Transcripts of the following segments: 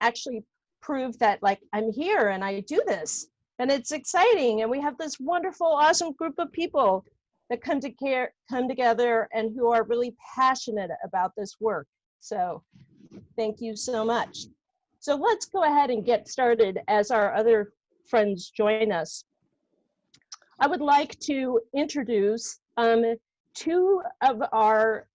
actually prove that, like, I'm here and I do this. And it's exciting. And we have this wonderful, awesome group of people that come together and who are really passionate about this work. So thank you so much. So let's go ahead and get started as our other friends join us. I would like to introduce two of our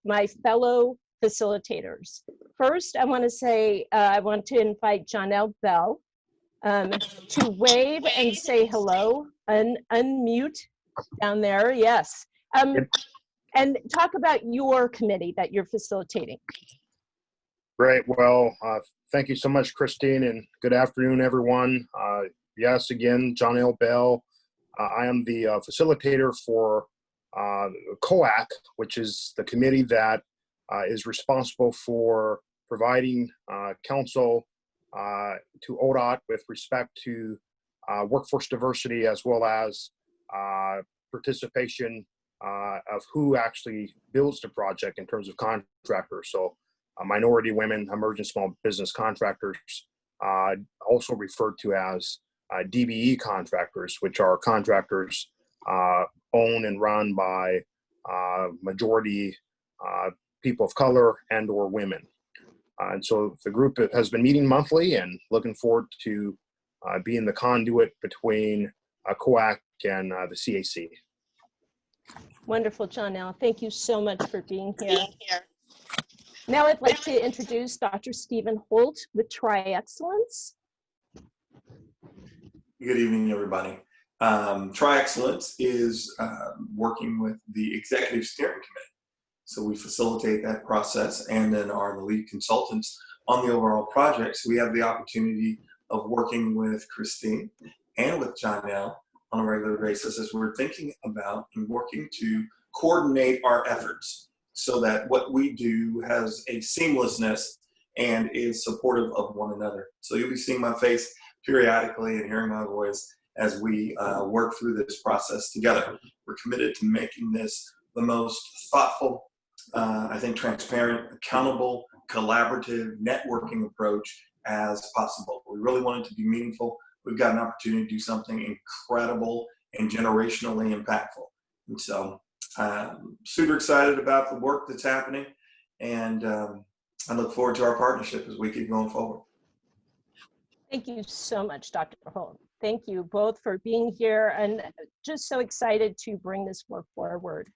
my fellow facilitators. First, I want to say I want to invite Janelle Bell to wave and say hello, unmute down there, yes, and talk about your committee that you're facilitating. Great. Well, thank you so much, Christine, and good afternoon, everyone. Yes, again, Janelle Bell. I am the facilitator for COAC, which is the committee that is responsible for providing counsel to ODOT with respect to workforce diversity, as well as participation of who actually builds the project in terms of contractors. So minority women, emerging small business contractors, also referred to as DBE contractors, which are contractors owned and run by majority people of color and or women. And so the group has been meeting monthly and looking forward to being the conduit between COAC and the CAC. Wonderful, Janelle. Thank you so much for being here. Now I'd like to introduce Dr. Stephen Holt with Tri-Excellence. Good evening, everybody. Tri-Excellence is working with the Executive Steering Committee. So we facilitate that process and then are the lead consultants on the overall project. So we have the opportunity of working with Christine and with Janelle on a regular basis as we're thinking about and working to coordinate our efforts so that what we do has a seamlessness and is supportive of one another. So you'll be seeing my face periodically and hearing my voice as we work through this process together. We're committed to making this the most thoughtful, I think transparent, accountable, collaborative, networking approach as possible. We really want it to be meaningful. We've got an opportunity to do something incredible and generationally impactful. And so super excited about the work that's happening. And I look forward to our partnership as we keep going forward. Thank you so much, Dr. Holt. Thank you both for being here and just so excited to bring this work forward.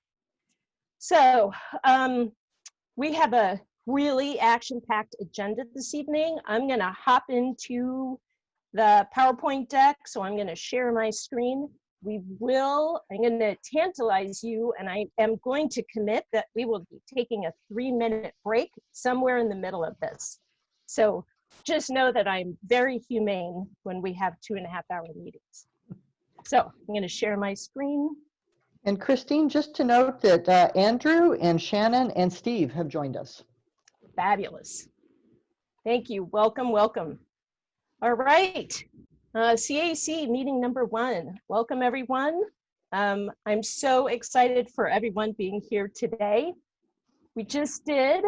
So we have a really action-packed agenda this evening. I'm going to hop into the PowerPoint deck, so I'm going to share my screen. I'm going to tantalize you, and I am going to commit that we will be taking a 3-minute break somewhere in the middle of this. So just know that I'm very humane when we have 2.5-hour meetings. So I'm going to share my screen. And Christine, just to note that Andrew and Shannon and Steve have joined us. Fabulous. Thank you. Welcome, welcome. All right. CAC meeting number 1. Welcome, everyone. I'm so excited for everyone being here today. We just did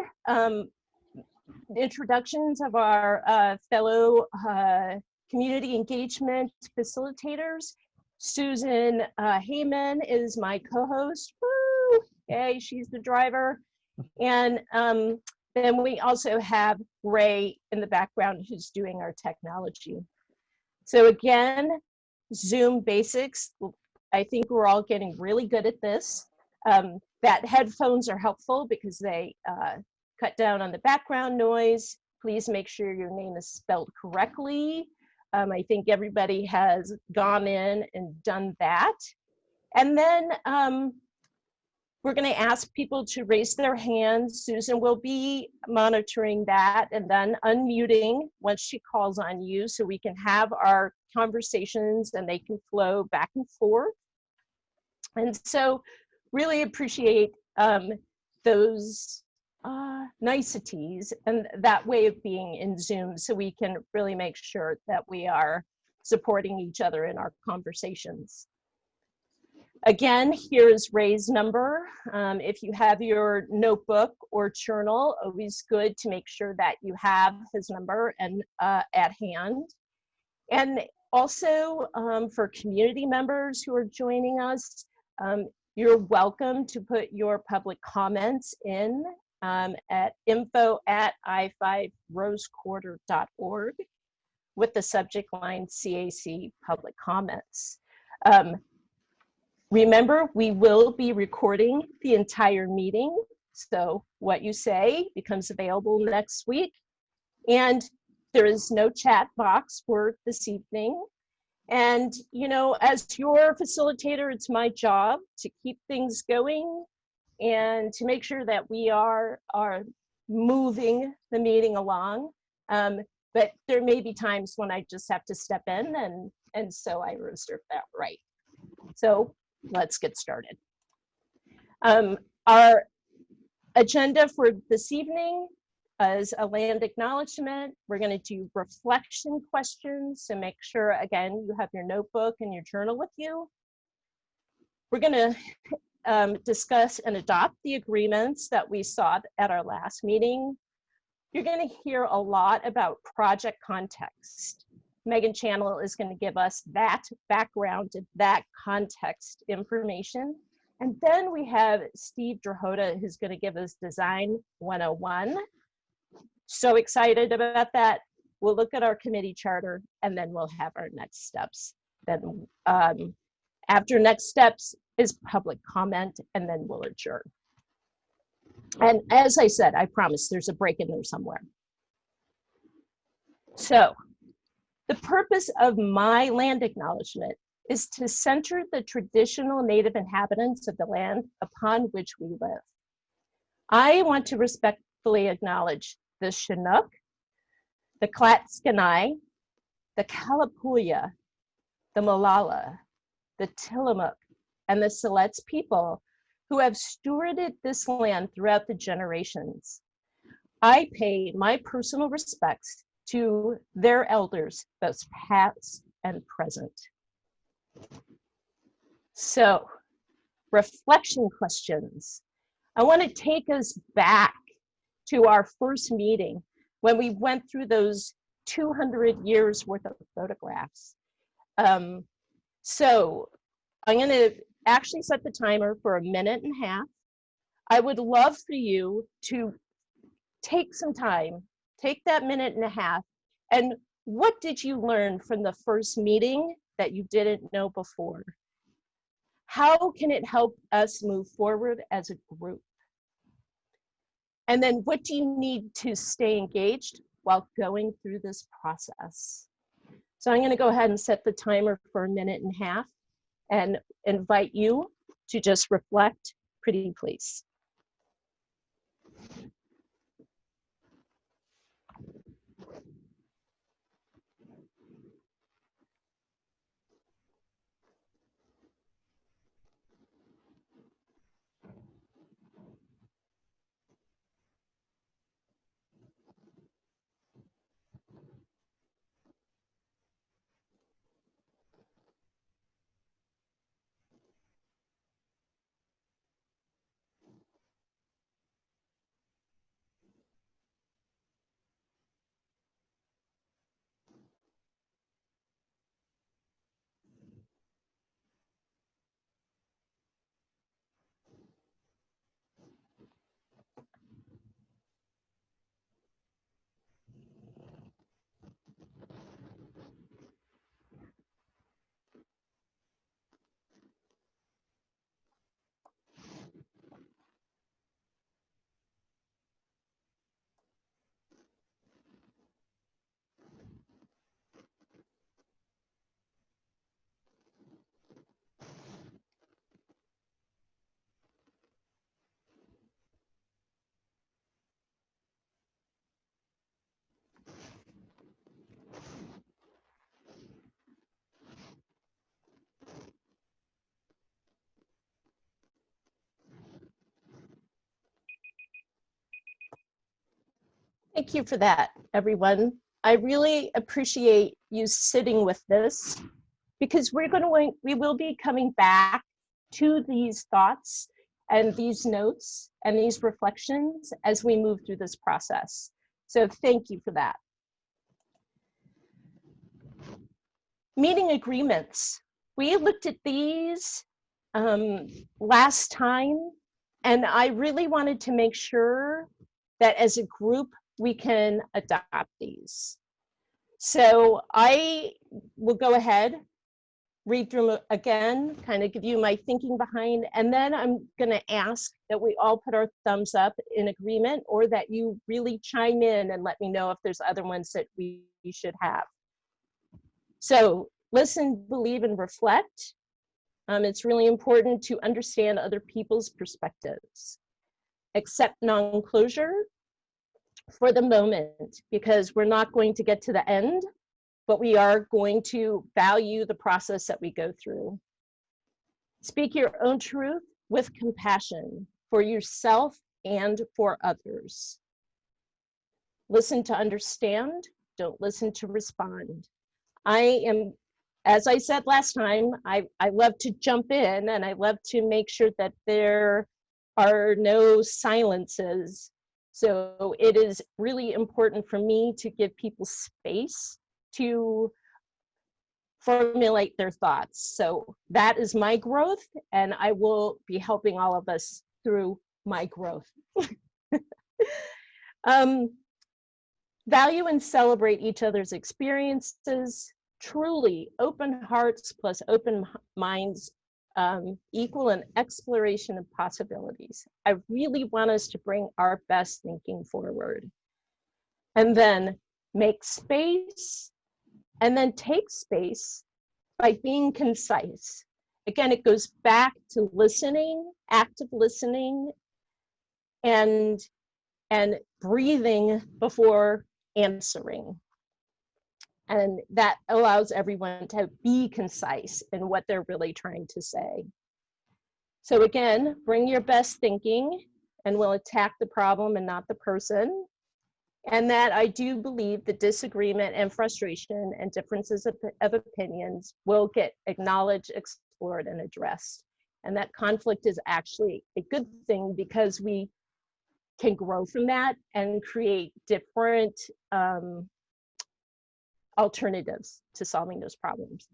introductions of our fellow community engagement facilitators. Susan Heyman is my co-host. Woo! Yay, she's the driver. And then we also have Ray in the background who's doing our technology. So again, Zoom basics. I think we're all getting really good at this. That headphones are helpful because they cut down on the background noise. Please make sure your name is spelled correctly. I think everybody has gone in and done that. And then we're going to ask people to raise their hands. Susan will be monitoring that and then unmuting once she calls on you so we can have our conversations and they can flow back and forth. And so really appreciate those niceties and that way of being in Zoom so we can really make sure that we are supporting each other in our conversations. Again, here is Ray's number. If you have your notebook or journal, always good to make sure that you have his number and at hand. And also for community members who are joining us, you're welcome to put your public comments in at info@i5rosequarter.org with the subject line CAC public comments. Remember, we will be recording the entire meeting, so what you say becomes available next week. And there is no chat box for this evening. And, you know, as your facilitator, it's my job to keep things going and to make sure that we are moving the meeting along. But there may be times when I just have to step in, and so I reserve that right. So let's get started. Our agenda for this evening is a land acknowledgement. We're going to do reflection questions, so make sure, again, you have your notebook and your journal with you. We're going to discuss and adopt the agreements that we saw at our last meeting. You're going to hear a lot about project context. Megan Channel is going to give us that background, that context information. And then we have Steve Drahota, who's going to give us Design 101. So excited about that. We'll look at our committee charter, and then we'll have our next steps. Then after next steps is public comment, and then we'll adjourn. And as I said, I promise there's a break in there somewhere. So the purpose of my land acknowledgement is to center the traditional native inhabitants of the land upon which we live. I want to respectfully acknowledge the Chinook, the Clatskanie, the Kalapuya, the Molalla, the Tillamook, and the Siletz people who have stewarded this land throughout the generations. I pay my personal respects to their elders, both past and present. So, reflection questions. I want to take us back to our first meeting when we went through those 200 years worth of photographs. So I'm going to actually set the timer for 1.5 minutes. I would love for you to take some time, take that 1.5 minutes, and what did you learn from the first meeting that you didn't know before? How can it help us move forward as a group? And then what do you need to stay engaged while going through this process? So I'm going to go ahead and set the timer for 1.5 minutes and invite you to just reflect, pretty please. Thank you for that, everyone. I really appreciate you sitting with this, because we will be coming back to these thoughts and these notes and these reflections as we move through this process. So thank you for that. Meeting agreements. We looked at these last time, and I really wanted to make sure that as a group, we can adopt these. So I will go ahead, read through them again, kind of give you my thinking behind, and then I'm gonna ask that we all put our thumbs up in agreement, or that you really chime in and let me know if there's other ones that we should have. So listen, believe, and reflect. It's really important to understand other people's perspectives. Accept non-closure for the moment, because we're not going to get to the end, but we are going to value the process that we go through. Speak your own truth with compassion for yourself and for others. Listen to understand, don't listen to respond. I am, as I said last time, I love to jump in, and I love to make sure that there are no silences. So it is really important for me to give people space to formulate their thoughts. So that is my growth, and I will be helping all of us through my growth. Value and celebrate each other's experiences. Truly, open hearts plus open minds equal an exploration of possibilities. I really want us to bring our best thinking forward. And then make space, and then take space by being concise. Again, it goes back to listening, active listening, and breathing before answering. And that allows everyone to be concise in what they're really trying to say. So again, bring your best thinking, and we'll attack the problem and not the person. And that I do believe that disagreement and frustration and differences of opinions will get acknowledged, explored, and addressed. And that conflict is actually a good thing, because we can grow from that and create different alternatives to solving those problems.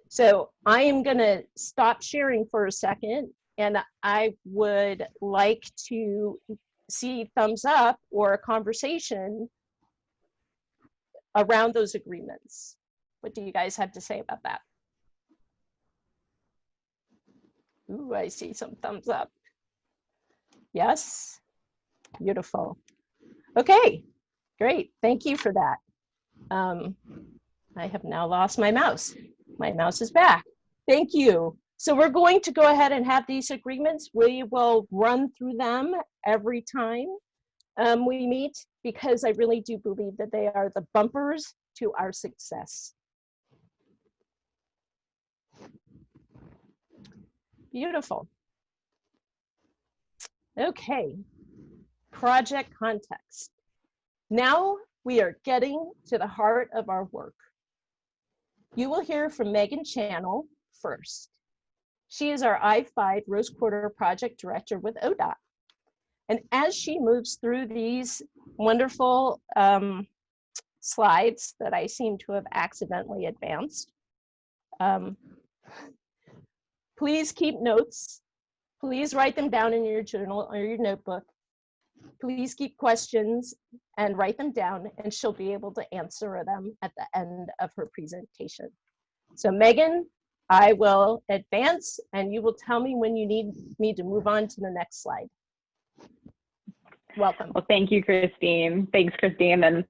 So I am going to stop sharing for a second, and I would like to see thumbs up or a conversation around those agreements. What do you guys have to say about that? Ooh, I see some thumbs up. Yes, beautiful. Okay, great, thank you for that. I have now lost my mouse. My mouse is back. Thank you. So we're going to go ahead and have these agreements. We will run through them every time we meet, because I really do believe that they are the bumpers to our success. Beautiful. Okay, project context. Now we are getting to the heart of our work. You will hear from Megan Channel first. She is our I-5 Rose Quarter Project Director with ODOT. And as she moves through these wonderful slides that I seem to have accidentally advanced, please keep notes. Please write them down in your journal or your notebook. Please keep questions and write them down, and she'll be able to answer them at the end of her presentation. So Megan, I will advance, and you will tell me when you need me to move on to the next slide. Welcome. Well, thank you, Christine. Thanks, Christine. And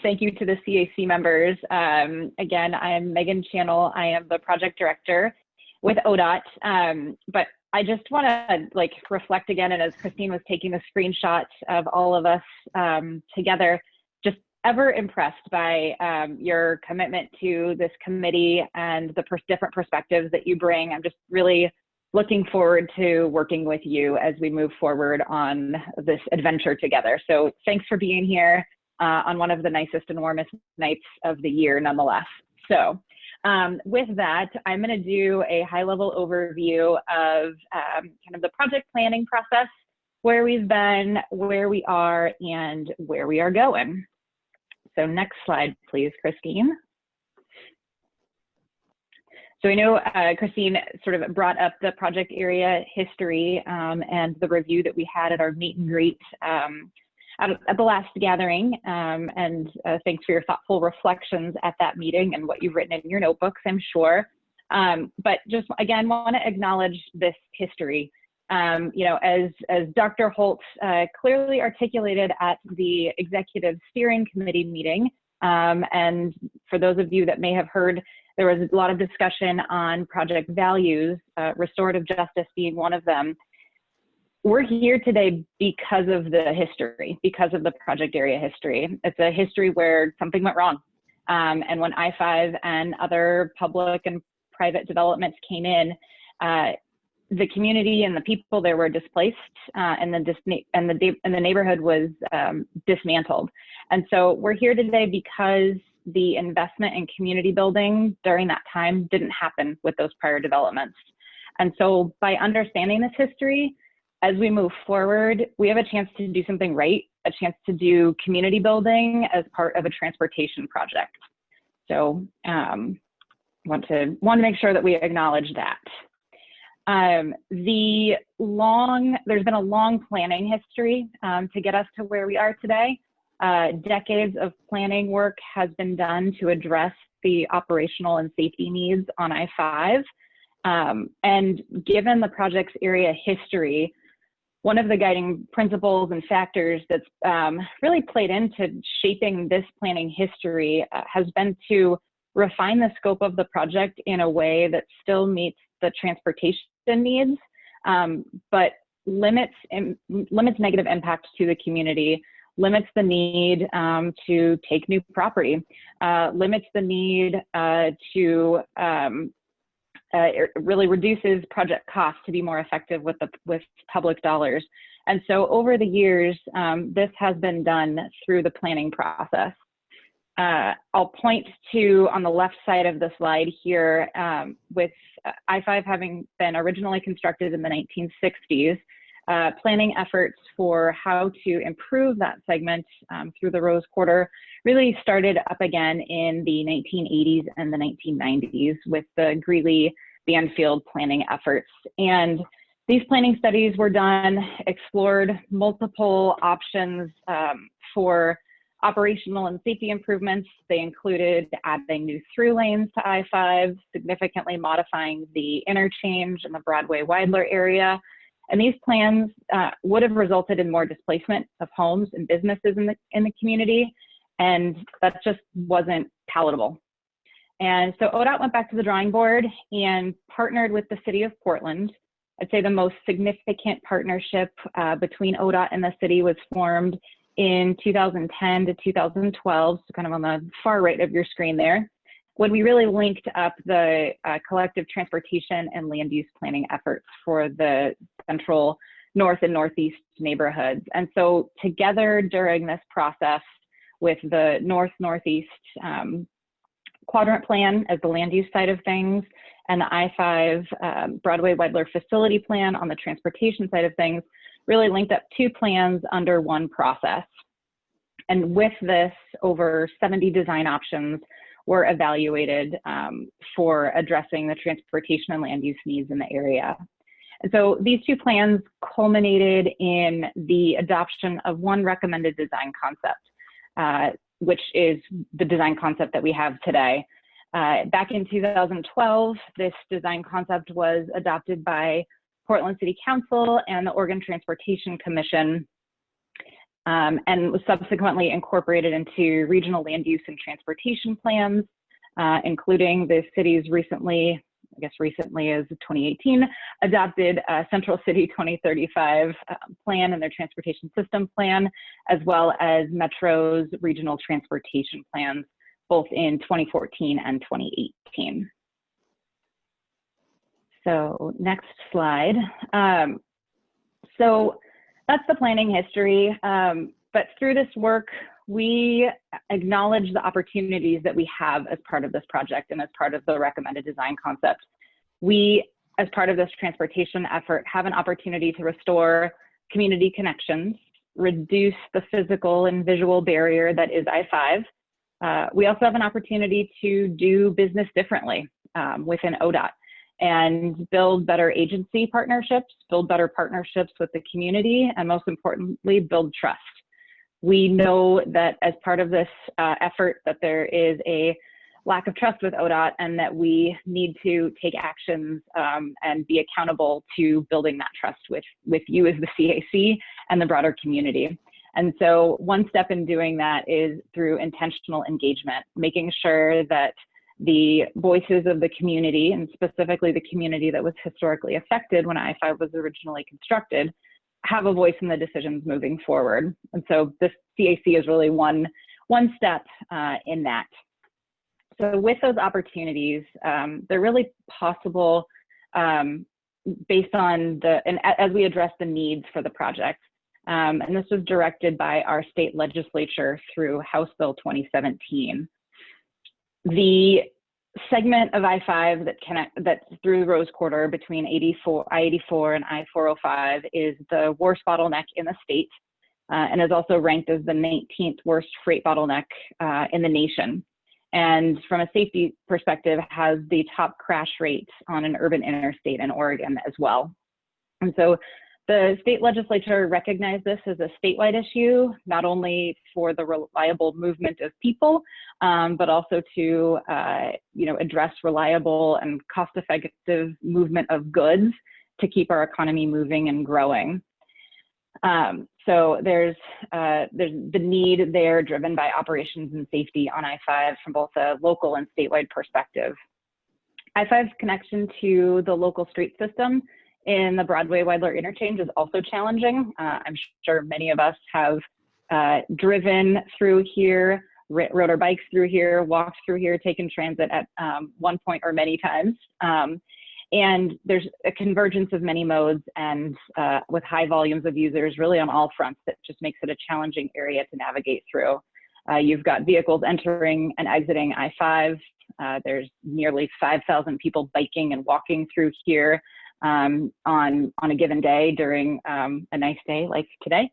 thank you to the CAC members. Again, I am Megan Channel. I am the project director with ODOT. But I just want to reflect again, and as Christine was taking the screenshot of all of us together, just ever impressed by your commitment to this committee and the different perspectives that you bring. I'm just really looking forward to working with you as we move forward on this adventure together. So thanks for being here on one of the nicest and warmest nights of the year, nonetheless. So With that, I'm going to do a high-level overview of kind of the project planning process, where we've been, where we are, and where we are going. So next slide, please, Christine. So I know Christine sort of brought up the project area history and the review that we had at our meet and greet at the last gathering, and thanks for your thoughtful reflections at that meeting and what you've written in your notebooks, I'm sure. But just again, want to acknowledge this history. You know, as Dr. Holtz clearly articulated at the Executive Steering Committee meeting, and for those of you that may have heard, there was a lot of discussion on project values, restorative justice being one of them. We're here today because of the history, because of the project area history. It's a history where something went wrong. And when I-5 and other public and private developments came in, the community and the people there were displaced, and the neighborhood was dismantled. And so we're here today because the investment in community building during that time didn't happen with those prior developments. And so by understanding this history, as we move forward, we have a chance to do something right, a chance to do community building as part of a transportation project. So want to make sure that we acknowledge that. There's been a long planning history to get us to where we are today. Decades of planning work has been done to address the operational and safety needs on I-5. And given the project's area history, one of the guiding principles and factors that's really played into shaping this planning history has been to refine the scope of the project in a way that still meets the transportation needs, but limits negative impact to the community, limits the need to take new property, limits the need it really reduces project costs to be more effective with public dollars. And so over the years, this has been done through the planning process. I'll point to on the left side of the slide here, with I-5 having been originally constructed in the 1960s, planning efforts for how to improve that segment through the Rose Quarter really started up again in the 1980s and the 1990s with the Greeley-Banfield planning efforts. And these planning studies were done, explored multiple options for operational and safety improvements. They included adding new through lanes to I-5, significantly modifying the interchange in the Broadway-Weidler area. And these plans would have resulted in more displacement of homes and businesses in the community, and that just wasn't palatable. And so ODOT went back to the drawing board and partnered with the city of Portland. I'd say the most significant partnership between ODOT and the city was formed in 2010 to 2012, so kind of on the far right of your screen there, when we really linked up the collective transportation and land use planning efforts for the central north and northeast neighborhoods. And so together during this process with the north-northeast quadrant plan as the land use side of things, and the I-5 Broadway-Weidler facility plan on the transportation side of things, really linked up two plans under one process. And with this, over 70 design options were evaluated for addressing the transportation and land use needs in the area. And so these two plans culminated in the adoption of one recommended design concept, which is the design concept that we have today. Back in 2012, this design concept was adopted by Portland City Council and the Oregon Transportation Commission, and was subsequently incorporated into regional land use and transportation plans, including the city's recently as 2018, adopted Central City 2035 plan and their transportation system plan, as well as Metro's regional transportation plans, both in 2014 and 2018. So next slide. So that's the planning history. But through this work, we acknowledge the opportunities that we have as part of this project and as part of the recommended design concept. We, as part of this transportation effort, have an opportunity to restore community connections, reduce the physical and visual barrier that is I-5. We also have an opportunity to do business differently within ODOT and build better agency partnerships, build better partnerships with the community, and most importantly, build trust. We know that as part of this effort that there is a lack of trust with ODOT and that we need to take actions and be accountable to building that trust with you as the CAC and the broader community. And so one step in doing that is through intentional engagement, making sure that the voices of the community, and specifically the community that was historically affected when I-5 was originally constructed, have a voice in the decisions moving forward. And so this CAC is really one step in that. So with those opportunities, they're really possible based on as we address the needs for the project. And this was directed by our state legislature through House Bill 2017. The segment of I-5 that's through Rose Quarter between I-84 and I-405 is the worst bottleneck in the state and is also ranked as the 19th worst freight bottleneck in the nation. And from a safety perspective, has the top crash rate on an urban interstate in Oregon as well. And so the state legislature recognized this as a statewide issue, not only for the reliable movement of people, but also to address reliable and cost-effective movement of goods to keep our economy moving and growing. So there's the need there driven by operations and safety on I-5 from both a local and statewide perspective. I-5's connection to the local street system in the Broadway-Weidler interchange is also challenging. I'm sure many of us have driven through here, rode our bikes through here, walked through here, taken transit at one point or many times. And there's a convergence of many modes and with high volumes of users really on all fronts that just makes it a challenging area to navigate through. You've got vehicles entering and exiting I-5. There's nearly 5,000 people biking and walking through here on a given day during a nice day like today.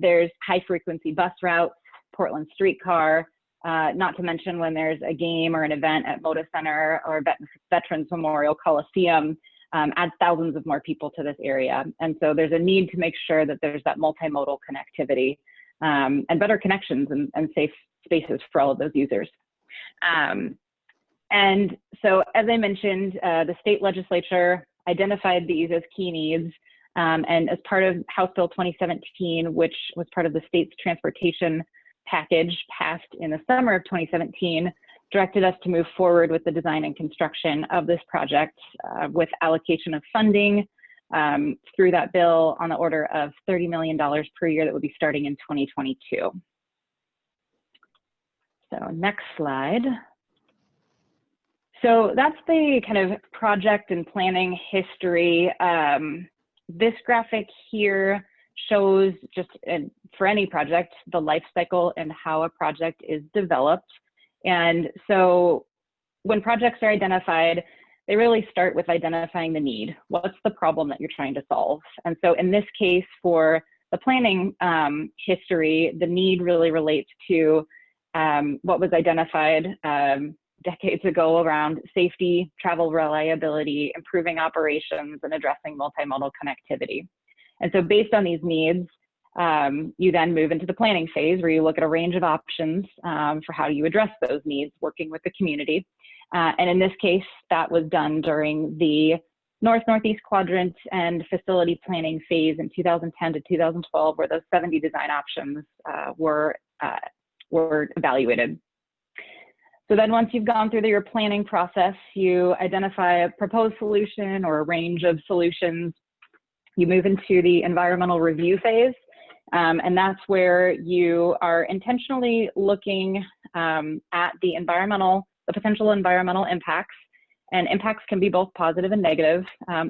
There's high frequency bus routes, Portland streetcar, not to mention when there's a game or an event at Moda Center or Veterans Memorial Coliseum, adds thousands of more people to this area. And so there's a need to make sure that there's that multimodal connectivity and better connections and safe spaces for all of those users. And so as I mentioned, the state legislature identified these as key needs. And as part of House Bill 2017, which was part of the state's transportation package passed in the summer of 2017, directed us to move forward with the design and construction of this project with allocation of funding through that bill on the order of $30 million per year that would be starting in 2022. So next slide. So that's the kind of project and planning history. This graphic here shows just for any project, the life cycle and how a project is developed. And so when projects are identified, they really start with identifying the need. What's the problem that you're trying to solve? And so in this case, for the planning history, the need really relates to what was identified decades ago around safety, travel reliability, improving operations, and addressing multimodal connectivity. And so based on these needs, you then move into the planning phase where you look at a range of options for how you address those needs, working with the community. And in this case, that was done during the North-Northeast Quadrant and facility planning phase in 2010 to 2012, where those 70 design options were evaluated. So then once you've gone through your planning process, you identify a proposed solution or a range of solutions. You move into the environmental review phase, and that's where you are intentionally looking at the potential environmental impacts, and impacts can be both positive and negative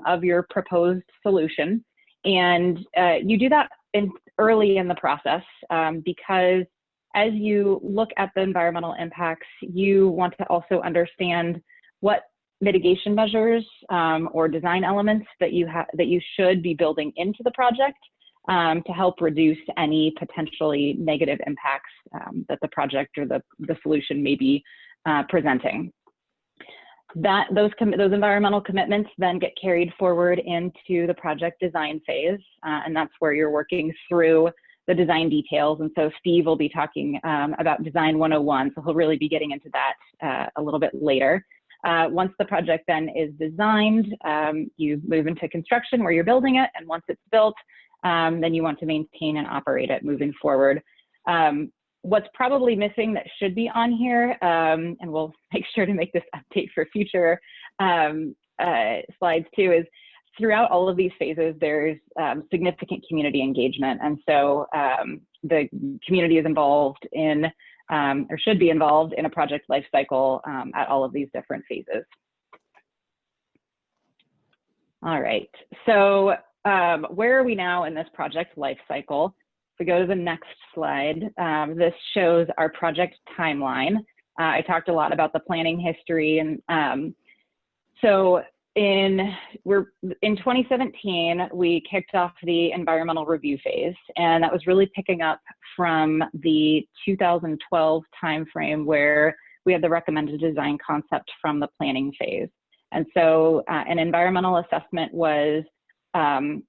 of your proposed solution. And you do that early in the process because as you look at the environmental impacts, you want to also understand what mitigation measures or design elements that you should be building into the project to help reduce any potentially negative impacts that the project or the solution may be presenting. Those environmental commitments then get carried forward into the project design phase, and that's where you're working through the design details. And so Steve will be talking about Design 101, so he'll really be getting into that a little bit later. Once the project then is designed, you move into construction where you're building it, and once it's built, then you want to maintain and operate it moving forward. What's probably missing that should be on here, and we'll make sure to make this update for future slides too, is throughout all of these phases, there's significant community engagement. And so the community is involved in, or should be involved in a project life cycle at all of these different phases. All right, so where are we now in this project life cycle? If we go to the next slide, this shows our project timeline. I talked a lot about the planning history, and so in 2017, we kicked off the environmental review phase, and that was really picking up from the 2012 timeframe where we had the recommended design concept from the planning phase. And so an environmental assessment was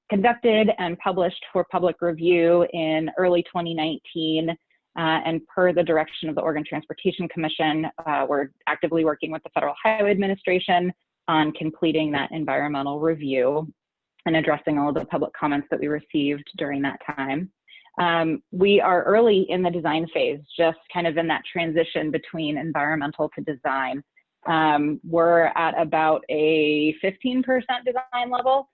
conducted and published for public review in early 2019, and per the direction of the Oregon Transportation Commission, we're actively working with the Federal Highway Administration on completing that environmental review and addressing all of the public comments that we received during that time. We are early in the design phase, just kind of in that transition between environmental to design. We're at about a 15% design level,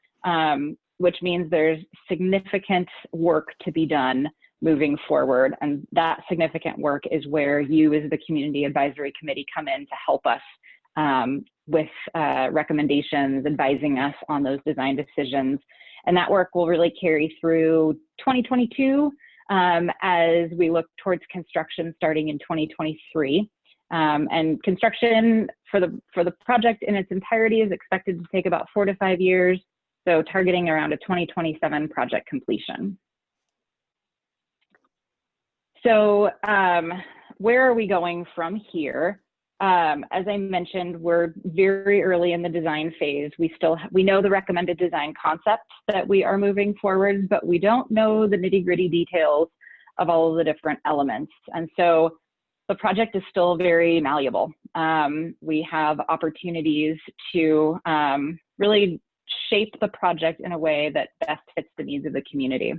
which means there's significant work to be done moving forward. And that significant work is where you as the Community Advisory Committee come in to help us with recommendations, advising us on those design decisions. And that work will really carry through 2022 as we look towards construction starting in 2023. And construction for the project in its entirety is expected to take about 4 to 5 years, so targeting around a 2027 project completion. So where are we going from here? As I mentioned, we're very early in the design phase. We know the recommended design concept that we are moving forward, but we don't know the nitty-gritty details of all of the different elements. And so the project is still very malleable. We have opportunities to really shape the project in a way that best fits the needs of the community.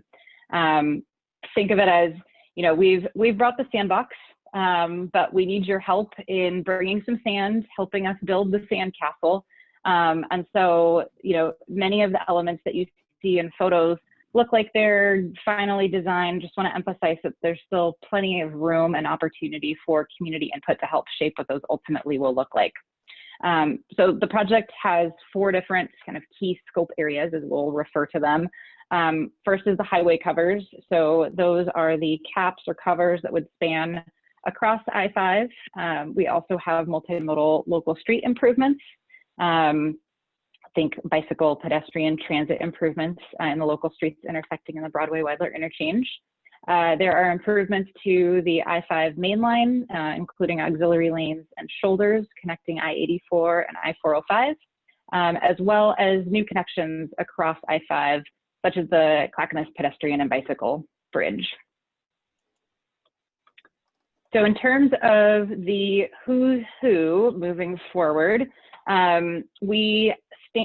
Think of it as, you know, we've brought the sandbox, but we need your help in bringing some sand, helping us build the sand castle. And so, you know, many of the elements that you see in photos look like they're finally designed. Just want to emphasize that there's still plenty of room and opportunity for community input to help shape what those ultimately will look like. So the project has 4 different kind of key scope areas, as we'll refer to them. First is the highway covers. So those are the caps or covers that would span across I-5. We also have multimodal local street improvements. Think bicycle, pedestrian, transit improvements in the local streets intersecting in the Broadway-Weidler interchange. There are improvements to the I-5 main line, including auxiliary lanes and shoulders connecting I-84 and I-405, as well as new connections across I-5, such as the Clackamas pedestrian and bicycle bridge. So in terms of the who's who moving forward, we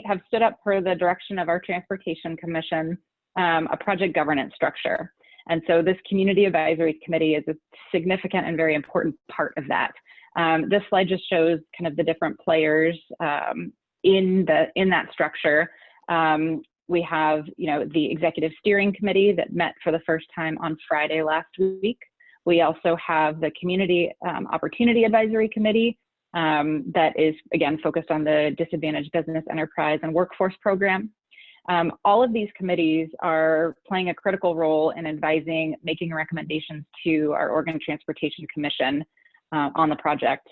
have stood up per the direction of our Transportation Commission, a project governance structure. And so this Community Advisory Committee is a significant and very important part of that. This slide just shows kind of the different players in that structure. We have, you know, the Executive Steering Committee that met for the first time on Friday last week. We also have the Community Opportunity Advisory Committee that is, again, focused on the Disadvantaged Business, Enterprise, and Workforce Program. All of these committees are playing a critical role in advising, making recommendations to our Oregon Transportation Commission on the project.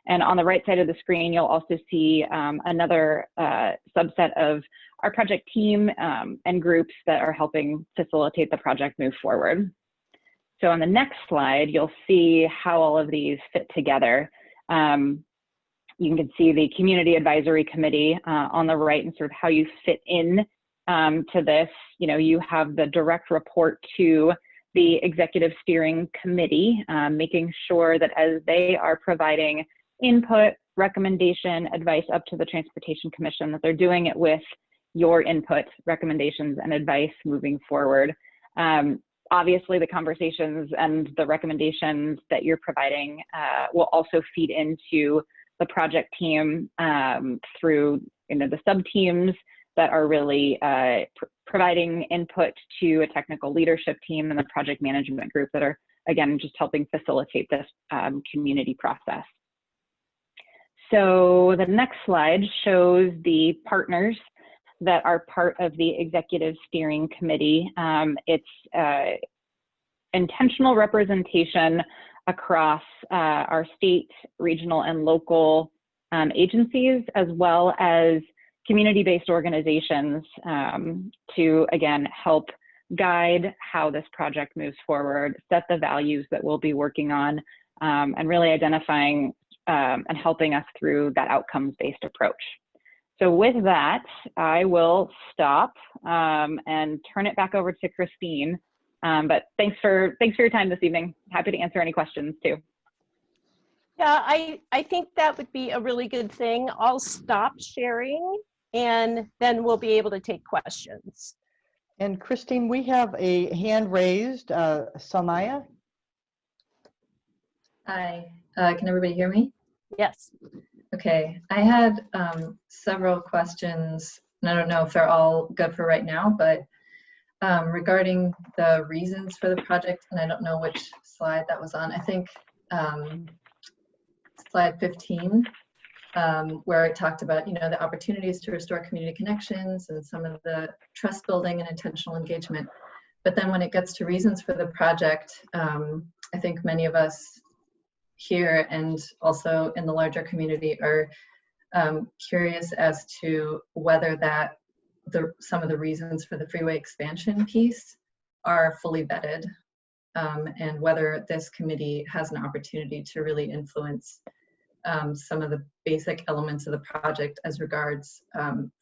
And on the right side of the screen, you'll also see another subset of our project team and groups that are helping facilitate the project move forward. So on the next slide, you'll see how all of these fit together. You can see the Community Advisory Committee on the right and sort of how you fit in to this. You know, you have the direct report to the Executive Steering Committee, making sure that as they are providing input, recommendation, advice up to the Transportation Commission, that they're doing it with your input, recommendations, and advice moving forward. Obviously, the conversations and the recommendations that you're providing will also feed into the project team through the sub-teams that are really providing input to a technical leadership team and the project management group that are, again, just helping facilitate this community process. So the next slide shows the partners that are part of the Executive Steering Committee. It's intentional representation across our state, regional, and local agencies, as well as community-based organizations to, again, help guide how this project moves forward, set the values that we'll be working on, and really identifying and helping us through that outcomes-based approach. So with that, I will stop and turn it back over to Christine. But thanks for your time this evening. Happy to answer any questions too. Yeah, I think that would be a really good thing. I'll stop sharing and then we'll be able to take questions. And Christine, we have a hand raised, Samaya. Hi, can everybody hear me? Yes. Okay, I had several questions, and I don't know if they're all good for right now, but regarding the reasons for the project, and I don't know which slide that was on. I think slide 15, where it talked about, the opportunities to restore community connections and some of the trust building and intentional engagement. But then when it gets to reasons for the project, I think many of us here and also in the larger community are curious as to whether some of the reasons for the freeway expansion piece are fully vetted, and whether this committee has an opportunity to really influence some of the basic elements of the project as regards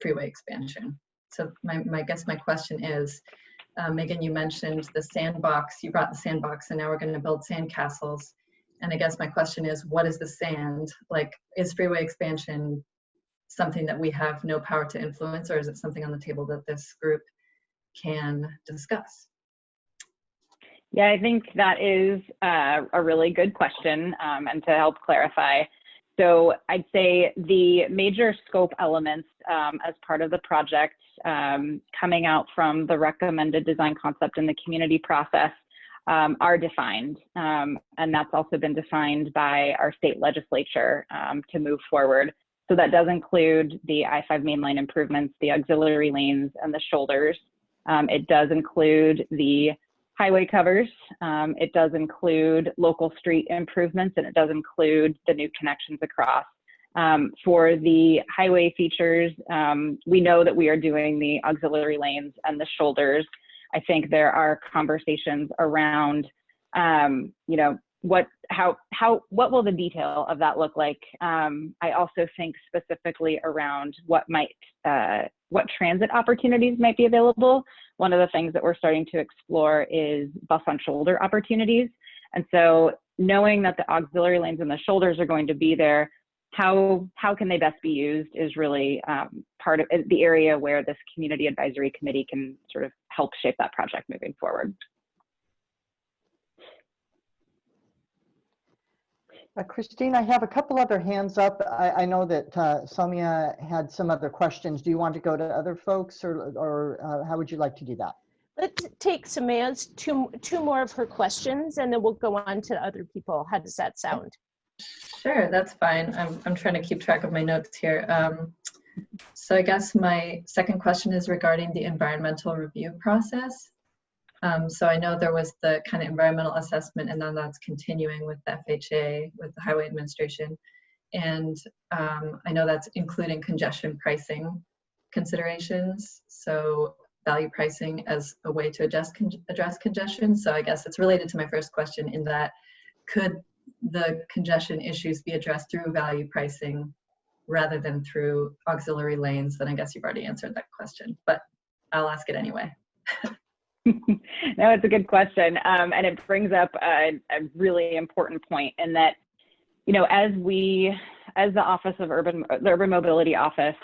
freeway expansion. So I guess my question is, Megan, you mentioned the sandbox, you brought the sandbox, and now we're going to build sand castles. And I guess my question is, what is the sand? Like, is freeway expansion something that we have no power to influence, or is it something on the table that this group can discuss? Yeah, I think that is a really good question, and to help clarify. So I'd say the major scope elements as part of the project coming out from the recommended design concept and the community process are defined, and that's also been defined by our state legislature to move forward. So that does include the I-5 mainline improvements, the auxiliary lanes, and the shoulders. It does include the highway covers. It does include local street improvements, and it does include the new connections across. For the highway features, we know that we are doing the auxiliary lanes and the shoulders. I think there are conversations around, what will the detail of that look like? I also think specifically around what transit opportunities might be available. One of the things that we're starting to explore is bus on shoulder opportunities. And so knowing that the auxiliary lanes and the shoulders are going to be there, how can they best be used is really part of the area where this community advisory committee can sort of help shape that project moving forward. Christine, I have a couple other hands up. I know that Soumya had some other questions. Do you want to go to other folks, or how would you like to do that? Let's take Samaya's two more of her questions, and then we'll go on to other people. How does that sound? Sure, that's fine. I'm trying to keep track of my notes here. So I guess my second question is regarding the environmental review process. So I know there was the kind of environmental assessment, and then that's continuing with the FHA, with the Highway Administration. And I know that's including congestion pricing considerations. So value pricing as a way to address congestion. So I guess it's related to my first question in that, could the congestion issues be addressed through value pricing rather than through auxiliary lanes? Then I guess you've already answered that question, but I'll ask it anyway. No, it's a good question. And it brings up a really important point in that, you know, as the Office of the Urban Mobility Office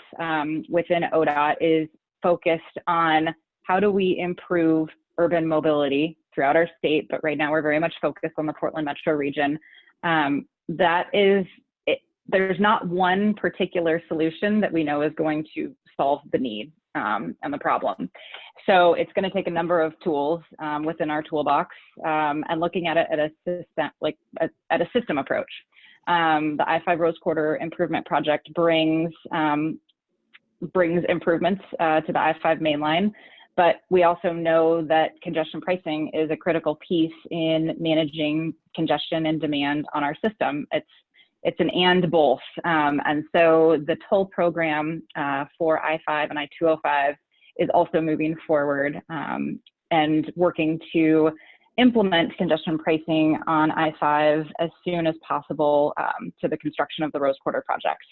within ODOT is focused on how do we improve urban mobility throughout our state, but right now we're very much focused on the Portland metro region. There's not one particular solution that we know is going to solve the need and the problem. So it's going to take a number of tools within our toolbox and looking at it at a system approach. The I-5 Rose Quarter Improvement Project brings improvements to the I-5 mainline, but we also know that congestion pricing is a critical piece in managing congestion and demand on our system. It's an and both. And so the toll program for I-5 and I-205 is also moving forward and working to implement congestion pricing on I-5 as soon as possible to the construction of the Rose Quarter project.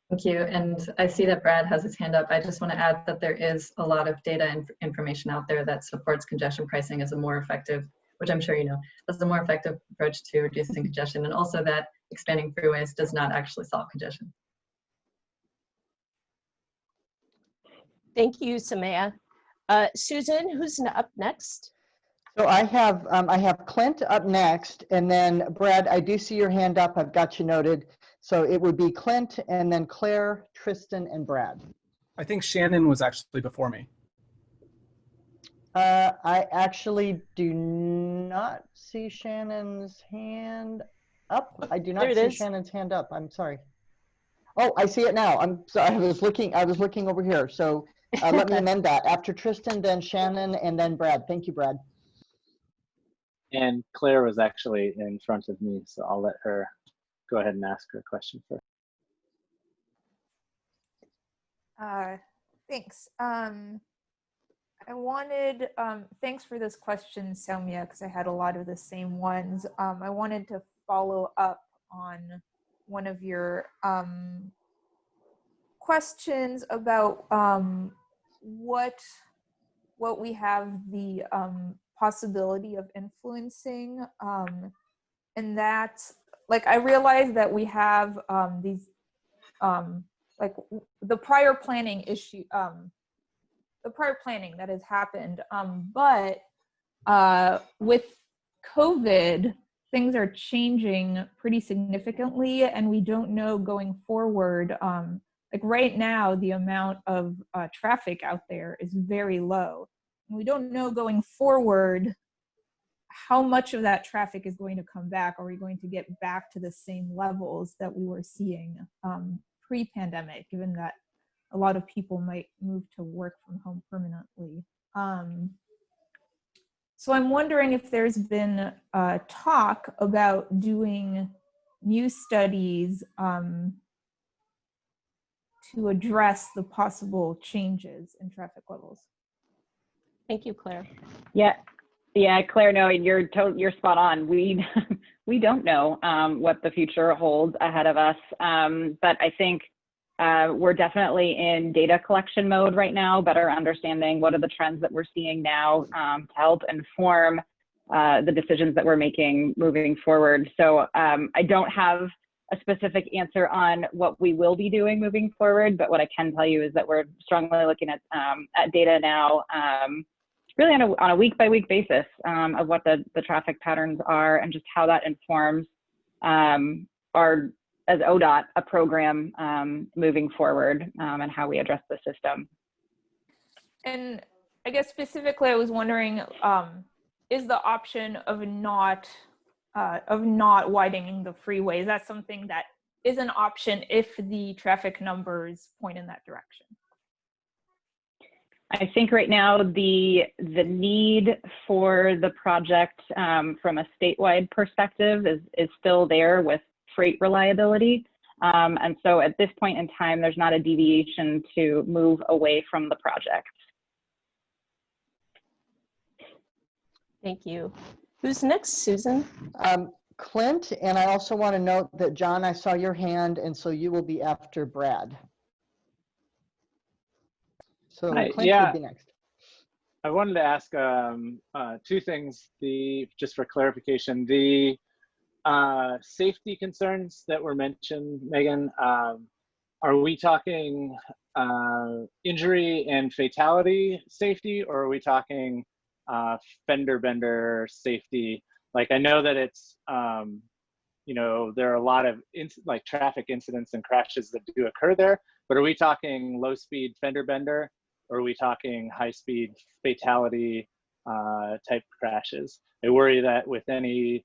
Thank you. And I see that Brad has his hand up. I just want to add that there is a lot of data and information out there that supports congestion pricing as a more effective, which I'm sure you know, as a more effective approach to reducing congestion, and also that expanding freeways does not actually solve congestion. Thank you, Samaya. Susan, who's up next? So I have Clint up next, and then Brad, I do see your hand up. I've got you noted. So it would be Clint, and then Claire, Tristan, and Brad. I think Shannon was actually before me. I actually do not see Shannon's hand up. I do not see Shannon's hand up. I'm sorry. Oh, I see it now. I'm sorry. I was looking over here. So let me amend that. After Tristan, then Shannon, and then Brad. Thank you, Brad. And Claire was actually in front of me, so I'll let her go ahead and ask her question first. Thanks. I wanted, thanks for this question, Soumya, because I had a lot of the same ones. I wanted to follow up on one of your questions about what we have the possibility of influencing, and that, like, I realize that we have these, like, the prior planning issue, the prior planning that has happened, but with COVID, things are changing pretty significantly, and we don't know going forward. Like right now, the amount of traffic out there is very low. And we don't know going forward how much of that traffic is going to come back. Are we going to get back to the same levels that we were seeing pre-pandemic, given that a lot of people might move to work from home permanently? So I'm wondering if there's been talk about doing new studies to address the possible changes in traffic levels. Thank you, Claire. Yeah, Claire, no, you're spot on. We don't know what the future holds ahead of us, but I think we're definitely in data collection mode right now, better understanding what are the trends that we're seeing now to help inform the decisions that we're making moving forward. So I don't have a specific answer on what we will be doing moving forward, but what I can tell you is that we're strongly looking at data now, really on a week-by-week basis of what the traffic patterns are and just how that informs our, as ODOT, a program moving forward and how we address the system. And I guess specifically, I was wondering, is the option of not widening the freeway, is that something that is an option if the traffic numbers point in that direction. I think right now the need for the project from a statewide perspective is still there with freight reliability. And so at this point in time, there's not a deviation to move away from the project. Thank you. Who's next, Susan? Clint, and I also want to note that, John, I saw your hand, and so you will be after Brad. So Clint would be next. I wanted to ask two things. Just for clarification, the safety concerns that were mentioned, Megan, are we talking injury and fatality safety, or are we talking fender bender safety? Like, I know that it's, you know, there are a lot of like traffic incidents and crashes that do occur there, but are we talking low speed fender bender, or are we talking high speed fatality type crashes? I worry that with any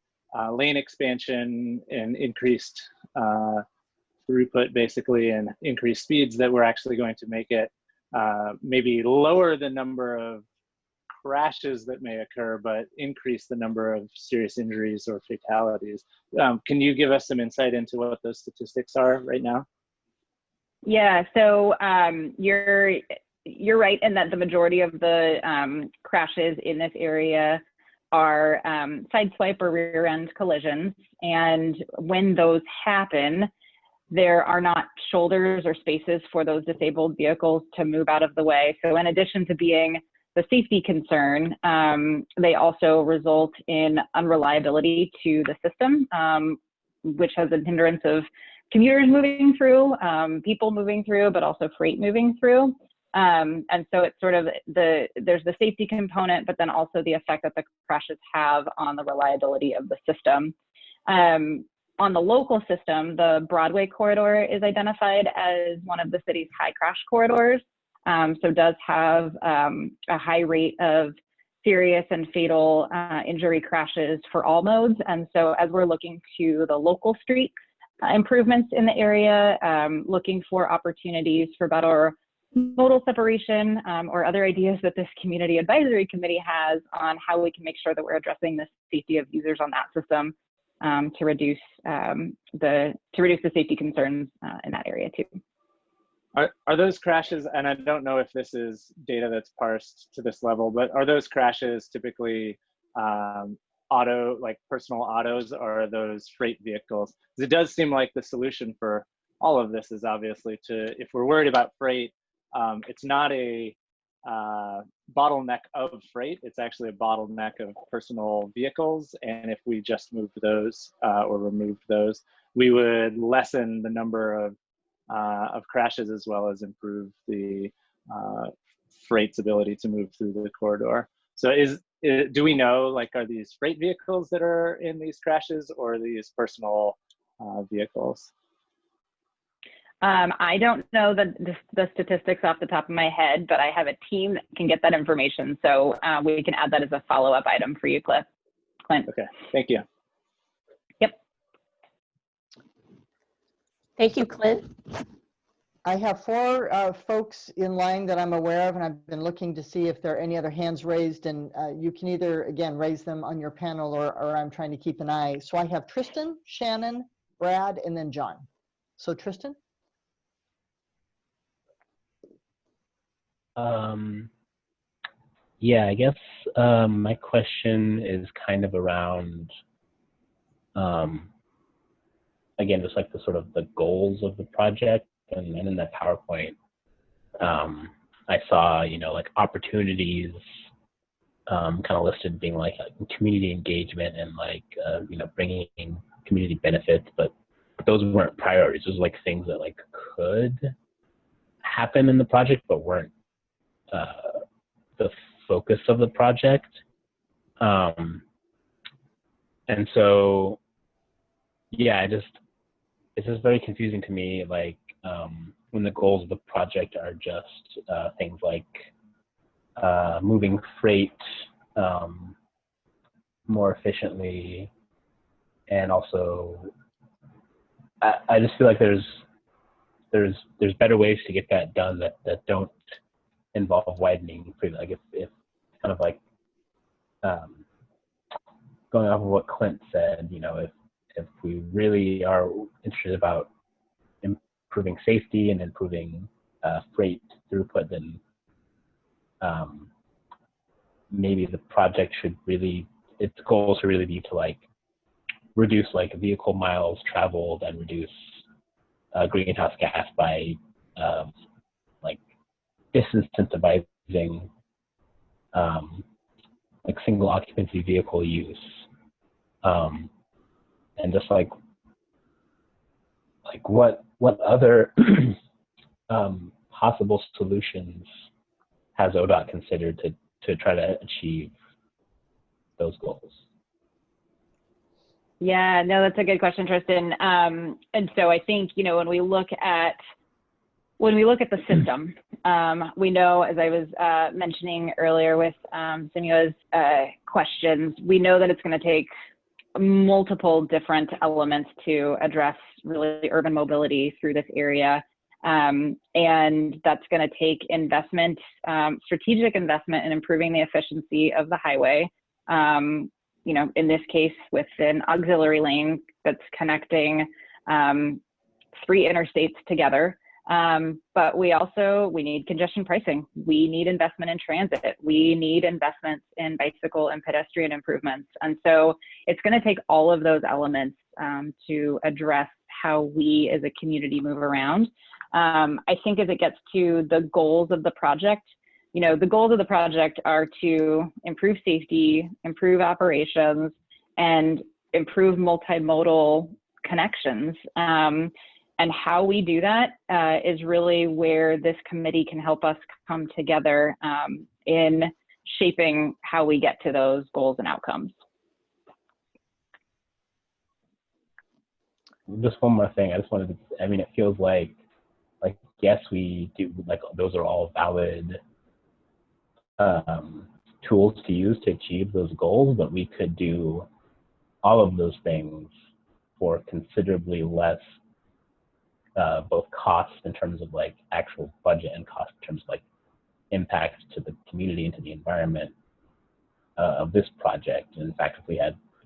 lane expansion and increased throughput basically and increased speeds, that we're actually going to make it maybe lower the number of crashes that may occur, but increase the number of serious injuries or fatalities. Can you give us some insight into what those statistics are right now? Yeah, so you're right in that the majority of the crashes in this area are sideswipe or rear end collisions. And when those happen, there are not shoulders or spaces for those disabled vehicles to move out of the way. So in addition to being the safety concern, they also result in unreliability to the system, which has a hindrance of commuters moving through, people moving through, but also freight moving through. And so it's sort of there's the safety component, but then also the effect that the crashes have on the reliability of the system. On the local system, the Broadway corridor is identified as one of the city's high crash corridors. So does have a high rate of serious and fatal injury crashes for all modes. And so as we're looking to the local street improvements in the area, looking for opportunities for better modal separation or other ideas that this community advisory committee has on how we can make sure that we're addressing the safety of users on that system to reduce the safety concerns in that area too. Are those crashes, and I don't know if this is data that's parsed to this level, but are those crashes typically like personal autos, or are those freight vehicles? Because it does seem like the solution for all of this is obviously if we're worried about freight, it's not a bottleneck of freight, it's actually a bottleneck of personal vehicles. And if we just moved those or removed those, we would lessen the number of crashes as well as improve the freight's ability to move through the corridor. So do we know, like, are these freight vehicles that are in these crashes, or are these personal vehicles? I don't know the statistics off the top of my head, but I have a team that can get that information. So we can add that as a follow-up item for you, Clint. Okay, thank you. Yep. Thank you, Clint. I have 4 folks in line that I'm aware of, and I've been looking to see if there are any other hands raised, and you can either, again, raise them on your panel, or I'm trying to keep an eye. So I have Tristan, Shannon, Brad, and then John. So Tristan? Yeah, I guess my question is kind of around, again, just like the sort of the goals of the project, and in that PowerPoint, I saw, you know, like opportunities kind of listed being like community engagement and like, you know, bringing in community benefits, but those weren't priorities. Those were like things that like could happen in the project, but weren't the focus of the project. And so, yeah, it's just very confusing to me, like when the goals of the project are just things like moving freight more efficiently, and also I just feel like there's better ways to get that done that don't involve widening. Like if kind of like going off of what Clint said, you know, if we really are interested about improving safety and improving freight throughput, then maybe the project should really, its goal should really be to like reduce like vehicle miles traveled and reduce greenhouse gas by like disincentivizing like single occupancy vehicle use, and just like what other possible solutions has ODOT considered to try to achieve those goals? Yeah, no, that's a good question, Tristan. And so I think, you know, when we look at the system, we know, as I was mentioning earlier with Simua's questions, we know that it's going to take multiple different elements to address really urban mobility through this area. And that's going to take investment, strategic investment in improving the efficiency of the highway. You know, in this case, with an auxiliary lane that's connecting 3 interstates together. But we need congestion pricing. We need investment in transit. We need investments in bicycle and pedestrian improvements. And so it's going to take all of those elements to address how we as a community move around. I think as it gets to the goals of the project, you know, the goals of the project are to improve safety, improve operations, and improve multimodal connections. And how we do that is really where this committee can help us come together in shaping how we get to those goals and outcomes. Just one more thing. I just wanted to, I mean, it feels like yes, we do, like those are all valid tools to use to achieve those goals, but we could do all of those things for considerably less both costs in terms of like actual budget and cost in terms of like impact to the community and to the environment of this project. And in fact, if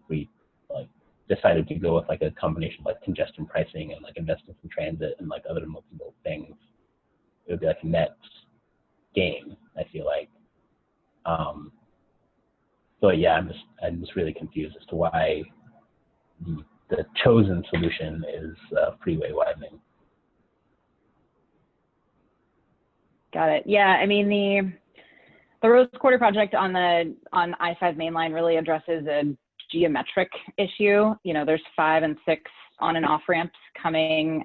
we like decided to go with like a combination of like congestion pricing and like investments in transit and like other multiple things, it would be like a net gain, I feel like. So yeah, I'm just really confused as to why the chosen solution is freeway widening. Got it. Yeah, I mean the Rose Quarter project on I-5 mainline really addresses a geometric issue. You know, there's 5 and 6 on and off ramps coming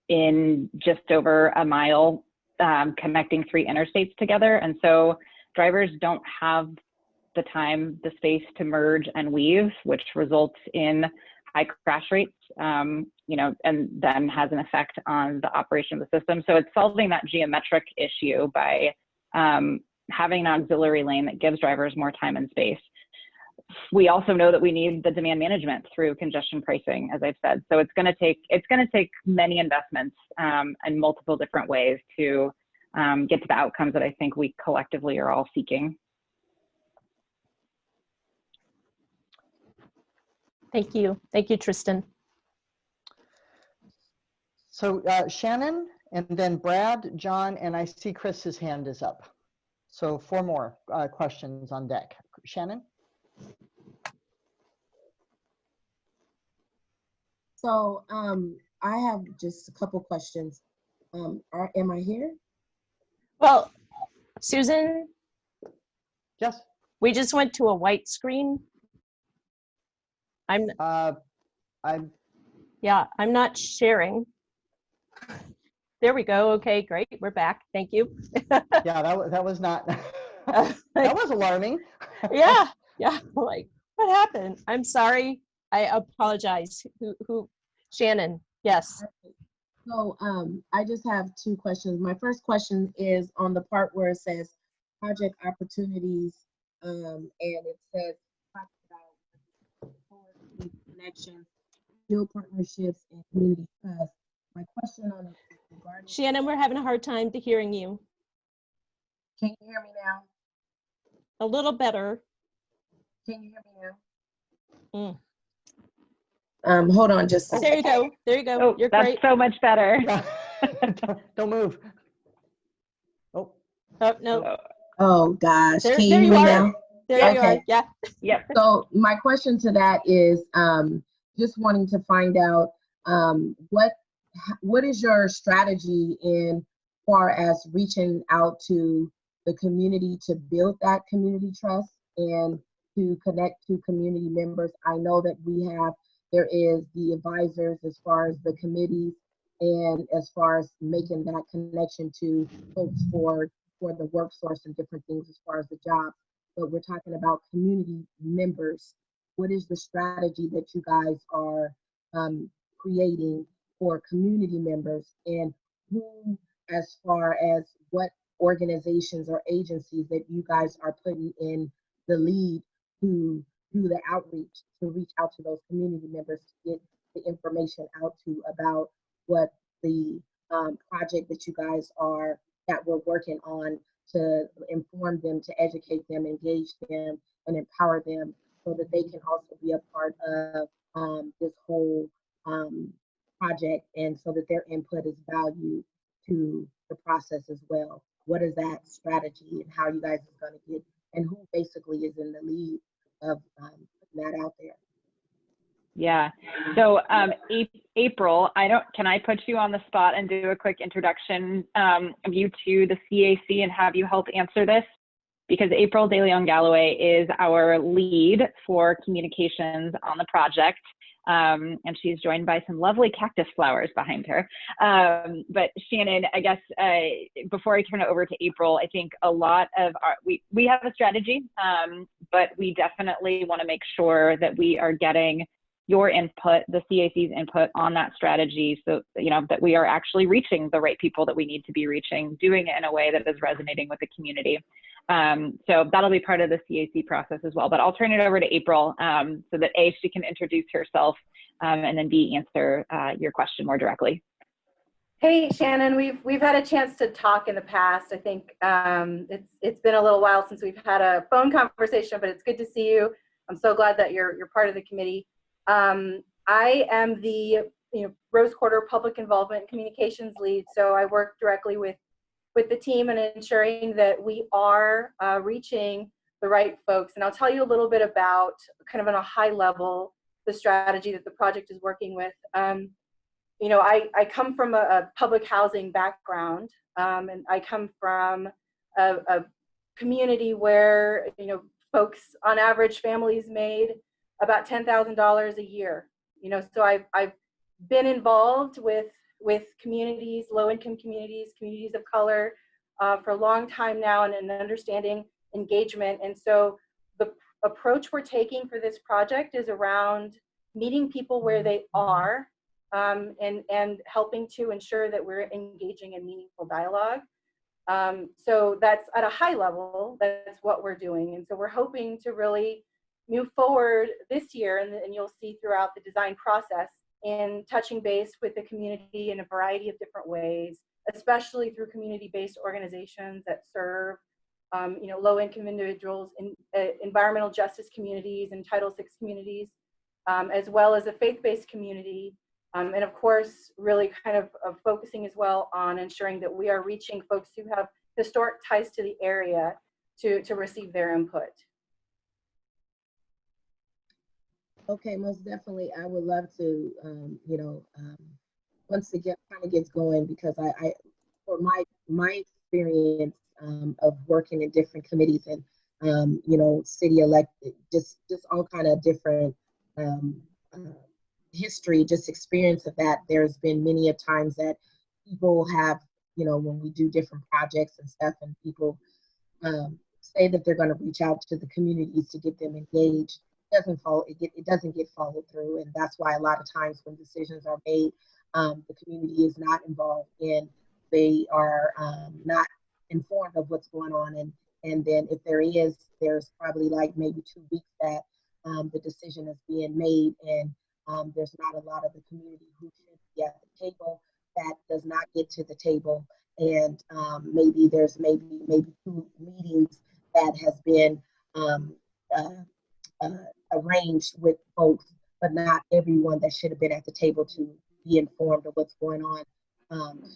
in just over a mile, connecting 3 interstates together, and so drivers don't have the time, the space to merge and weave, which results in high crash rates, you know, and then has an effect on the operation of the system. So it's solving that geometric issue by having an auxiliary lane that gives drivers more time and space. We also know that we need the demand management through congestion pricing, as I've said. So it's going to take many investments and multiple different ways to get to the outcomes that I think we collectively are all seeking. Thank you, Tristan. So Shannon, and then Brad, John, and I see Chris's hand is up. So 4 more questions on deck. Shannon? So I have just a couple questions. Am I here? Well, Susan? Yes. We just went to a white screen. I'm not sharing. There we go. Okay, great. We're back. Thank you. Yeah, that was not, that was alarming. Yeah. Like, what happened? I'm sorry. I apologize. Who? Shannon. Yes. So I just have 2 questions. My first question is on the part where it says project opportunities, and it says talk about connections build partnerships and community trust. My question on it is regarding. Shannon, we're having a hard time to hearing you. Can you hear me now? A little better. Can you hear me Mm. now? Hold on just a There you second. go. There you go. Oh, You're that's great. so much better. Don't move. Oh, Oh, no. Oh gosh, There, can there you you hear me are. now? There you Okay. are. Yeah. Yep. So my question to that is just wanting to find out what is your strategy in far as reaching out to the community to build that community trust and to connect to community members. I know that there is the advisors as far as the committees and as far as making that connection to folks for the workforce and different things as far as the job. But we're talking about community members. What is the strategy that you guys are creating for community members, and who, as far as what organizations or agencies that you guys are putting in the lead to do the outreach, to reach out to those community members to get the information out to about what the project that we're working on, to inform them, to educate them, engage them, and empower them so that they can also be a part of this whole project, and so that their input is valued to the process as well. What is that strategy and how you guys are going to get, and who basically is in the lead of putting that out there? Yeah. So April, can I put you on the spot and do a quick introduction of you to the CAC and have you help answer this? Because April De Leon Galloway is our lead for communications on the project. And she's joined by some lovely cactus flowers behind her. But Shannon, I guess before I turn it over to April, I think a lot of we have a strategy, but we definitely want to make sure that we are getting your input, the CAC's input on that strategy, so that we are actually reaching the right people that we need to be reaching, doing it in a way that is resonating with the community. So that'll be part of the CAC process as well. But I'll turn it over to April so that A, she can introduce herself, and then B, answer your question more directly. Hey, Shannon, we've had a chance to talk in the past. I think it's been a little while since we've had a phone conversation, but it's good to see you. I'm so glad that you're part of the committee. I am the Rose Quarter Public Involvement Communications lead, so I work directly with the team and ensuring that we are reaching the right folks. And I'll tell you a little bit about, kind of on a high level, the strategy that the project is working with. I come from a public housing background, and I come from a community where folks, on average, families made about $10,000 a year. So I've been involved with communities, low-income communities, communities of color, for a long time now, and understanding engagement. And so the approach we're taking for this project is around meeting people where they are, and helping to ensure that we're engaging in meaningful dialogue. So that's at a high level, that's what we're doing. And so we're hoping to really move forward this year, and you'll see throughout the design process, in touching base with the community in a variety of different ways, especially through community-based organizations that serve low-income individuals, in environmental justice communities and Title VI communities, as well as a faith-based community. And of course, really kind of focusing as well on ensuring that we are reaching folks who have historic ties to the area to receive their input. Okay, most definitely. I would love to, once it kind of gets going, because I for my experience of working in different committees and, city elected, just all kind of different history, just experience of that. There's been many of times that people have, when we do different projects and stuff, and people say that they're going to reach out to the communities to get them engaged. It doesn't get followed through, and that's why a lot of times when decisions are made, the community is not involved, and they are not informed of what's going on, and then if there's probably like maybe 2 weeks that the decision is being made, and There's not a lot of the community who should be at the table that does not get to the table. And maybe there's maybe 2 meetings that has been arranged with folks, but not everyone that should have been at the table to be informed of what's going on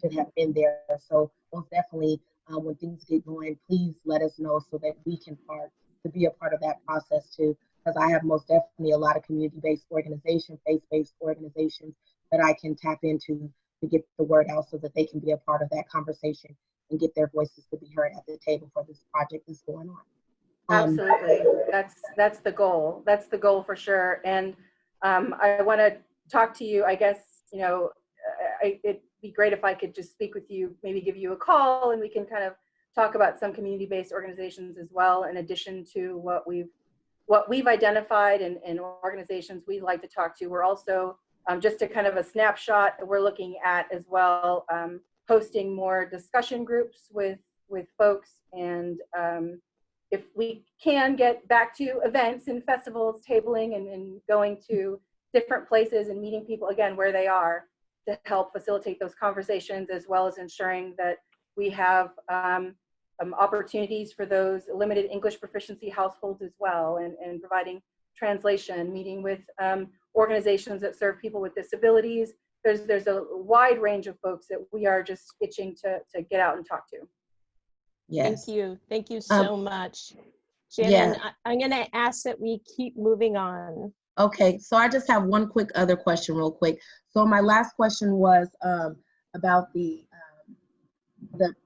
should have been there. So most definitely, when things get going, please let us know so that we can be a part of that process too. Because I have most definitely a lot of community-based organizations, faith-based organizations that I can tap into to get the word out so that they can be a part of that conversation and get their voices to be heard at the table for this project that's going on. Absolutely, that's the goal. That's the goal for sure. And I want to talk to you. I guess it'd be great if I could just speak with you, maybe give you a call, and we can kind of talk about some community-based organizations as well, in addition to what we've identified and organizations we'd like to talk to. We're also just a kind of a snapshot we're looking at as well, hosting more discussion groups with folks, and if we can get back to events and festivals, tabling and going to different places and meeting people again where they are to help facilitate those conversations, as well as ensuring that we have opportunities for those limited English proficiency households as well, and providing translation, meeting with organizations that serve people with disabilities. There's a wide range of folks that we are just itching to get out and talk to. Yes. Thank you so much. Shannon, I'm going to ask that we keep moving on. Okay, so I just have one quick other question real quick. So my last question was about the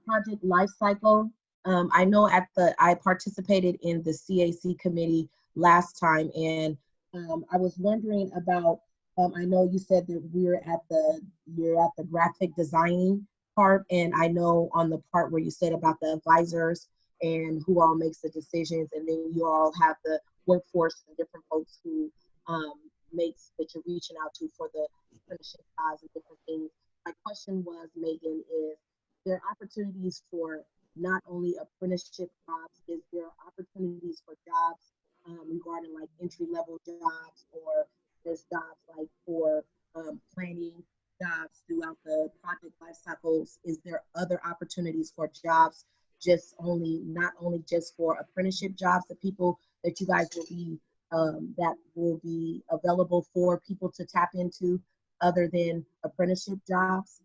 project Lifecycle. I know I participated in the CAC committee last time, and I was wondering about, I know you said that you're at the graphic designing part, and I know on the part where you said about the advisors and who all makes the decisions, and then you all have the workforce and different folks who that you're reaching out to for the apprenticeship jobs and different things. My question was, Megan, is there opportunities for not only apprenticeship jobs, is there opportunities for jobs regarding like entry-level jobs, or there's jobs like for planning jobs throughout the project life cycles? Is there other opportunities for jobs, not only just for apprenticeship jobs, the people that you guys will be that will be available for people to tap into other than apprenticeship jobs?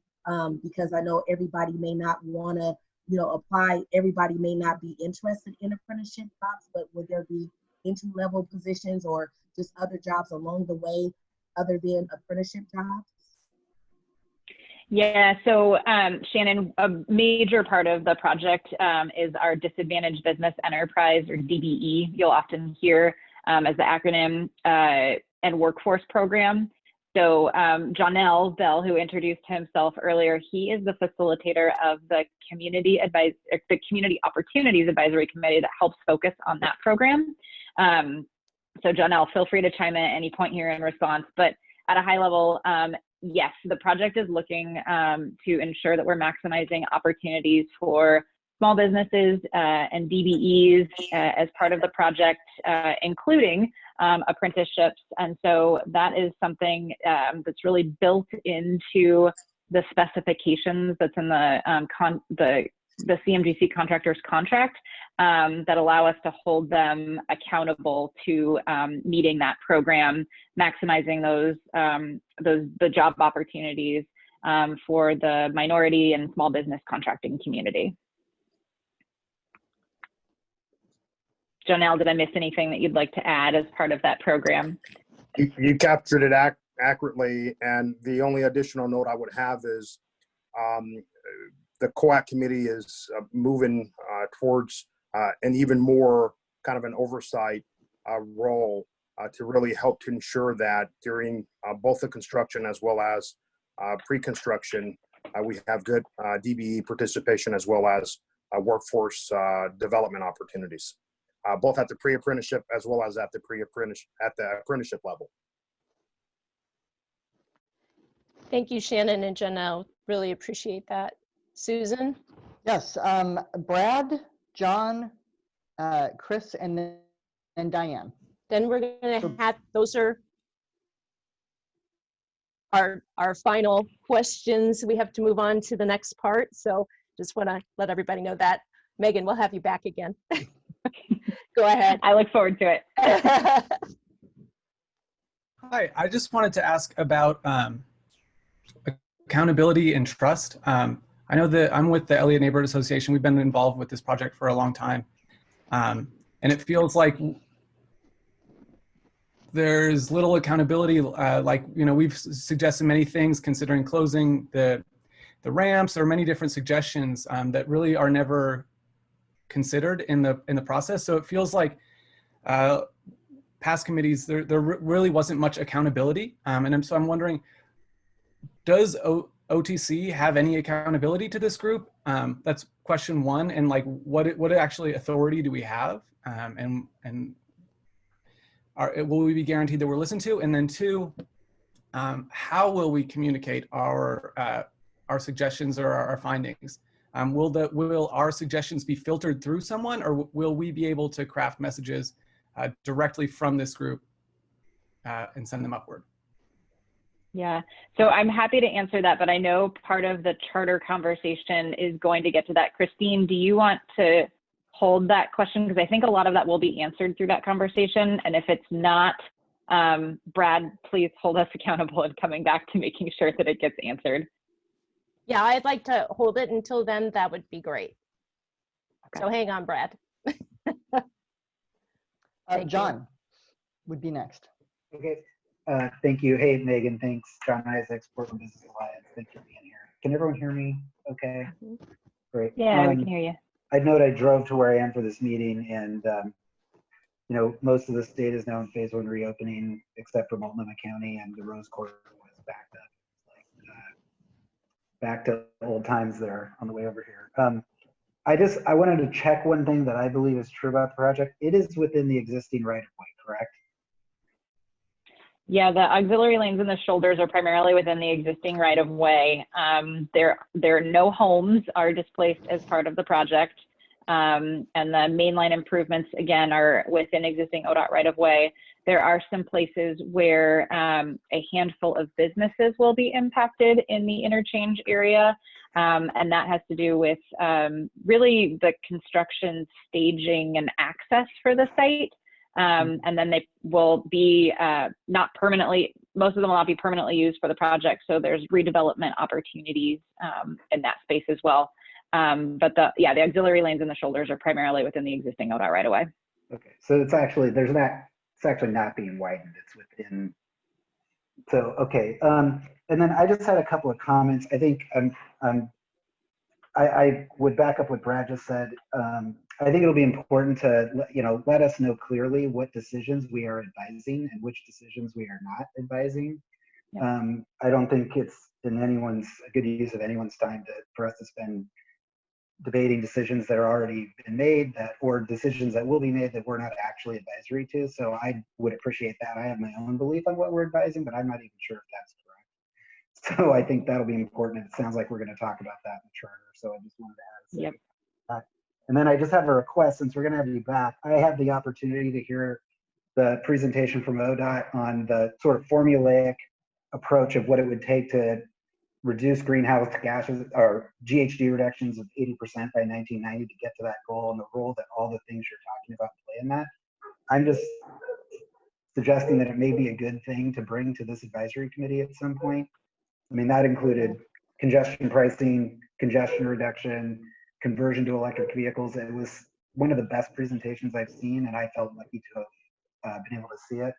Because I know everybody may not want to apply, everybody may not be interested in apprenticeship jobs, but would there be entry-level positions or just other jobs along the way other than apprenticeship jobs? Yeah, so Shannon, a major part of the project is our Disadvantaged Business Enterprise, or DBE, you'll often hear as the acronym, and workforce program. So Jonelle Bell, who introduced himself earlier, he is the facilitator of the Community Opportunities Advisory Committee that helps focus on that program. So Jonelle, feel free to chime in at any point here in response, but at a high level, yes, the project is looking to ensure that we're maximizing opportunities for small businesses and DBEs as part of the project, including apprenticeships. And so that is something that's really built into the specifications that's in the CMGC contractor's contract that allow us to hold them accountable to meeting that program, maximizing the job opportunities for the minority and small business contracting community. Jonelle, did I miss anything that you'd like to add as part of that program? You captured it accurately, and the only additional note I would have is the COAC committee is moving towards an even more kind of an oversight role to really help to ensure that during both the construction as well as pre-construction, we have good DBE participation as well as workforce development opportunities, both at the pre-apprenticeship as well as at the apprenticeship level. Thank you, Shannon and Jonelle. Really appreciate that. Susan? Yes, Brad, John, Chris, and Diane. Then we're going to have, those are our final questions. We have to move on to the next part. So just want to let everybody know that. Megan, we'll have you back again. Go ahead. I look forward to it. Hi, I just wanted to ask about accountability and trust. I know that I'm with the Elliott Neighborhood Association. We've been involved with this project for a long time. And it feels like there's little accountability. We've suggested many things considering closing the ramps or many different suggestions that really are never considered in the process. So it feels like past committees, there really wasn't much accountability. So I'm wondering, does OTC have any accountability to this group? That's question one. And like, what actually authority do we have? Will we be guaranteed that we're listened to? And then two, how will we communicate our suggestions or our findings? Will our suggestions be filtered through someone, or will we be able to craft messages directly from this group and send them upward? Yeah, so I'm happy to answer that, but I know part of the charter conversation is going to get to that. Christine, do you want to hold that question? Because I think a lot of that will be answered through that conversation. And if it's not, Brad, please hold us accountable in coming back to making sure that it gets answered. Yeah, I'd like to hold it until then. That would be great. Okay. So hang on, Brad. John would be next. Okay. Thank you. Hey, Megan. Thanks. John Isaacs, Portland Business Alliance. Thanks for being here. Can everyone hear me okay? Great. Yeah, we can hear you. I note I drove to where I am for this meeting, and most of the state is now in phase 1 reopening, except for Multnomah County, and the Rose Quarter was backed up. Back to old times there on the way over here. I wanted to check one thing that I believe is true about the project. It is within the existing right-of-way, correct? Yeah, the auxiliary lanes and the shoulders are primarily within the existing right-of-way. There no homes are displaced as part of the project. And the mainline improvements, again, are within existing ODOT right-of-way. There are some places where a handful of businesses will be impacted in the interchange area. And that has to do with really the construction, staging, and access for the site. And then they will be not permanently, most of them will not be permanently used for the project. So there's redevelopment opportunities in that space as well. But the auxiliary lanes and the shoulders are primarily within the existing ODOT right away. Okay, so it's actually, it's actually not being widened, it's within, so, okay. And then I just had a couple of comments. I think I would back up what Brad just said. I think it'll be important to let us know clearly what decisions we are advising and which decisions we are not advising. Yeah. I don't think it's in a good use of anyone's time for us to spend debating decisions that are already been made or decisions that will be made that we're not actually advisory to. So I would appreciate that. I have my own belief on what we're advising, but I'm not even sure if that's correct. So I think that'll be important. It sounds like we're going to talk about that in the charter. So I just wanted to add Yep. And then I just have a request, since we're going to have you back. I had the opportunity to hear the presentation from ODOT on the sort of formulaic approach of what it would take to reduce greenhouse gases or GHG reductions of 80% by 1990 to get to that goal, and the role that all the things you're talking about play in that. I'm just suggesting that it may be a good thing to bring to this advisory committee at some point. I mean, that included congestion pricing, congestion reduction, conversion to electric vehicles. It was one of the best presentations I've seen, and I felt lucky to have been able to see it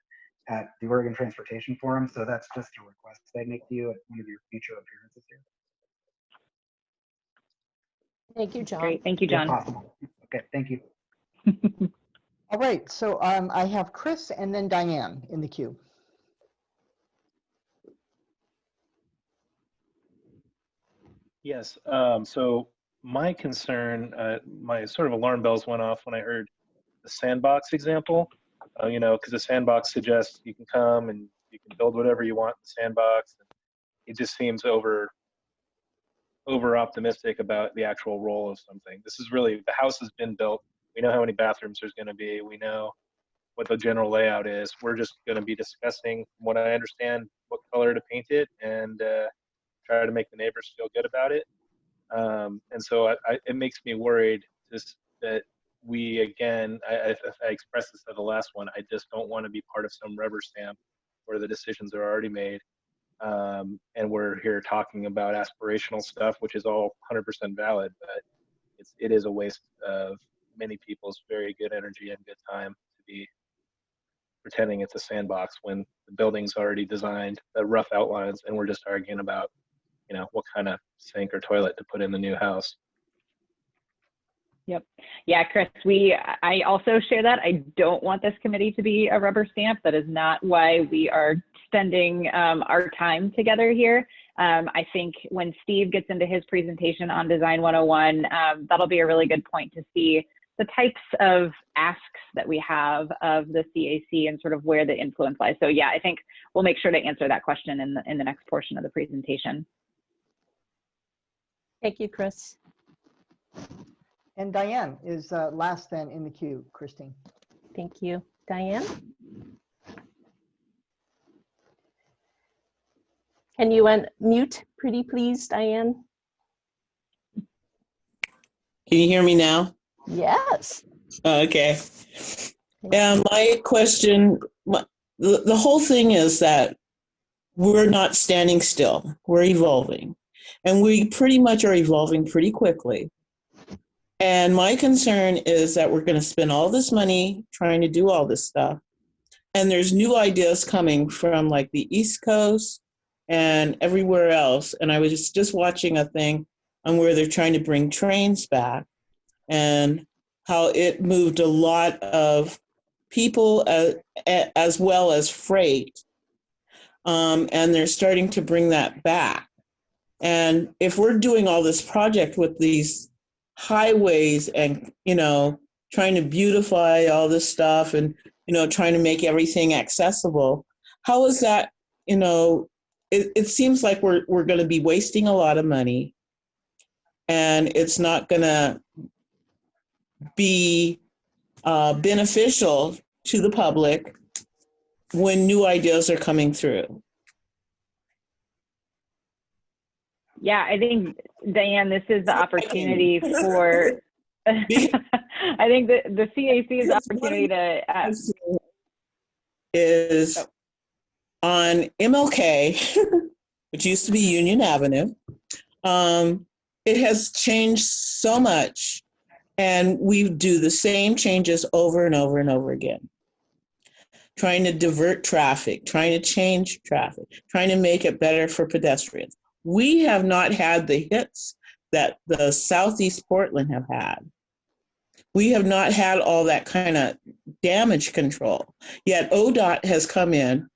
at the Oregon Transportation Forum. So that's just a request I make to you at one of your future appearances here. Thank you, John. Great, thank you, John. If possible. Okay, thank you. All right, so I have Chris and then Diane in the queue. Yes, so my concern, my sort of alarm bells went off when I heard the sandbox example, because the sandbox suggests you can come and you can build whatever you want in the sandbox. It just seems over optimistic about the actual role of something. This is really, the house has been built. We know how many bathrooms there's going to be. We know what the general layout is. We're just going to be discussing, from what I understand, what color to paint it and try to make the neighbors feel good about it. And so it makes me worried just that we, again, I expressed this at the last one, I just don't want to be part of some rubber stamp where the decisions are already made. And we're here talking about aspirational stuff, which is all 100% valid, but it is a waste of many people's very good energy and good time to be pretending it's a sandbox when the building's already designed, the rough outlines, and we're just arguing about, what kind of sink or toilet to put in the new house. Yep. Yeah, Chris, I also share that. I don't want this committee to be a rubber stamp. That is not why we are spending our time together here. I think when Steve gets into his presentation on Design 101, that'll be a really good point to see the types of asks that we have of the CAC and sort of where the influence lies. So yeah, I think we'll make sure to answer that question in the next portion of the presentation. Thank you, Chris. And Diane is last then in the queue, Christine. Thank you. Diane? Can you unmute, pretty please, Diane? Can you hear me now? Yes. Okay. My question, the whole thing is that we're not standing still. We're evolving. And we pretty much are evolving pretty quickly. And my concern is that we're going to spend all this money trying to do all this stuff. And there's new ideas coming from like the East Coast and everywhere else. And I was just watching a thing on where they're trying to bring trains back and how it moved a lot of people as well as freight. And they're starting to bring that back. And if we're doing all this project with these highways and, trying to beautify all this stuff and, trying to make everything accessible, how is that, it seems like we're going to be wasting a lot of money and it's not going to be beneficial to the public when new ideas are coming through. Yeah, I think, Diane, this is the opportunity for, I think the CAC's opportunity to... is on MLK, which used to be Union Avenue. It has changed so much, and we do the same changes over and over and over again. Trying to divert traffic, trying to change traffic, trying to make it better for pedestrians. We have not had the hits that the Southeast Portland have had. We have not had all that kind of damage control. Yet ODOT has come in,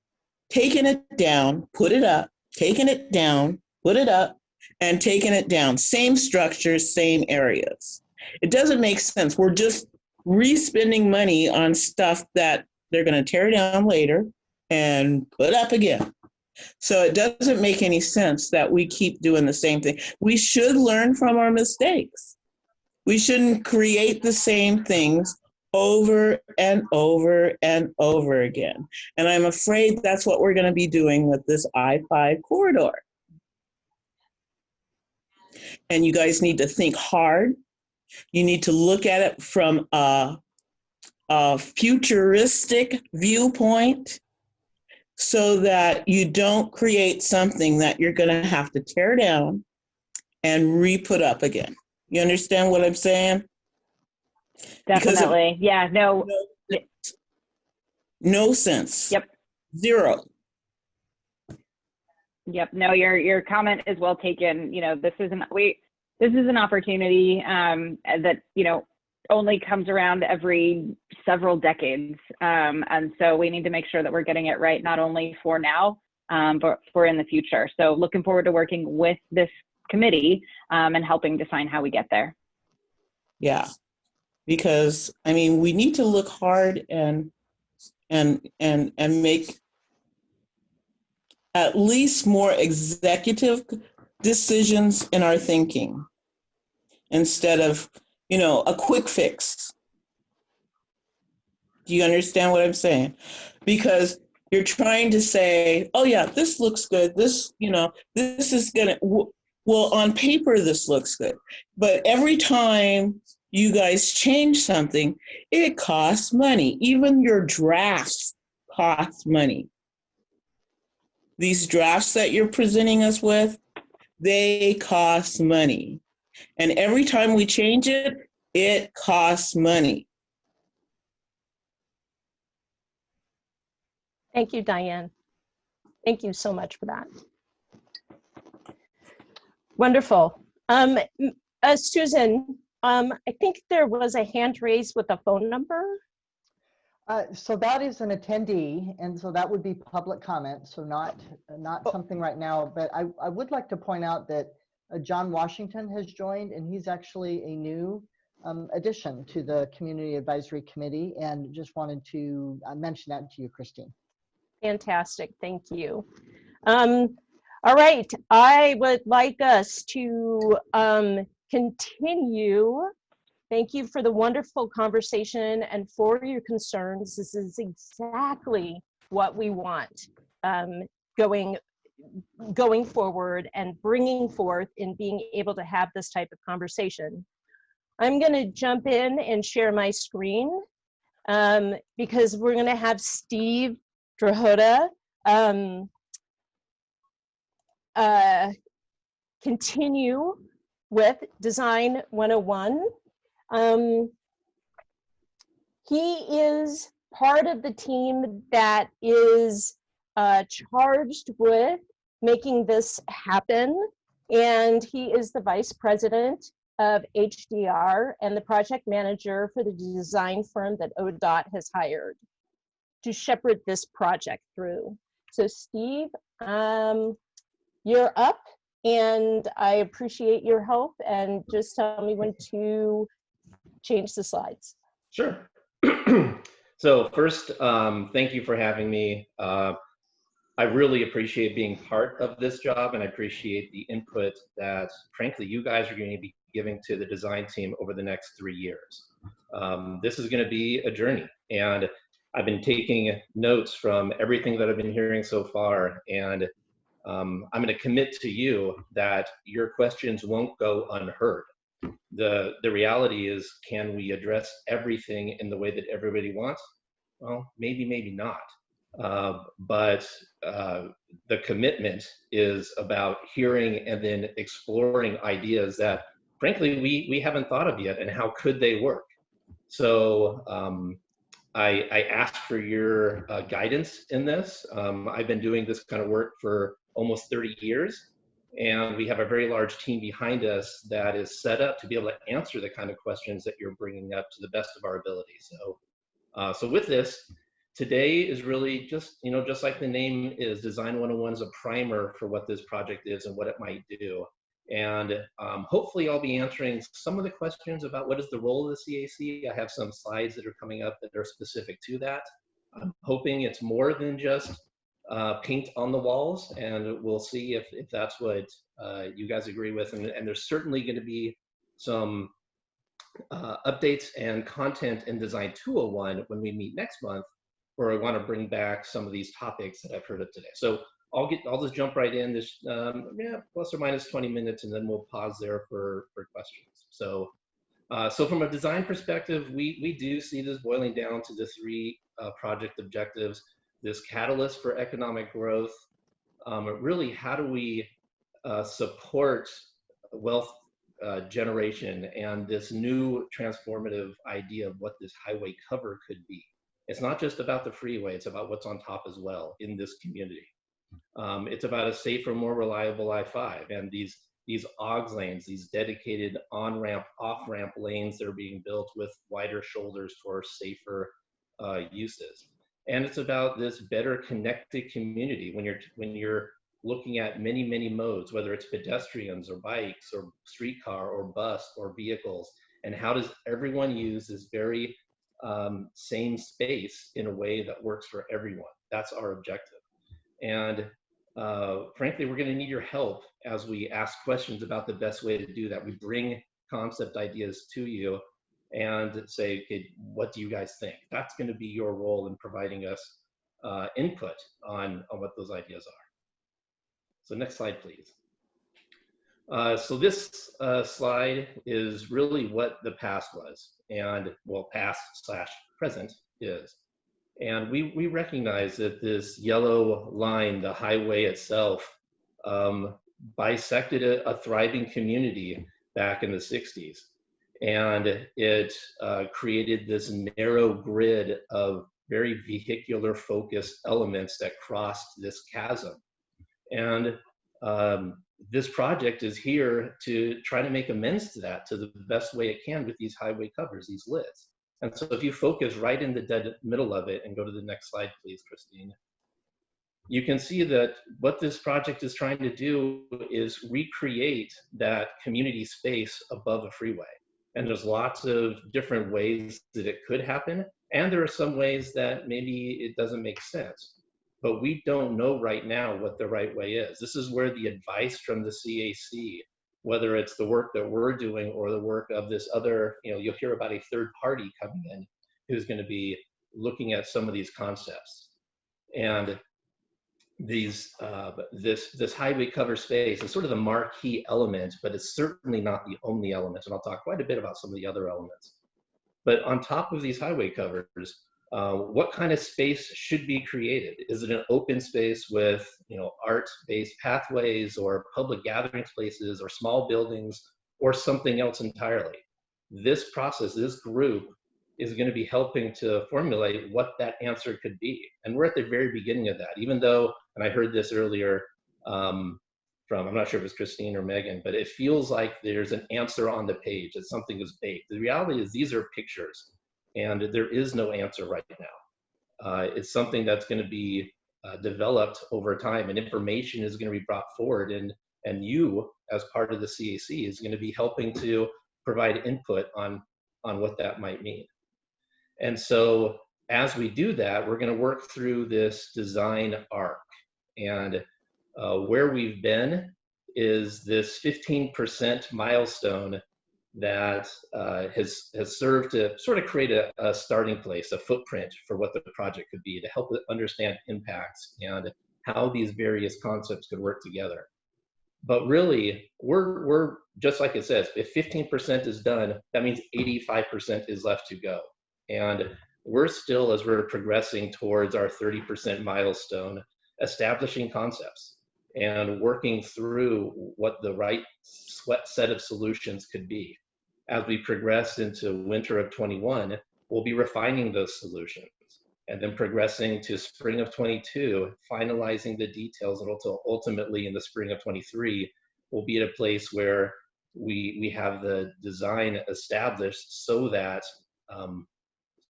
taken it down, put it up, taken it down, put it up, and taken it down. Same structures, same areas. It doesn't make sense. We're just re-spending money on stuff that they're going to tear down later and put up again. So it doesn't make any sense that we keep doing the same thing. We should learn from our mistakes. We shouldn't create the same things over and over and over again. And I'm afraid that's what we're going to be doing with this I-5 corridor. And you guys need to think hard. You need to look at it from a futuristic viewpoint so that you don't create something that you're going to have to tear down and re-put up again. You understand what I'm saying? Definitely. Yeah, no. No sense. Yep. Zero. Yep. No, your comment is well taken. This is an opportunity that, only comes around every several decades. And so we need to make sure that we're getting it right, not only for now, but for in the future. So looking forward to working with this committee and helping define how we get there. Yeah, because we need to look hard and make at least more executive decisions in our thinking instead of, a quick fix. Do you understand what I'm saying? Because You're trying to say, oh yeah, this looks good. This, you know, this is gonna, well, on paper, this looks good. But every time you guys change something, it costs money. Even your drafts cost money. These drafts that you're presenting us with, they cost money. And every time we change it, it costs money. Thank you, Diane. Thank you so much for that. Wonderful. Susan, I think there was a hand raised with a phone number. So that is an attendee, and so that would be public comment, so not something right now. But I would like to point out that John Washington has joined, and he's actually a new addition to the Community Advisory Committee, and just wanted to mention that to you, Christine. Fantastic, thank you. All right, I would like us to continue. Thank you for the wonderful conversation and for your concerns. This is exactly what we want going forward and bringing forth in being able to have this type of conversation. I'm going to jump in and share my screen because we're going to have Steve Drahota continue with Design 101. He is part of the team that is charged with making this happen, and he is the vice president of HDR and the project manager for the design firm that ODOT has hired to shepherd this project through. So Steve, you're up, and I appreciate your help, and just tell me when to change the slides. Sure. So first, thank you for having me. I really appreciate being part of this job, and I appreciate the input that, frankly, you guys are going to be giving to the design team over the next 3 years. This is going to be a journey, and I've been taking notes from everything that I've been hearing so far, and I'm going to commit to you that your questions won't go unheard. The reality is, can we address everything in the way that everybody wants? Well, maybe, maybe not. But the commitment is about hearing and then exploring ideas that, frankly, we haven't thought of yet, and how could they work? So I asked for your guidance in this. I've been doing this kind of work for almost 30 years, and we have a very large team behind us that is set up to be able to answer the kind of questions that you're bringing up to the best of our ability. So with this, today is really just, just like the name is, Design 101 is a primer for what this project is and what it might do. And hopefully I'll be answering some of the questions about what is the role of the CAC. I have some slides that are coming up that are specific to that. I'm hoping it's more than just paint on the walls, and we'll see if that's what you guys agree with. And there's certainly going to be some updates and content in Design 201 when we meet next month, where I want to bring back some of these topics that I've heard of today. So I'll just jump right in. This plus or minus 20 minutes, and then we'll pause there for questions. So from a design perspective, we do see this boiling down to the 3 project objectives. This catalyst for economic growth, really, how do we support wealth generation and this new transformative idea of what this highway cover could be. It's not just about the freeway, it's about what's on top as well in this community. It's about a safer, more reliable I-5 and these OGS lanes, these dedicated on-ramp, off-ramp lanes that are being built with wider shoulders for safer uses. And it's about this better connected community when you're looking at many, many modes, whether it's pedestrians or bikes or streetcar or bus or vehicles, and how does everyone use this very same space in a way that works for everyone. That's our objective. And frankly, we're going to need your help as we ask questions about the best way to do that. We bring concept ideas to you and say, okay, what do you guys think? That's going to be your role in providing us input on what those ideas are. So next slide, please. So this slide is really what the past was, and well, past/present is. And we recognize that this yellow line, the highway itself, bisected a thriving community back in the 60s. And it created this narrow grid of very vehicular focused elements that crossed this chasm. And this project is here to try to make amends to that to the best way it can with these highway covers, these lids. And so if you focus right in the dead middle of it and go to the next slide, please, Christine, you can see that what this project is trying to do is recreate that community space above a freeway. And there's lots of different ways that it could happen. And there are some ways that maybe it doesn't make sense. But we don't know right now what the right way is. This is where the advice from the CAC, whether it's the work that we're doing or the work of this other, you'll hear about a third party coming in who's going to be looking at some of these concepts. And these this highway cover space is sort of the marquee element, but it's certainly not the only element. And I'll talk quite a bit about some of the other elements. But on top of these highway covers, what kind of space should be created? Is it an open space with art-based pathways or public gathering places or small buildings or something else entirely? This process, this group is going to be helping to formulate what that answer could be. And we're at the very beginning of that, even though, and I heard this earlier from, I'm not sure if it was Christine or Megan, but it feels like there's an answer on the page, that something is baked. The reality is these are pictures. And there is no answer right now. It's something that's going to be developed over time, and information is going to be brought forward. And you, as part of the CAC, is going to be helping to provide input on what that might mean. And so as we do that, we're going to work through this design arc. And where we've been is this 15% milestone that has served to sort of create a starting place, a footprint for what the project could be, to help it understand impacts and how these various concepts could work together. But really, we're just like it says, if 15% is done, that means 85% is left to go. And we're still, as we're progressing towards our 30% milestone, establishing concepts and working through what the right set of solutions could be. As we progress into winter of 21, we'll be refining those solutions and then progressing to spring of 22, finalizing the details, and ultimately in the spring of 23, we'll be at a place where we have the design established so that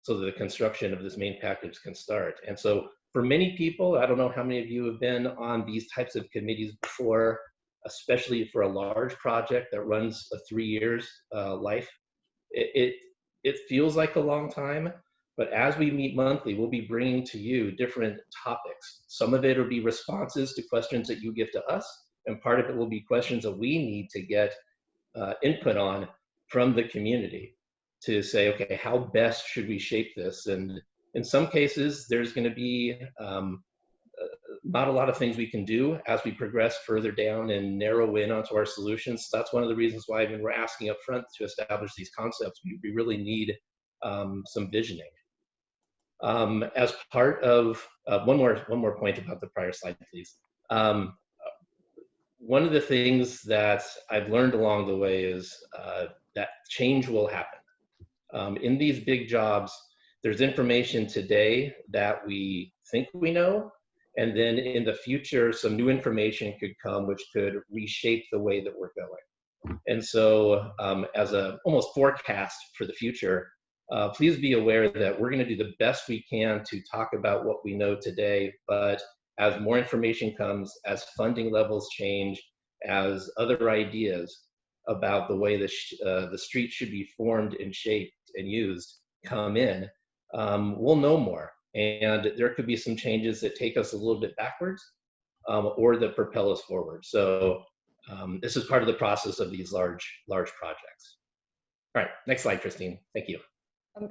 the construction of this main package can start. And so for many people, I don't know how many of you have been on these types of committees before, especially for a large project that runs a 3 years life. It feels like a long time, but as we meet monthly, we'll be bringing to you different topics. Some of it will be responses to questions that you give to us, and part of it will be questions that we need to get input on from the community to say, okay, how best should we shape this? And in some cases, there's going to be not a lot of things we can do as we progress further down and narrow in onto our solutions. So that's one of the reasons why when we're asking up front to establish these concepts, we really need some visioning. As part of, one more point about the prior slide, please. One of the things that I've learned along the way is that change will happen. In these big jobs, there's information today that we think we know, and then in the future, some new information could come which could reshape the way that we're going. And so as a almost forecast for the future, please be aware that we're going to do the best we can to talk about what we know today, but as more information comes, as funding levels change, as other ideas about the way the street should be formed and shaped and used come in, we'll know more. And there could be some changes that take us a little bit backwards or that propel us forward. So this is part of the process of these large projects. All right, next slide, Christine. Thank you.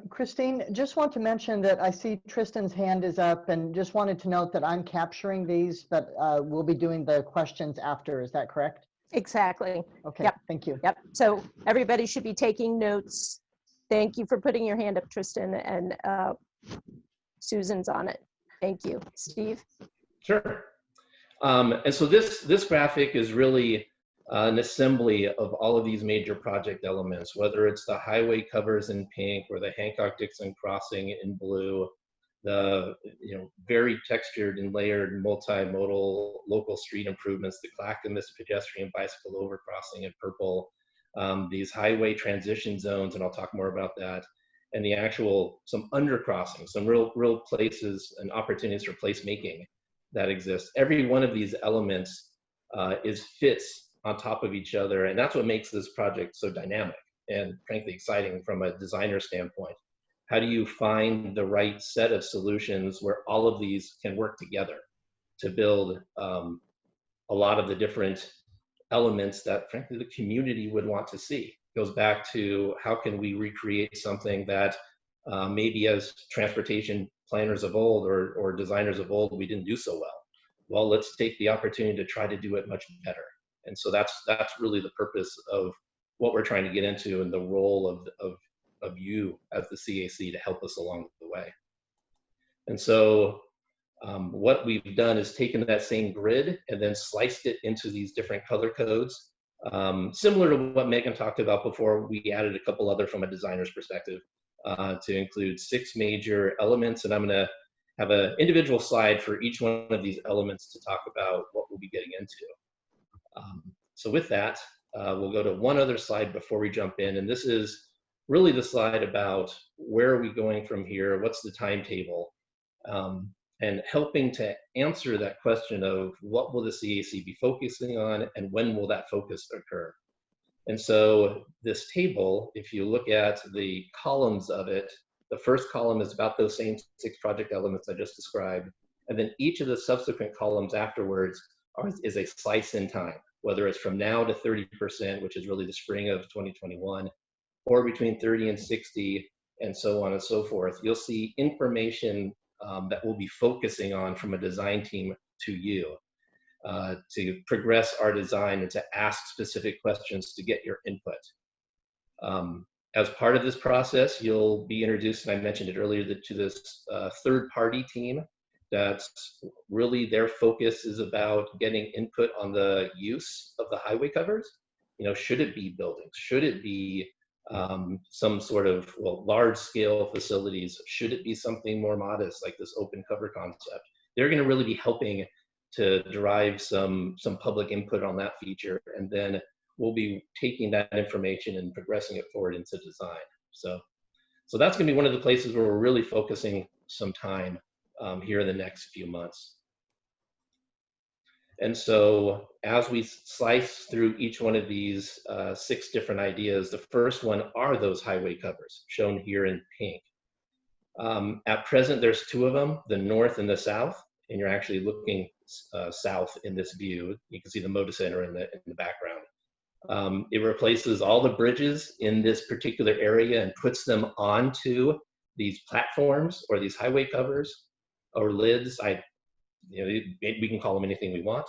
Christine, just want to mention that I see Tristan's hand is up, and just wanted to note that I'm capturing these, but we'll be doing the questions after. Is that correct? Exactly. Okay, Yep. Thank you. Yep. So everybody should be taking notes. Thank you for putting your hand up, Tristan, and Susan's on it. Thank you. Steve? Sure. And so this graphic is really an assembly of all of these major project elements, whether it's the highway covers in pink or the Hancock-Dixon crossing in blue, the very textured and layered multimodal local street improvements, the Clackamas pedestrian bicycle overcrossing in purple, these highway transition zones, and I'll talk more about that, and the actual some undercrossings, some real places and opportunities for placemaking that exist. Every one of these elements fits on top of each other, and that's what makes this project so dynamic and frankly exciting from a designer standpoint. How do you find the right set of solutions where all of these can work together to build a lot of the different elements that frankly the community would want to see? It goes back to how can we recreate something that maybe as transportation planners of old or designers of old we didn't do so well. Well, let's take the opportunity to try to do it much better. And so that's really the purpose of what we're trying to get into and the role of you as the CAC to help us along the way. And so what we've done is taken that same grid and then sliced it into these different color codes. Similar to what Megan talked about before, we added a couple other from a designer's perspective to include 6 major elements. And I'm going to have an individual slide for each one of these elements to talk about what we'll be getting into. So with that, we'll go to one other slide before we jump in. And this is really the slide about where are we going from here? What's the timetable? And helping to answer that question of what will the CAC be focusing on and when will that focus occur? And so this table, if you look at the columns of it, the first column is about those same 6 project elements I just described. And then each of the subsequent columns afterwards is a slice in time, whether it's from now to 30%, which is really the spring of 2021, or between 30 and 60, and so on and so forth. You'll see information that we'll be focusing on from a design team to you to progress our design and to ask specific questions to get your input. As part of this process, you'll be introduced, and I mentioned it earlier, to this third-party team. That's really their focus is about getting input on the use of the highway covers. Should it be buildings? Should it be some sort of large-scale facilities? Should it be something more modest like this open cover concept? They're going to really be helping to derive some public input on that feature, and then we'll be taking that information and progressing it forward into design. So that's going to be one of the places where we're really focusing some time here in the next few months. And so as we slice through each one of these 6 different ideas, the first one are those highway covers shown here in pink. At present, there's 2 of them, the north and the south, and you're actually looking south in this view. You can see the Moda Center in the background. It replaces all the bridges in this particular area and puts them onto these platforms or these highway covers or lids. We can call them anything we want.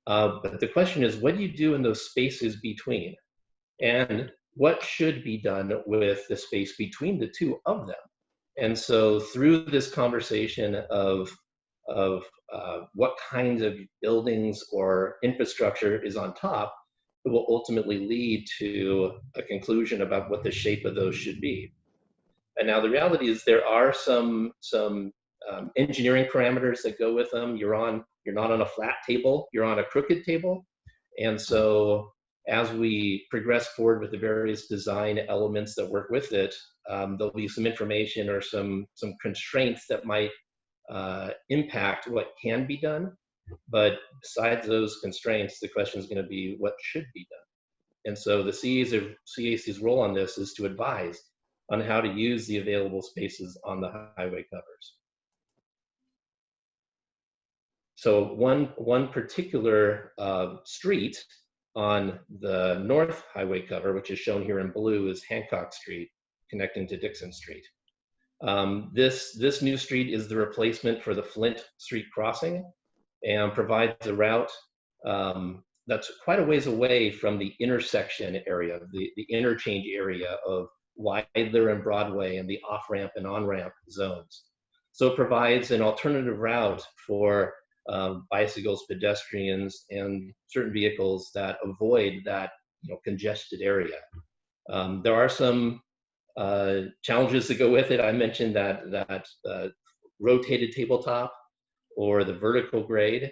But the question is, what do you do in those spaces between? And what should be done with the space between the 2 of them? And so through this conversation of what kinds of buildings or infrastructure is on top, it will ultimately lead to a conclusion about what the shape of those should be. And now the reality is there are some engineering parameters that go with them. You're not on a flat table, you're on a crooked table. And so as we progress forward with the various design elements that work with it, there'll be some information or some constraints that might impact what can be done. But besides those constraints, the question is going to be what should be done. And so the CAC's role on this is to advise on how to use the available spaces on the highway covers. So one particular street on the north highway cover, which is shown here in blue, is Hancock Street. connecting to Dixon Street. This new street is the replacement for the Flint Street crossing and provides a route that's quite a ways away from the intersection area, the interchange area of Wilder and Broadway and the off-ramp and on-ramp zones. So it provides an alternative route for bicycles, pedestrians, and certain vehicles that avoid that congested area. There are some challenges that go with it. I mentioned that rotated tabletop or the vertical grade,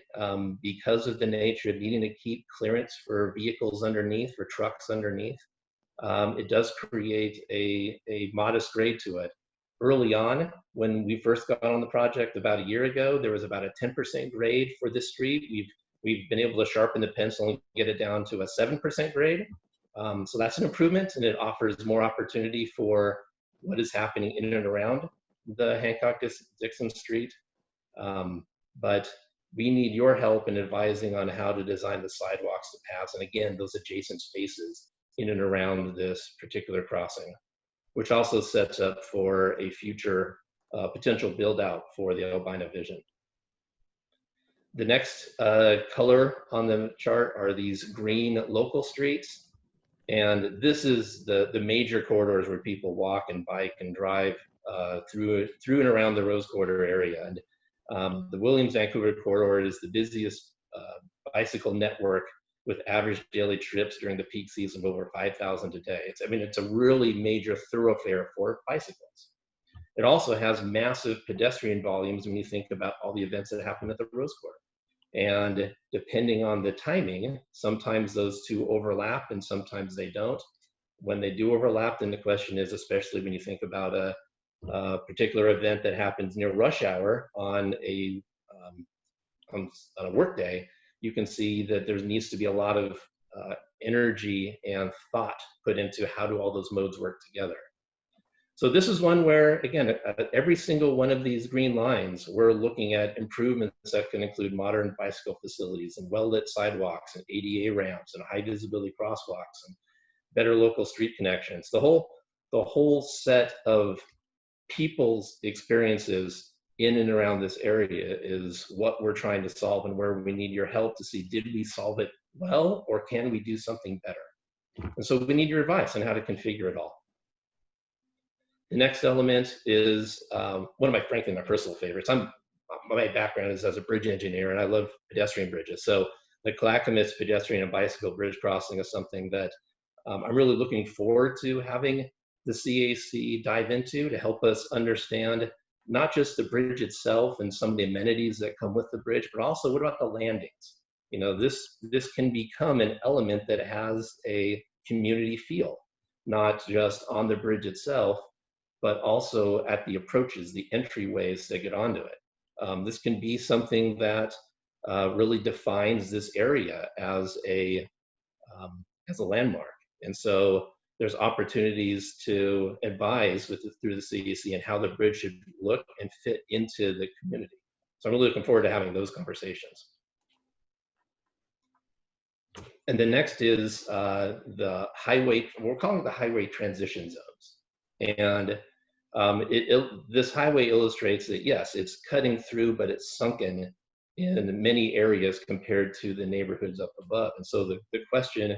because of the nature of needing to keep clearance for vehicles underneath, for trucks underneath. It does create a modest grade to it. Early on, when we first got on the project about a year ago, there was about a 10% grade for this street. We've been able to sharpen the pencil and get it down to a 7% grade. So that's an improvement, and it offers more opportunity for what is happening in and around the Hancock-Dixon Street. But we need your help in advising on how to design the sidewalks, the paths, and again, those adjacent spaces in and around this particular crossing, which also sets up for a future potential build out for the Albina vision. The next color on the chart are these green local streets. And this is the major corridors where people walk and bike and drive through and around the Rose Quarter area. And the Williams-Vancouver corridor is the busiest bicycle network with average daily trips during the peak season of over 5,000 a day. It's a really major thoroughfare for bicycles. It also has massive pedestrian volumes when you think about all the events that happen at the Rose Quarter. And depending on the timing, sometimes those two overlap and sometimes they don't. When they do overlap, then the question is, especially when you think about a particular event that happens near rush hour on a work day, you can see that there needs to be a lot of energy and thought put into how do all those modes work together. So this is one where, again, every single one of these green lines, we're looking at improvements that can include modern bicycle facilities and well-lit sidewalks and ADA ramps and high visibility crosswalks and better local street connections. The whole set of people's experiences in and around this area is what we're trying to solve, and where we need your help to see, did we solve it well, or can we do something better? And so we need your advice on how to configure it all. The next element is one of my, frankly, my personal favorites. My background is as a bridge engineer, and I love pedestrian bridges. So the Clackamas pedestrian and bicycle bridge crossing is something that I'm really looking forward to having the CAC dive into, to help us understand not just the bridge itself and some of the amenities that come with the bridge, but also what about the landings? This can become an element that has a community feel, not just on the bridge itself, but also at the approaches, the entryways that get onto it. This can be something that really defines this area as a landmark. And so there's opportunities to advise through the CAC and how the bridge should look and fit into the community. So I'm really looking forward to having those conversations. And the next is the highway, we're calling it the highway transition zones. And this highway illustrates that, yes, it's cutting through, but it's sunken in many areas compared to the neighborhoods up above. And so the question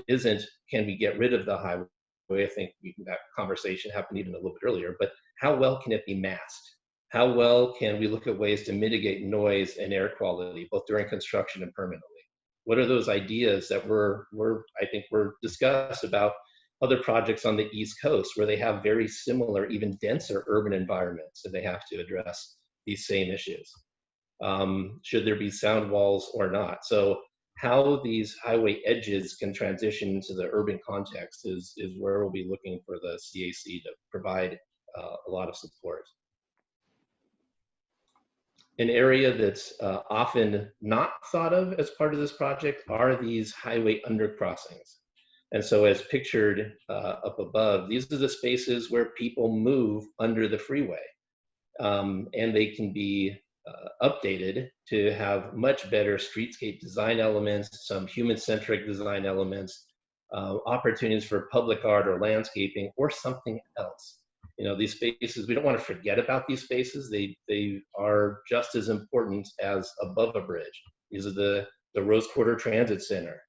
isn't, can we get rid of the highway? I think that conversation happened even a little bit earlier, but how well can it be masked? How well can we look at ways to mitigate noise and air quality, both during construction and permanently? What are those ideas that I think were discussed about other projects on the East Coast, where they have very similar, even denser urban environments that they have to address these same issues? Should there be sound walls or not? So how these highway edges can transition into the urban context is where we'll be looking for the CAC to provide a lot of support. An area that's often not thought of as part of this project are these highway undercrossings. And so as pictured up above, these are the spaces where people move under the freeway. And they can be updated to have much better streetscape design elements, some human-centric design elements, opportunities for public art or landscaping or something else. You know, these spaces, we don't want to forget about these spaces. They are just as important as above a bridge. These are the Rose Quarter Transit Center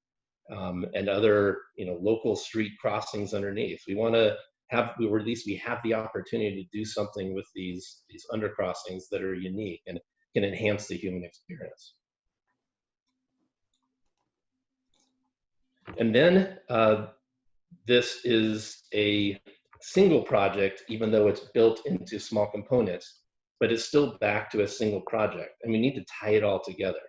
and other, you know, local street crossings underneath. We want to have, or at least we have the opportunity to do something with these undercrossings that are unique and can enhance the human experience. And then this is a single project, even though it's built into small components, but it's still back to a single project, and we need to tie it all together.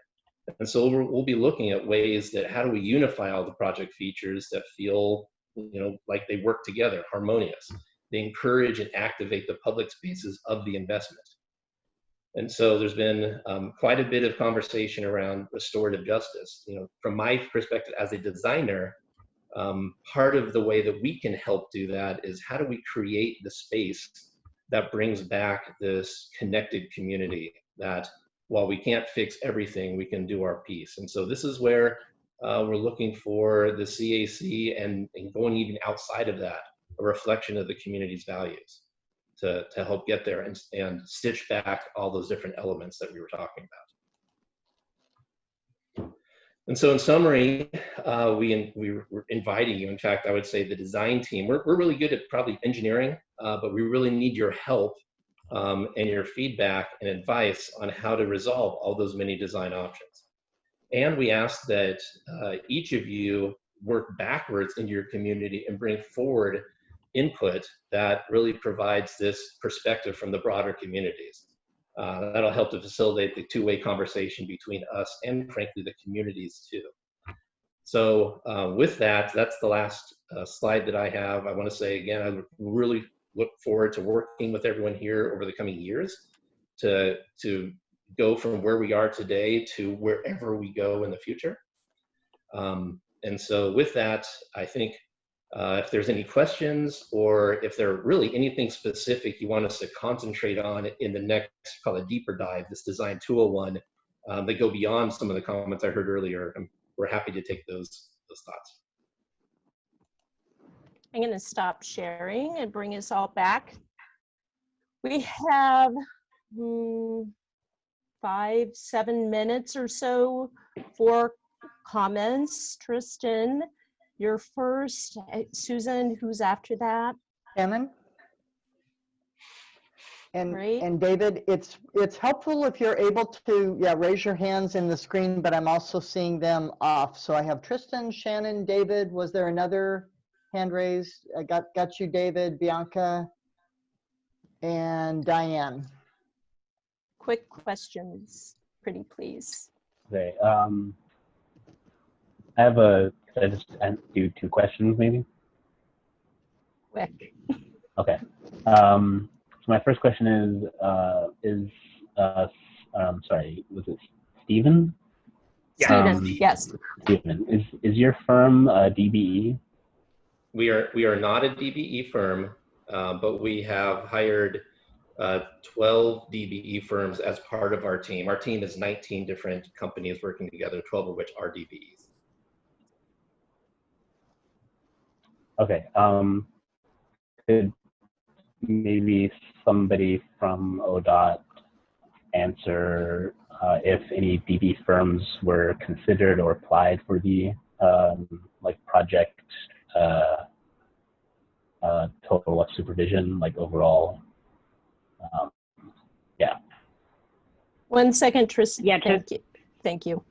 And so we'll be looking at ways that how do we unify all the project features that feel, you know, like they work together, harmonious. They encourage and activate the public spaces of the investment. And so there's been quite a bit of conversation around restorative justice. You know, from my perspective as a designer, part of the way that we can help do that is how do we create the space that brings back this connected community that while we can't fix everything, we can do our piece. And so this is where we're looking for the CAC and going even outside of that, a reflection of the community's values to help get there and stitch back all those different elements that we were talking about. And so in summary, we're inviting you. In fact, I would say the design team, we're really good at probably engineering, but we really need your help and your feedback and advice on how to resolve all those many design options. And we ask that each of you work backwards into your community and bring forward input that really provides this perspective from the broader communities. That'll help to facilitate the two-way conversation between us and frankly the communities too. So with that, that's the last slide that I have. I want to say again, I really look forward to working with everyone here over the coming years to go from where we are today to wherever we go in the future. And so with that, I think if there's any questions or if there are really anything specific you want us to concentrate on in the next, call it deeper dive, this Design 201, that go beyond some of the comments I heard earlier, we're happy to take those thoughts. I'm going to stop sharing and bring us all back. We have 5-7 minutes or so for comments. Tristan, you're first. Susan, who's after that? Shannon? Great. And David, it's helpful if you're able to raise your hands in the screen, but I'm also seeing them off. So I have Tristan, Shannon, David. Was there another hand raised? I got you, David, Bianca, and Diane. Quick questions, pretty please. Okay. I just do 2 questions maybe. Quick. Okay. So my first question sorry, was it Stephen? Stephen, yes. Stephen, is your firm a DBE? We are not a DBE firm, but we have hired 12 DBE firms as part of our team. Our team is 19 different companies working together, 12 of which are DBEs. Okay. Could maybe somebody from ODOT answer if any DB firms were considered or applied for the like project total supervision, like overall? Yeah. 1 second, Tristan. Yeah, thank you.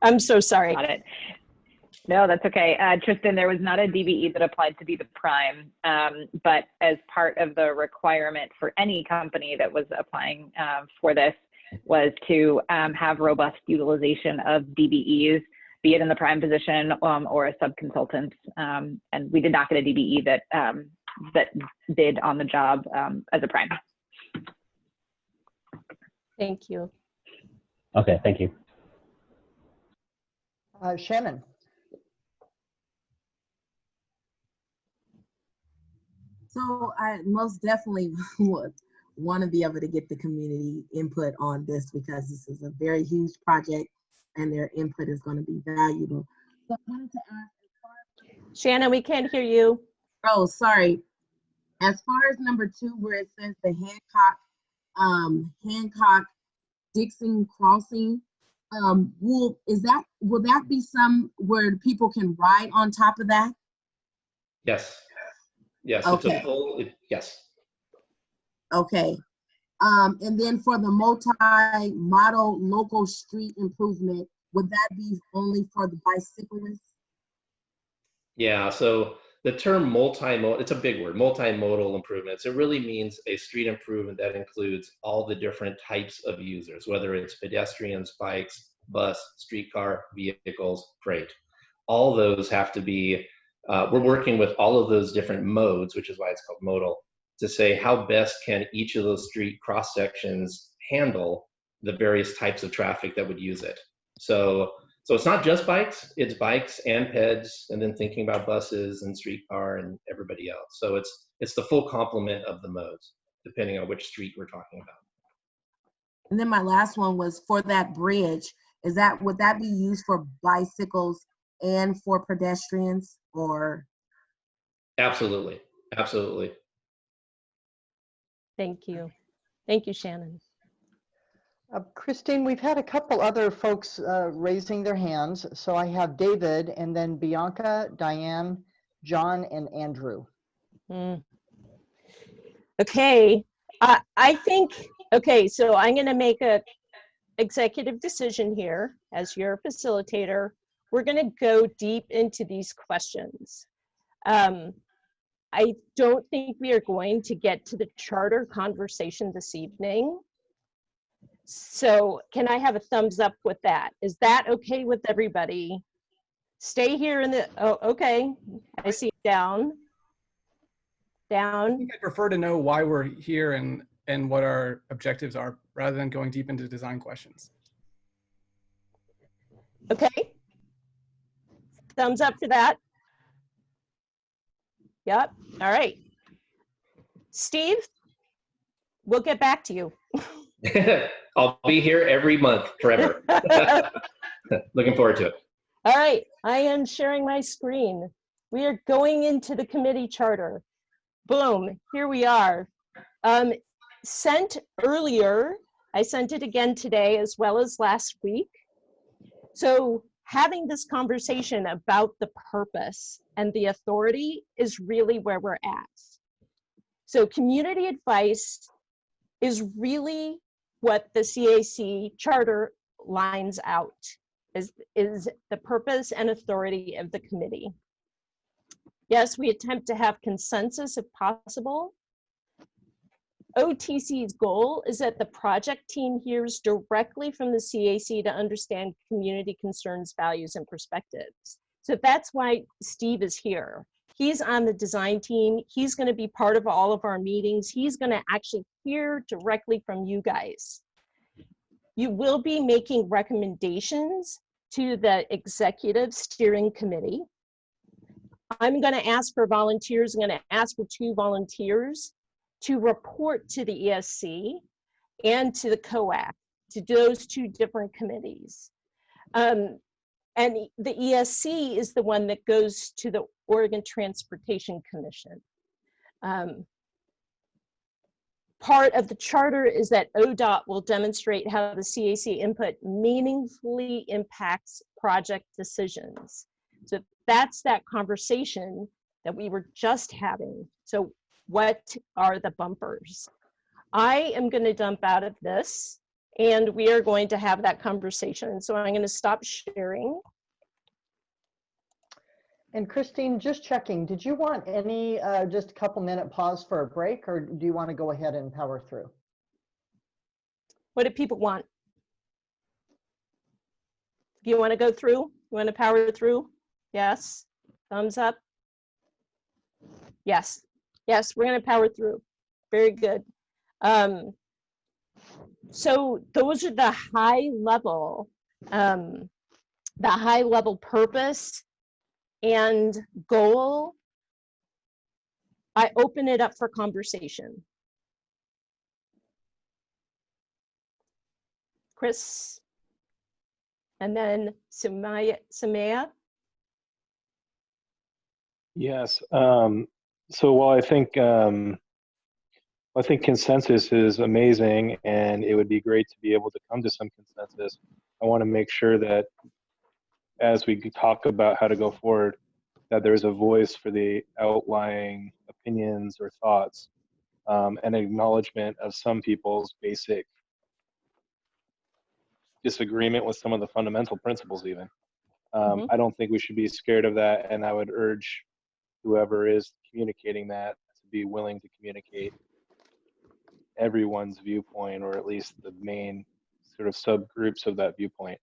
I'm so sorry. Got it. No, that's okay. Tristan, there was not a DBE that applied to be the prime, but as part of the requirement for any company that was applying for this was to have robust utilization of DBEs, be it in the prime position or a sub-consultant. And we did not get a DBE that did on the job as a prime. Thank you. Okay, thank you. Shannon. So I most definitely would want to be able to get the community input on this because this is a very huge project and their input is going to be valuable. So I wanted to ask, as far Shannon, we can't hear you. Oh, sorry. As far as number 2, where it says the Hancock Dixon crossing, will that be some where people can ride on top of that? Yes. Yes. Okay. It's a full. Yes. Okay. And then for the multi-model local street improvement, would that be only for the bicyclists? Yeah. So the term multimodal, it's a big word, multimodal improvements. It really means a street improvement that includes all the different types of users, whether it's pedestrians, bikes, bus, streetcar, vehicles, freight. All those have to be, we're working with all of those different modes, which is why it's called modal, to say how best can each of those street cross sections handle the various types of traffic that would use it. So it's not just bikes, it's bikes and peds, and then thinking about buses and streetcar and everybody else. So it's the full complement of the modes, depending on which street we're talking about. And then my last one was for that bridge. Would that be used for bicycles and for pedestrians, or? Absolutely, absolutely. Thank you. Thank you, Shannon. Christine, we've had a couple other folks raising their hands. So I have David, and then Bianca, Diane, John, and Andrew. Okay, I think, okay, so I'm going to make a executive decision here as your facilitator. We're going to go deep into these questions. I don't think we are going to get to the charter conversation this evening. So can I have a thumbs up with that? Is that okay with everybody? Stay here in the, oh, okay. I see down. I think I'd prefer to know why we're here and what our objectives are rather than going deep into design questions. Okay. Thumbs up for that. Yep. All right. Steve, we'll get back to you. I'll be here every month forever. Looking forward to it. All right, I am sharing my screen. We are going into the committee charter. Boom, here we are. Sent earlier, I sent it again today as well as last week. So having this conversation about the purpose and the authority is really where we're at. So community advice is really what the CAC charter lines out, is the purpose and authority of the committee. Yes, we attempt to have consensus if possible. OTC's goal is that the project team hears directly from the CAC to understand community concerns, values, and perspectives. So that's why Steve is here. He's on the design team. He's going to be part of all of our meetings. He's going to actually hear directly from you guys. You will be making recommendations to the executive steering committee. I'm going to ask for volunteers. I'm going to ask for 2 volunteers to report to the ESC and to the COAC, to those 2 different committees. And the ESC is the one that goes to the Oregon Transportation Commission. Part of the charter is that ODOT will demonstrate how the CAC input meaningfully impacts project decisions. So that's that conversation that we were just having. So what are the bumpers? I am going to dump out of this and we are going to have that conversation. So I'm going to stop sharing. And Christine, just checking, did you want any, just a couple minute pause for a break, or do you want to go ahead and power through? What do people want? Do you want to go through? You want to power through? Yes. Thumbs up. Yes. Yes, we're going to power through. Very good. So those are the high level purpose and goal. I open it up for conversation. Chris, and then Samaya. Yes. So while I think consensus is amazing, and it would be great to be able to come to some consensus, I want to make sure that as we talk about how to go forward, that there's a voice for the outlying opinions or thoughts, and acknowledgement of some people's basic disagreement with some of the fundamental principles even. I don't think we should be scared of that, and I would urge whoever is communicating that to be willing to communicate everyone's viewpoint, or at least the main sort of subgroups of that viewpoint.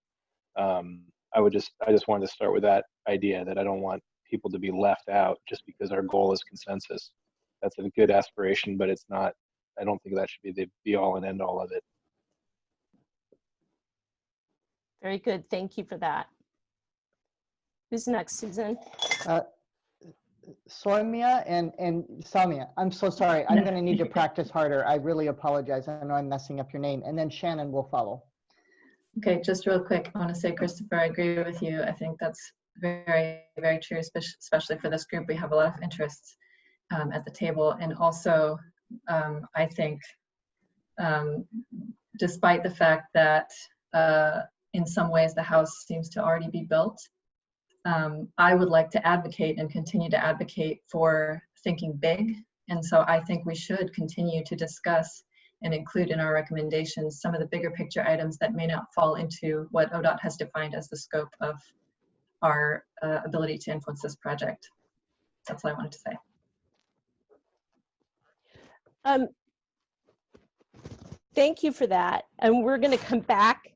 I just wanted to start with that idea, that I don't want people to be left out just because our goal is consensus. That's a good aspiration, but it's not, I don't think that should be the be all and end all of it. Very good. Thank you for that. Who's next, Susan? Soumya and Samia. I'm so sorry. I'm going to need to practice harder. I really apologize. I know I'm messing up your name. And then Shannon will follow. Okay, just real quick, I want to say, Christopher, I agree with you. I think that's very, very true, especially for this group. We have a lot of interests at the table. And also, I think, despite the fact that in some ways the house seems to already be built, I would like to advocate and continue to advocate for thinking big. And so I think we should continue to discuss and include in our recommendations some of the bigger picture items that may not fall into what ODOT has defined as the scope of our ability to influence this project. That's all I wanted to say. Thank you for that. And we're going to come back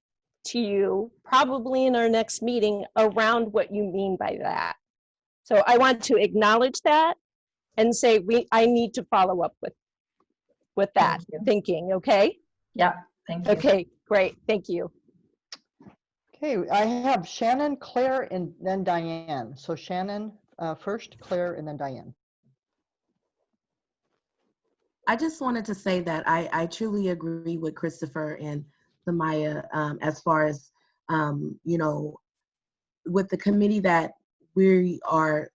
to you probably in our next meeting around what you mean by that. So I want to acknowledge that and say I need to follow up with that thinking, okay? Yeah, thank you. Okay, great, thank you. Okay, I have Shannon, Claire, and then Diane. So Shannon first, Claire, and then Diane. I just wanted to say that I truly agree with Christopher and Samaya as far as, you know, with the committee that they're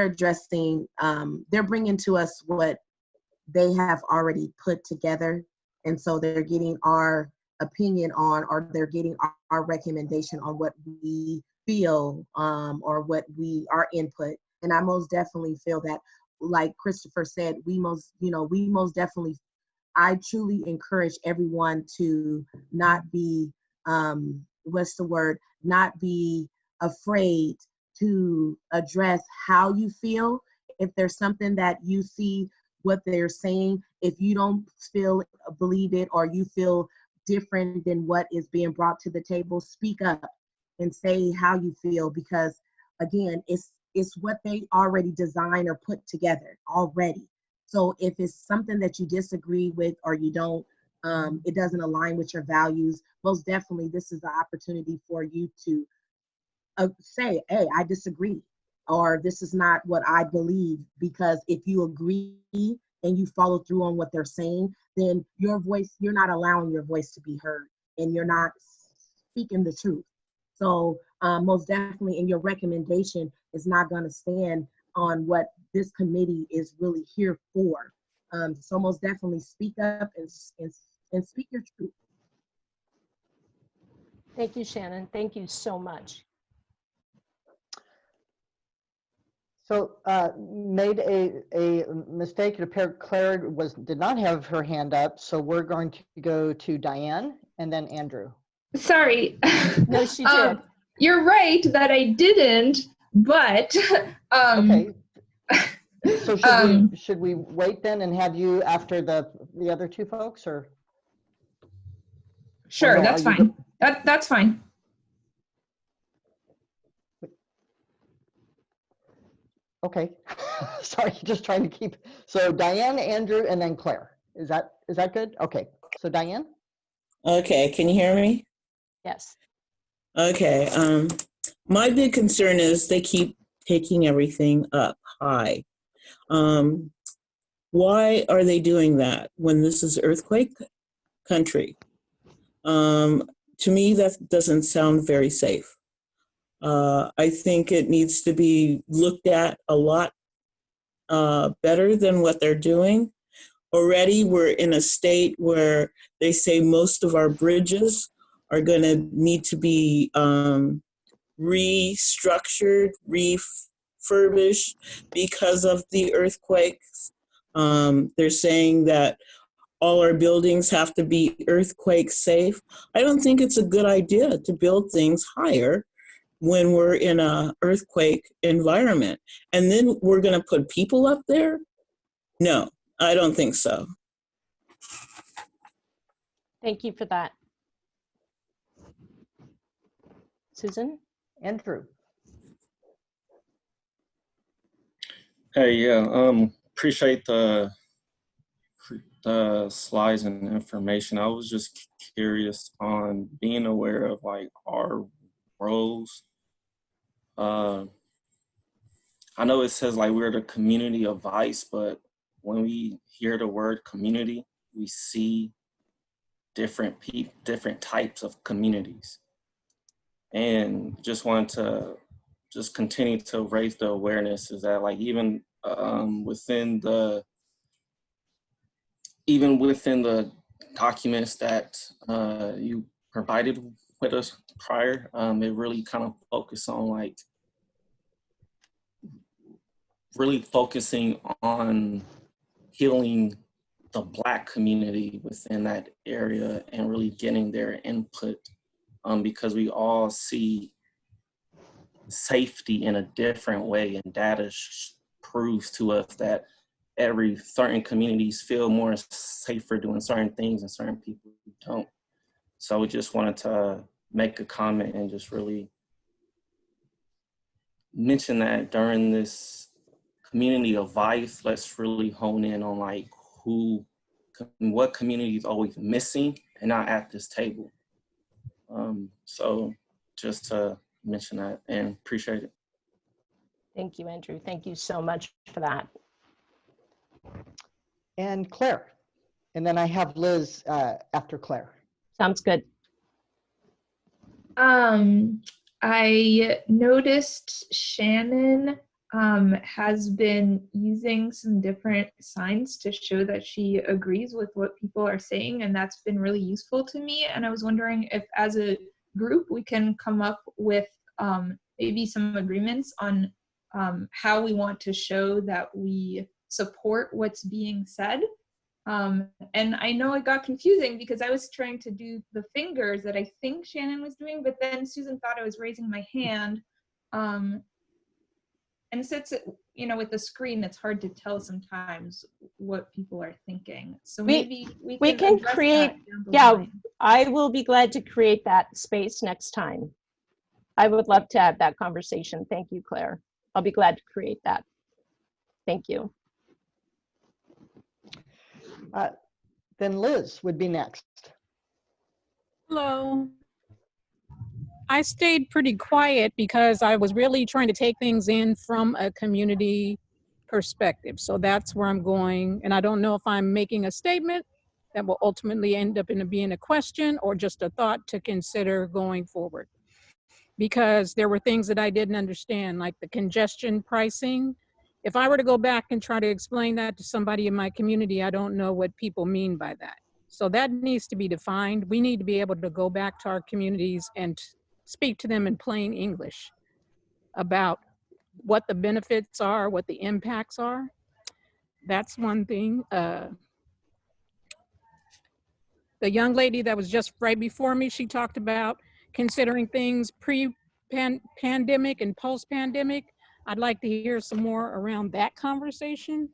addressing, they're bringing to us what they have already put together. And so they're getting our opinion on, or they're getting our recommendation on what we feel or what our input. And I most definitely feel that, like Christopher said, I truly encourage everyone to not be, not be afraid to address how you feel. If there's something that you see what they're saying, if you don't believe it, or you feel different than what is being brought to the table, speak up and say how you feel, because again, it's what they already designed or put together already. So if it's something that you disagree with, or you don't, it doesn't align with your values, most definitely this is the opportunity for you to say, hey, I disagree, or this is not what I believe. Because if you agree and you follow through on what they're saying, then you're not allowing your voice to be heard, and you're not speaking the truth. So most definitely, and your recommendation is not going to stand on what this committee is really here for. So most definitely speak up and speak your truth. Thank you, Shannon. Thank you so much. So made a mistake. It appeared Claire did not have her hand up. So we're going to go to Diane and then Andrew. Sorry. No, she did. You're right that I didn't, but okay. So should we wait then and have you after the other two folks, or? Sure, no, that's fine. That's fine. Okay. Sorry, just trying to keep. So Diane, Andrew, and then Claire. Is that good? Okay. So Diane. Okay. Can you hear me? Yes. Okay. My big concern is they keep taking everything up high. Why are they doing that when this is earthquake country? To me, that doesn't sound very safe. I think it needs to be looked at a lot better than what they're doing. Already we're in a state where they say most of our bridges are going to need to be restructured, refurbished because of the earthquakes. They're saying that all our buildings have to be earthquake safe. I don't think it's a good idea to build things higher when we're in a earthquake environment. And then we're going to put people up there? No, I don't think so. Thank you for that. Susan? Andrew. Hey, yeah, appreciate the slides and information. I was just curious on being aware of like our roles. I know it says like we're the community of Vice, but when we hear the word community, we see different types of communities. And just wanted to just continue to raise the awareness is that like even within the documents that you provided with us prior, it really kind of focused on like really focusing on healing the Black community within that area and really getting their input, because we all see safety in a different way, and data proves to us that certain communities feel more safer doing certain things and certain people don't. So we just wanted to make a comment and just really mention that during this community of Vice, let's really hone in on like what community is always missing and not at this table. So just to mention that and appreciate it. Thank you, Andrew. Thank you so much for that. And Claire. And then I have Liz after Claire. Sounds good. I noticed Shannon has been using some different signs to show that she agrees with what people are saying, and that's been really useful to me. And I was wondering if as a group we can come up with maybe some agreements on how we want to show that we support what's being said. And I know it got confusing because I was trying to do the fingers that I think Shannon was doing, but then Susan thought I was raising my hand. And since, with the screen, it's hard to tell sometimes what people are thinking. So maybe we can create, I will be glad to create that space next time. I would love to have that conversation. Thank you, Claire. I'll be glad to create that. Thank you. Then Liz would be next. Hello. I stayed pretty quiet because I was really trying to take things in from a community perspective. So that's where I'm going. And I don't know if I'm making a statement that will ultimately end up being a question or just a thought to consider going forward. Because there were things that I didn't understand, like the congestion pricing. If I were to go back and try to explain that to somebody in my community, I don't know what people mean by that. So that needs to be defined. We need to be able to go back to our communities and speak to them in plain English about what the benefits are, what the impacts are. That's one thing. The young lady that was just right before me, she talked about considering things pre-pandemic and post-pandemic. I'd like to hear some more around that conversation.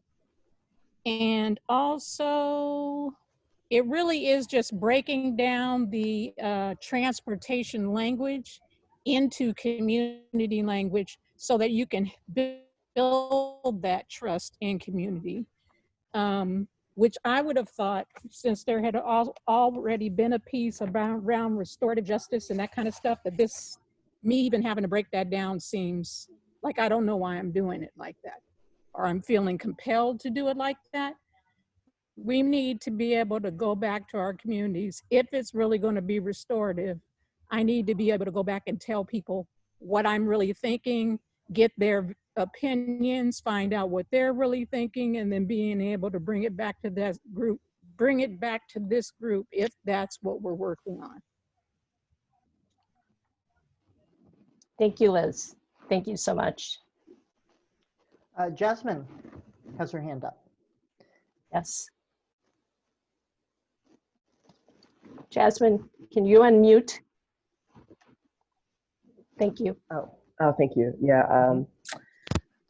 And also, it really is just breaking down the transportation language into community language so that you can build that trust in community. Which I would have thought, since there had already been a piece around restorative justice and that kind of stuff, that me even having to break that down seems like I don't know why I'm doing it like that, or I'm feeling compelled to do it like that. We need to be able to go back to our communities. If it's really going to be restorative, I need to be able to go back and tell people what I'm really thinking, get their opinions, find out what they're really thinking, and then being able to bring it back to that group, bring it back to this group if that's what we're working on. Thank you, Liz. Thank you so much. Jasmine has her hand up. Yes. Jasmine, can you unmute? Thank you. Oh, thank you. Yeah,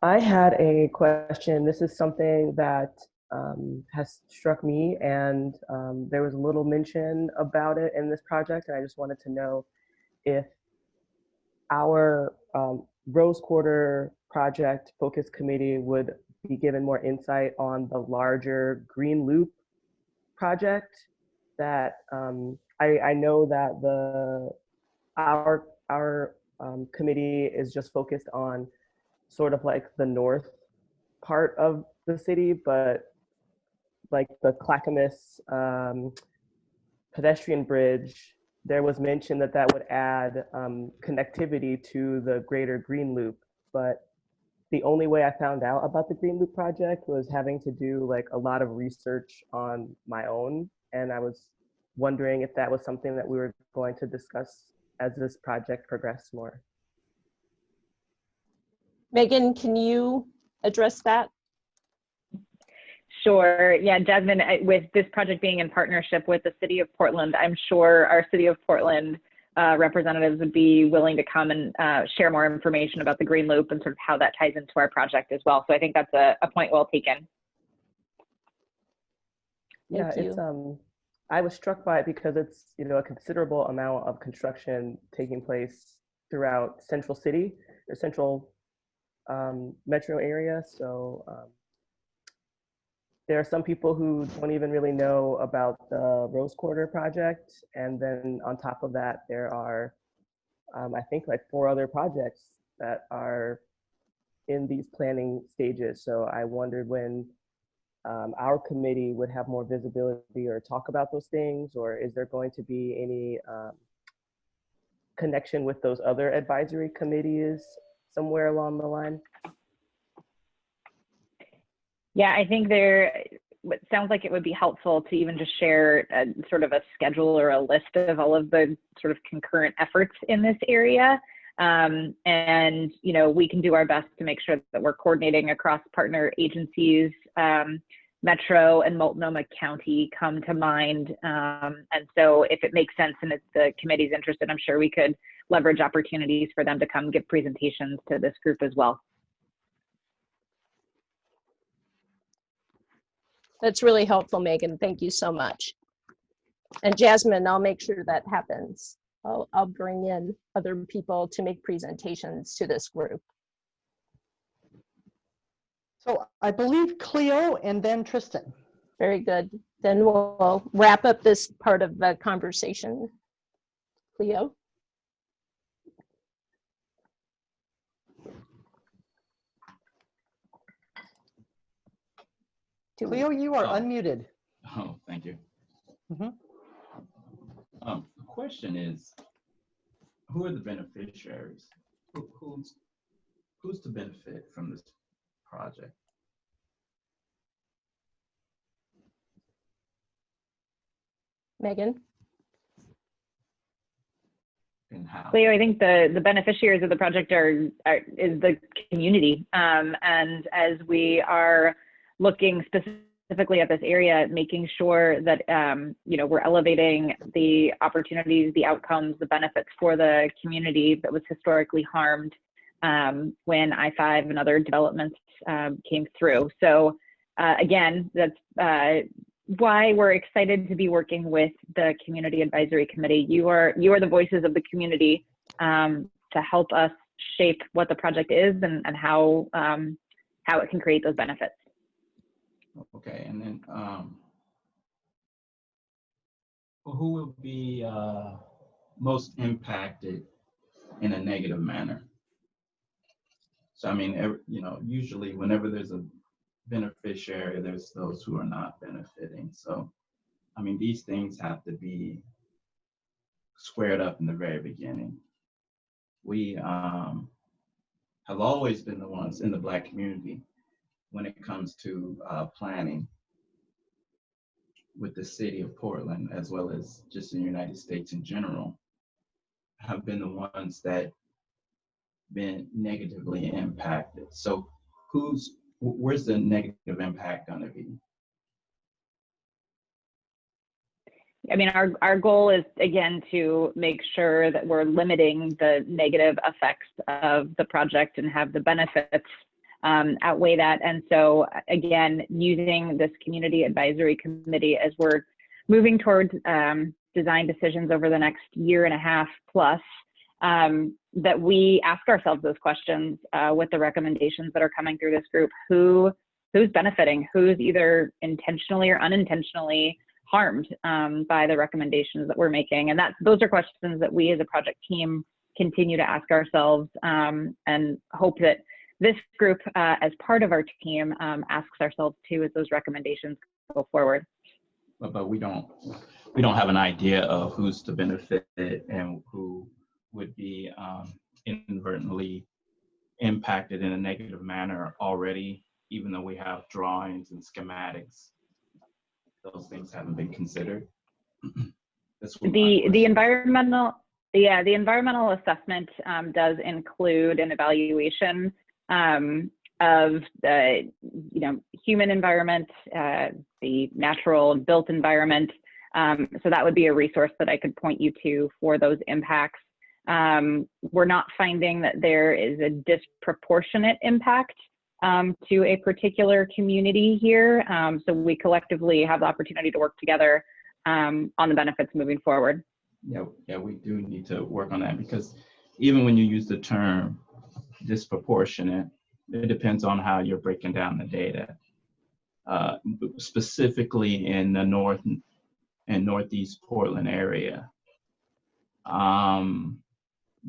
I had a question. This is something that has struck me, and there was a little mention about it in this project, and I just wanted to know if our Rose Quarter project focus committee would be given more insight on the larger Green Loop project that I know that our committee is just focused on sort of like the north part of the city, but like the Clackamas pedestrian bridge, there was mention that that would add connectivity to the greater Green Loop. But the only way I found out about the Green Loop project was having to do like a lot of research on my own. And I was wondering if that was something that we were going to discuss as this project progressed more. Megan, can you address that? Sure. Yeah, Jasmine, with this project being in partnership with the City of Portland, I'm sure our City of Portland representatives would be willing to come and share more information about the Green Loop and sort of how that ties into our project as well. So I think that's a point well taken. Yeah, it's I was struck by it because it's, you know, a considerable amount of construction taking place throughout Central City or Central metro area. So there are some people who don't even really know about the Rose Quarter project. And then on top of that, there are, I think like 4 other projects that are in these planning stages. So I wondered when our committee would have more visibility or talk about those things, or is there going to be any connection with those other advisory committees somewhere along the line? Yeah, I think it sounds like it would be helpful to even just share sort of a schedule or a list of all of the sort of concurrent efforts in this area. And, you know, we can do our best to make sure that we're coordinating across partner agencies. Metro and Multnomah County come to mind. And so if it makes sense and if the committee's interested, I'm sure we could leverage opportunities for them to come give presentations to this group as well. That's really helpful, Megan. Thank you so much. And Jasmine, I'll make sure that happens. I'll bring in other people to make presentations to this group. So I believe Cleo and then Tristan. Very good. Then we'll wrap up this part of the conversation. Cleo? Cleo, you are unmuted. Oh, thank you. Mm-hmm. The question is, who are the beneficiaries? Who's to benefit from this project? Megan? And how? Cleo, I think the beneficiaries of the project is the community. And as we are looking specifically at this area, making sure that you know, we're elevating the opportunities, the outcomes, the benefits for the community that was historically harmed when I-5 and other developments came through. So again, that's why we're excited to be working with the Community Advisory Committee. You are the voices of the community to help us shape what the project is and how it can create those benefits. Okay, and then who will be most impacted in a negative manner? So I mean, you know, usually whenever there's a beneficiary, there's those who are not benefiting. So I mean, these things have to be squared up in the very beginning. we have always been the ones in the Black community when it comes to planning with the city of Portland, as well as just in the United States in general, have been the ones that been negatively impacted. So where's the negative impact gonna be? I mean, our goal is, again, to make sure that we're limiting the negative effects of the project and have the benefits outweigh that. And so, again, using this community advisory committee as we're moving towards design decisions over the next year and a half plus, that we ask ourselves those questions with the recommendations that are coming through this group. Who's benefiting? Who's either intentionally or unintentionally harmed by the recommendations that we're making? And those are questions that we as a project team continue to ask ourselves, and hope that this group, as part of our team, asks ourselves too as those recommendations go forward. But we don't have an idea of who's to benefit and who would be inadvertently impacted in a negative manner already, even though we have drawings and schematics. Those things haven't been considered. The environmental assessment does include an evaluation of the human environment, the natural and built environment. So that would be a resource that I could point you to for those impacts. We're not finding that there is a disproportionate impact to a particular community here. So we collectively have the opportunity to work together on the benefits moving forward. Yeah, we do need to work on that, because even when you use the term disproportionate, it depends on how you're breaking down the data. Specifically in the North and Northeast Portland area,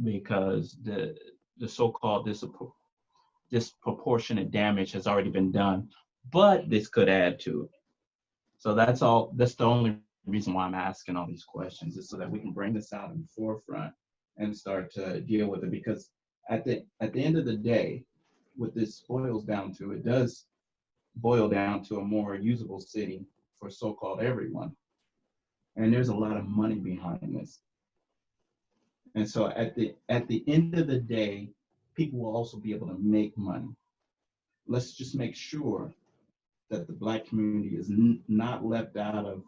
because the so-called disproportionate damage has already been done, but this could add to it. So that's the only reason why I'm asking all these questions, is so that we can bring this out in the forefront and start to deal with it. Because at the end of the day, what this boils down to, it does boil down to a more usable city for so-called everyone. And there's a lot of money behind this. And so at the end of the day, people will also be able to make money. Let's just make sure that the Black community is not left out of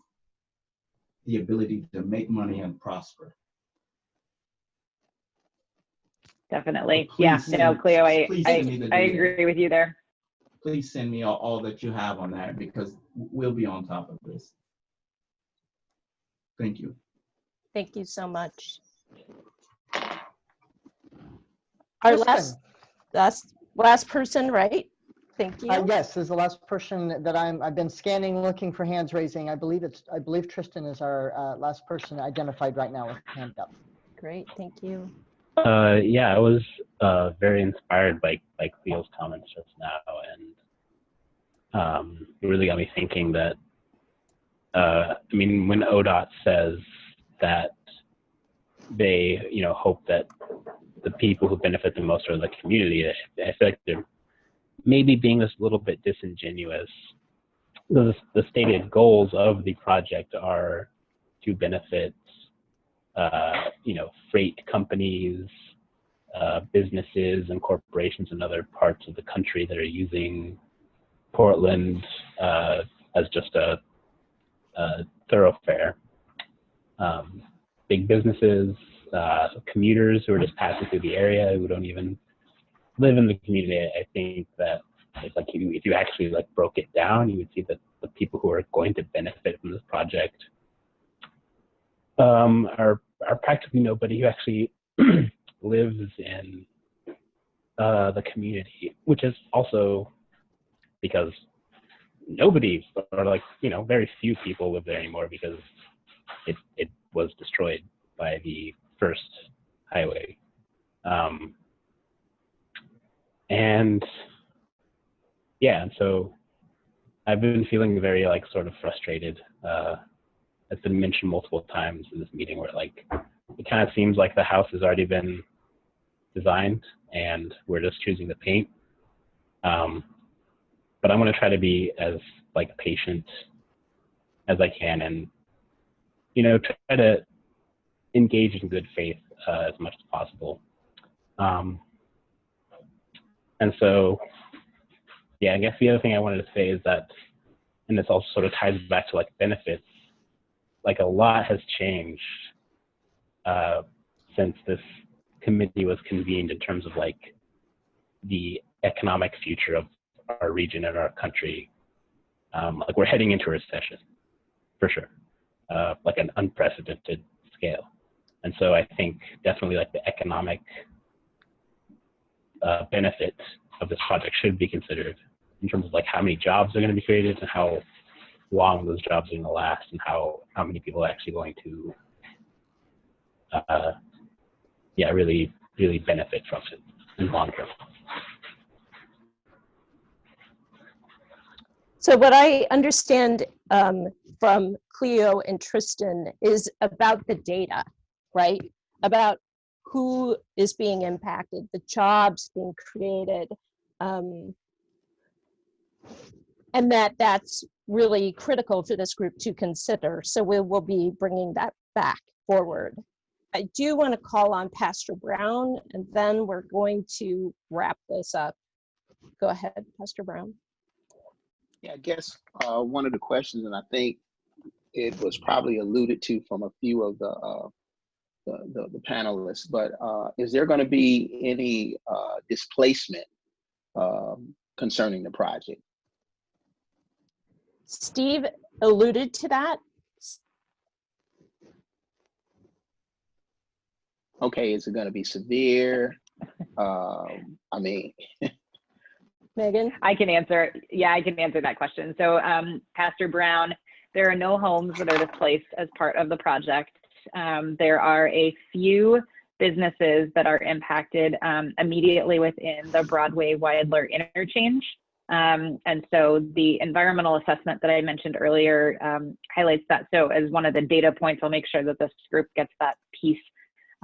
the ability to make money and prosper. Definitely. Yeah, no, Cleo, I agree with you there. Please send me all that you have on that, because we'll be on top of this. Thank you. Thank you so much. Our last person, right? Thank you. Yes, this is the last person that I've been scanning, looking for hands raising. I believe Tristan is our last person identified right now with hand up. Great, thank you. Yeah, I was very inspired by Cleo's comments just now, and it really got me thinking that, I mean, when ODOT says that they, hope that the people who benefit the most are the community, I feel like they're maybe being this little bit disingenuous. The stated goals of the project are to benefit freight companies, businesses and corporations in other parts of the country that are using Portland as just a thoroughfare. Big businesses, commuters who are just passing through the area, who don't even live in the community. I think that it's like if you actually broke it down, you would see that the people who are going to benefit from this project are practically nobody who actually lives in the community, which is also because nobody, or very few people live there anymore, because it was destroyed by the first highway. And so I've been feeling very sort of frustrated. It's been mentioned multiple times in this meeting, where it kind of seems like the house has already been designed, and we're just choosing the paint. But I'm going to try to be as like patient as I can, and try to engage in good faith as much as possible. And so, yeah, I guess the other thing I wanted to say is that, and this also sort of ties back to like benefits, like a lot has changed since this committee was convened in terms of like the economic future of our region and our country. Like we're heading into a recession, for sure, like an unprecedented scale. And so I think definitely like the economic benefit of this project should be considered in terms of like how many jobs are going to be created and how long those jobs are going to last, and how many people are actually going to really benefit from it in the long term. So what I understand from Cleo and Tristan is about the data, right? About who is being impacted, the jobs being created, and that's really critical for this group to consider. So we will be bringing that back forward. I do want to call on Pastor Brown, and then we're going to wrap this up. Go ahead, Pastor Brown. Yeah, I guess one of the questions, and I think it was probably alluded to from a few of the panelists, but is there going to be any displacement concerning the project? Steve alluded to that. Okay, is it going to be severe? I mean, Megan? I can answer. Yeah, I can answer that question. So Pastor Brown, there are no homes that are displaced as part of the project. There are a few businesses that are impacted immediately within the Broadway-Weidler interchange. And so the environmental assessment that I mentioned earlier highlights that. So as one of the data points, I'll make sure that this group gets that piece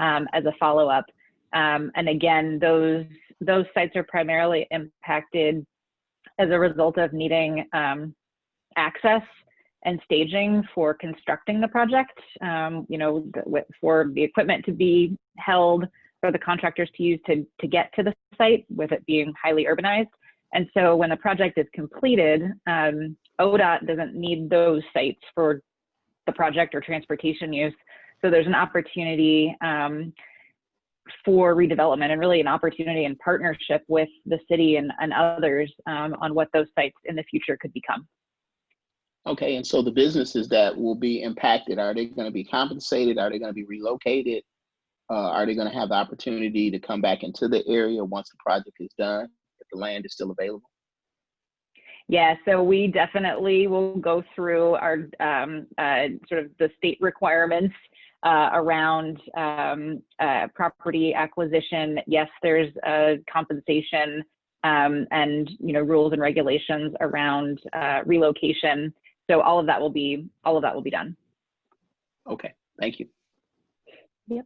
as a follow-up. And again, those sites are primarily impacted as a result of needing access and staging for constructing the project, for the equipment to be held, for the contractors to use to get to the site, with it being highly urbanized. And so when the project is completed, ODOT doesn't need those sites for the project or transportation use. So there's an opportunity for redevelopment, and really an opportunity in partnership with the city and others on what those sites in the future could become. okay, and so the businesses that will be impacted, are they going to be compensated? Are they going to be relocated? Are they going to have the opportunity to come back into the area once the project is done, if the land is still available? Yeah, so we definitely will go through our sort of the state requirements around property acquisition. Yes, there's a compensation and rules and regulations around relocation. So all of that will be done. Okay, thank you. Yep.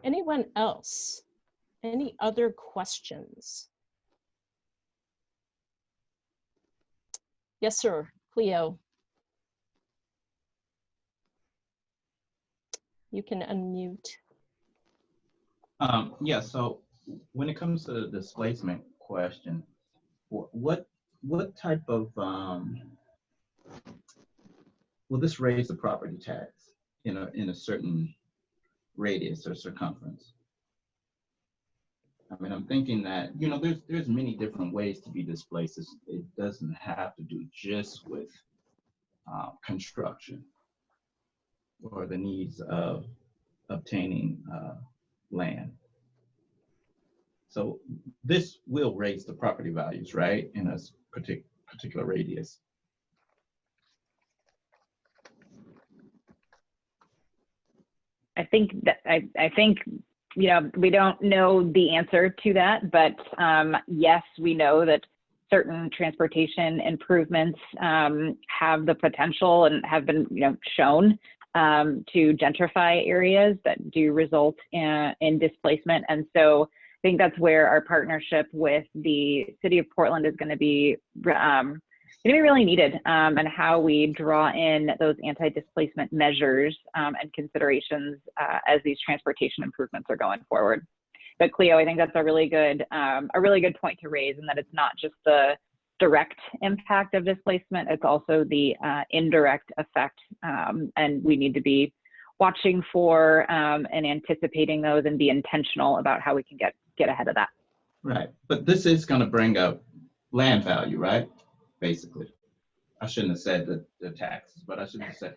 Anyone else? Any other questions? Yes, sir, Cleo. You can unmute. Yeah, so when it comes to the displacement question, what type of, will this raise the property tax in a certain radius or circumference? I mean, I'm thinking that, there's many different ways to be displaced. It doesn't have to do just with construction or the needs of obtaining land. So this will raise the property values, right, in a particular radius. I think we don't know the answer to that, but yes, we know that certain transportation improvements have the potential and have been shown to gentrify areas that do result in displacement. And so I think that's where our partnership with the City of Portland is going to be really needed, and how we draw in those anti-displacement measures and considerations as these transportation improvements are going forward. But Cleo, I think that's a really good point to raise, and that it's not just the direct impact of displacement, it's also the indirect effect, and we need to be watching for and anticipating those and be intentional about how we can get ahead of that. Right, but this is going to bring up land value, right? Basically, I shouldn't have said the taxes, but I should have said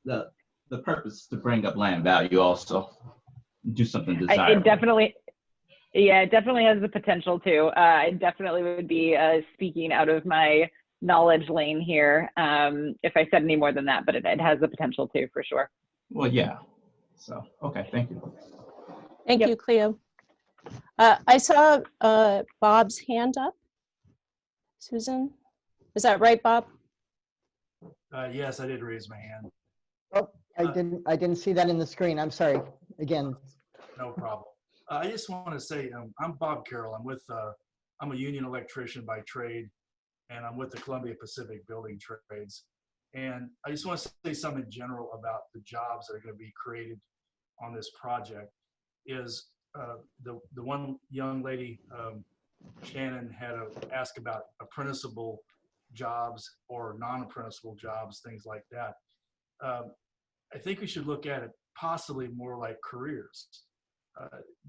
the purpose is to bring up land value also, do something desirable. It definitely has the potential to. I definitely would be speaking out of my knowledge lane here if I said any more than that, but it has the potential to, for sure. Well, yeah. So, okay, thank you. Thank you, Cleo. I saw Bob's hand up. Susan, is that right, Bob? Yes, I did raise my hand. Oh, I didn't see that in the screen. I'm sorry. Again. No problem. I just want to say I'm Bob Carroll. I'm a union electrician by trade, and I'm with the Columbia Pacific Building Trades. And I just want to say something in general about the jobs that are going to be created on this project. Is the one young lady, Shannon, had asked about apprenticeable jobs or non-apprenticeable jobs, things like that. I think we should look at it possibly more like careers.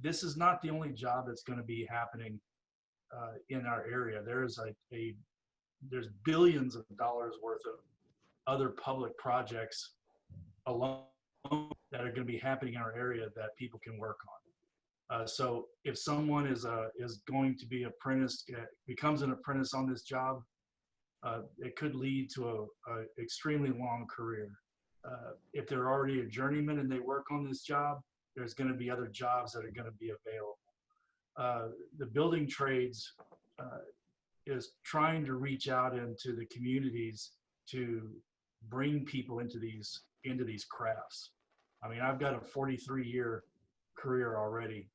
This is not the only job that's going to be happening in our area. There's billions of dollars worth of other public projects alone that are going to be happening in our area that people can work on. So if someone is going to be becomes an apprentice on this job, it could lead to a extremely long career. If they're already a journeyman and they work on this job, there's going to be other jobs that are going to be available. The building trades is trying to reach out into the communities to bring people into these crafts. I mean, I've got a 43-year career already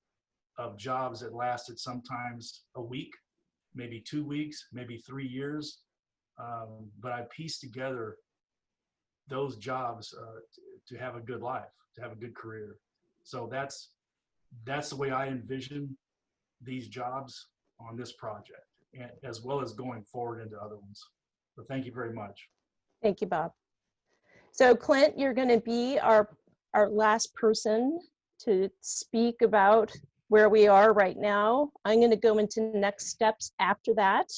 of jobs that lasted sometimes a week, maybe 2 weeks, maybe 3 years. But I pieced together those jobs to have a good life, to have a good career. So that's the way I envision these jobs on this project, and as well as going forward into other ones. So thank you very much. Thank you, Bob. So Clint, you're going to be our last person to speak about where we are right now. I'm going to go into next steps after that.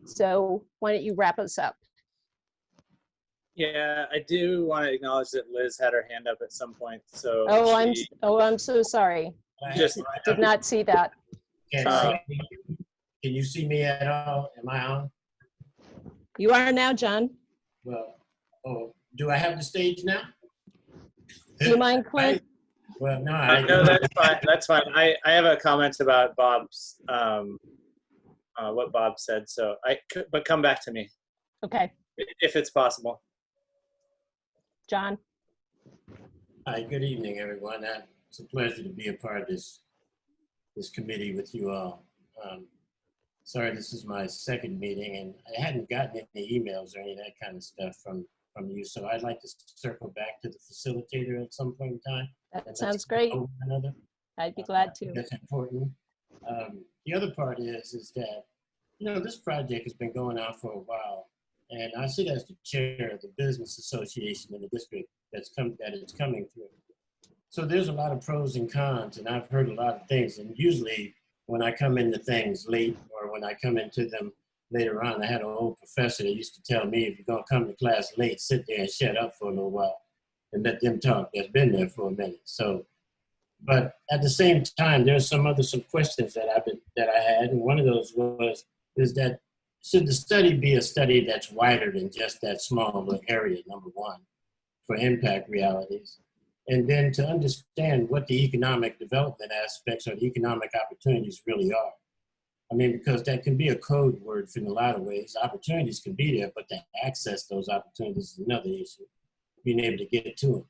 So why don't you wrap us up? Yeah, I do want to acknowledge that Liz had her hand up at some point. So I'm so sorry. Just did not see that. Can you see me at all? Am I on? You are now, John. Well, do I have the stage now? Do you mind, Clint? Well, no. No, that's fine. That's fine. I have a comment about Bob's what Bob said. So but come back to me. Okay. If it's possible. John. Hi, good evening, everyone. It's a pleasure to be a part of this committee with you all. Sorry, this is my second meeting, and I hadn't gotten any emails or any of that kind of stuff from you, so I'd like to circle back to the facilitator at some point in time. That sounds great. I'd be glad to. That's important. The other part is that, this project has been going on for a while, and I sit as the chair of the business association in the district that it's coming through. So there's a lot of pros and cons, and I've heard a lot of things, and usually when I come into things late or when I come into them later on, I had an old professor that used to tell me, if you're going to come to class late, sit there and shut up for a little while and let them talk that's been there for a minute. So, but at the same time, there's some questions that I had, and one of those is that should the study be a study that's wider than just that small little area, number one, for impact realities? And then to understand what the economic development aspects or the economic opportunities really are. I mean, because that can be a code word in a lot of ways. Opportunities can be there, but to access those opportunities is another issue. being able to get to them.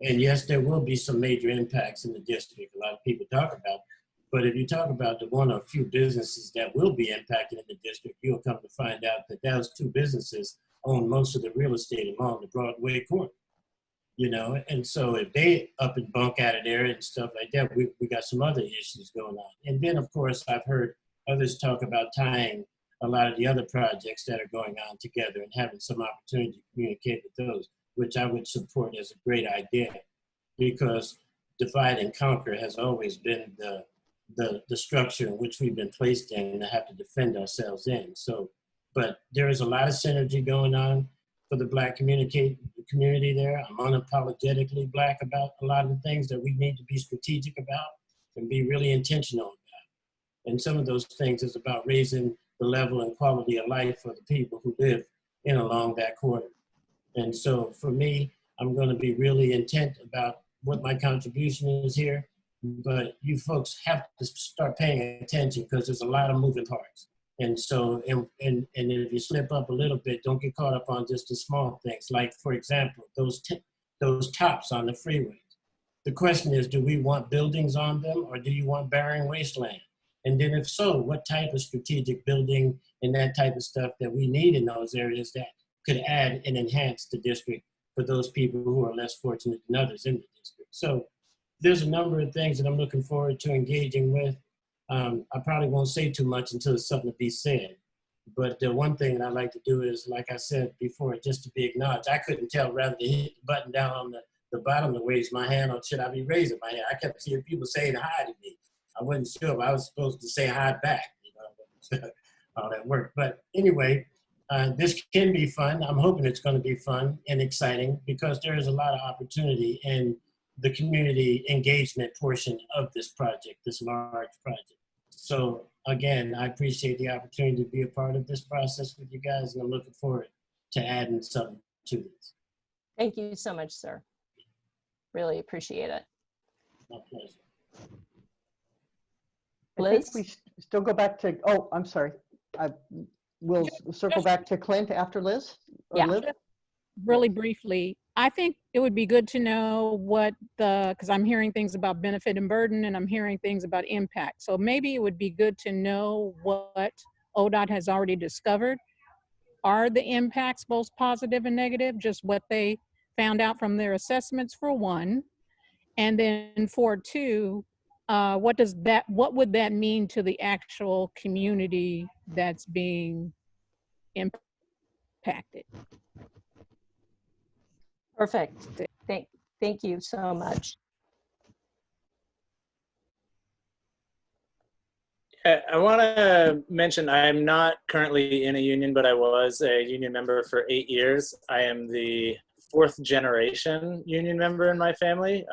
And yes, there will be some major impacts in the district. A lot of people talk about, but if you talk about the one or few businesses that will be impacted in the district, you'll come to find out that those two businesses own most of the real estate along the Broadway corridor. You know, and so if they up and bunk out of there and stuff like that, we got some other issues going on. And then, of course, I've heard others talk about tying a lot of the other projects that are going on together and having some opportunity to communicate with those, which I would support as a great idea, because divide and conquer has always been the structure in which we've been placed in and have to defend ourselves in. So, but there is a lot of synergy going on for the Black community there. I'm unapologetically Black about a lot of the things that we need to be strategic about and be really intentional about. And some of those things is about raising the level and quality of life for the people who live in along that corridor. And so for me, I'm going to be really intent about what my contribution is here, but you folks have to start paying attention because there's a lot of moving parts. And so, and if you slip up a little bit, don't get caught up on just the small things. Like, for example, those tops on the freeways. The question is, do we want buildings on them or do you want barren wasteland? And then if so, what type of strategic building and that type of stuff that we need in those areas that could add and enhance the district for those people who are less fortunate than others in the district. So there's a number of things that I'm looking forward to engaging with. I probably won't say too much until it's something to be said. But the one thing that I like to do is, like I said before, just to be acknowledged. I couldn't tell whether to hit the button down on the bottom to raise my hand or should I be raising my hand. I kept seeing people saying hi to me. I wasn't sure if I was supposed to say hi back, you know, all that work. But anyway, this can be fun. I'm hoping it's going to be fun and exciting because there is a lot of opportunity in the community engagement portion of this project, this large project. So again, I appreciate the opportunity to be a part of this process with you guys, and I'm looking forward to adding something to this. Thank you so much, sir. Really appreciate it. My pleasure. I think we still go back to, oh, I'm sorry. We'll circle back to Clint after Liz. Yeah. Liz? Really briefly, I think it would be good to know what because I'm hearing things about benefit and burden and I'm hearing things about impact. So maybe it would be good to know what ODOT has already discovered. Are the impacts both positive and negative? Just what they found out from their assessments for one. And then for two, what would that mean to the actual community that's being impacted? Perfect. Thank you so much. I want to mention I'm not currently in a union, but I was a union member for 8 years. I am the 4th generation union member in my family.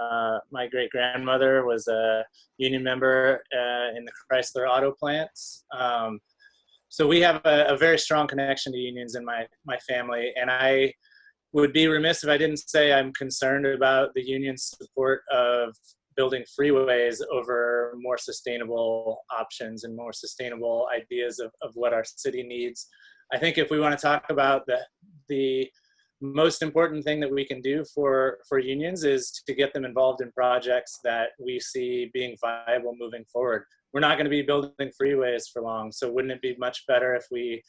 My great-grandmother was a union member in the Chrysler auto plants. So we have a very strong connection to unions in my family, and I would be remiss if I didn't say I'm concerned about the union's support of building freeways over more sustainable options and more sustainable ideas of what our city needs. I think if we want to talk about the most important thing that we can do for unions is to get them involved in projects that we see being viable moving forward. We're not going to be building freeways for long, so wouldn't it be much better if we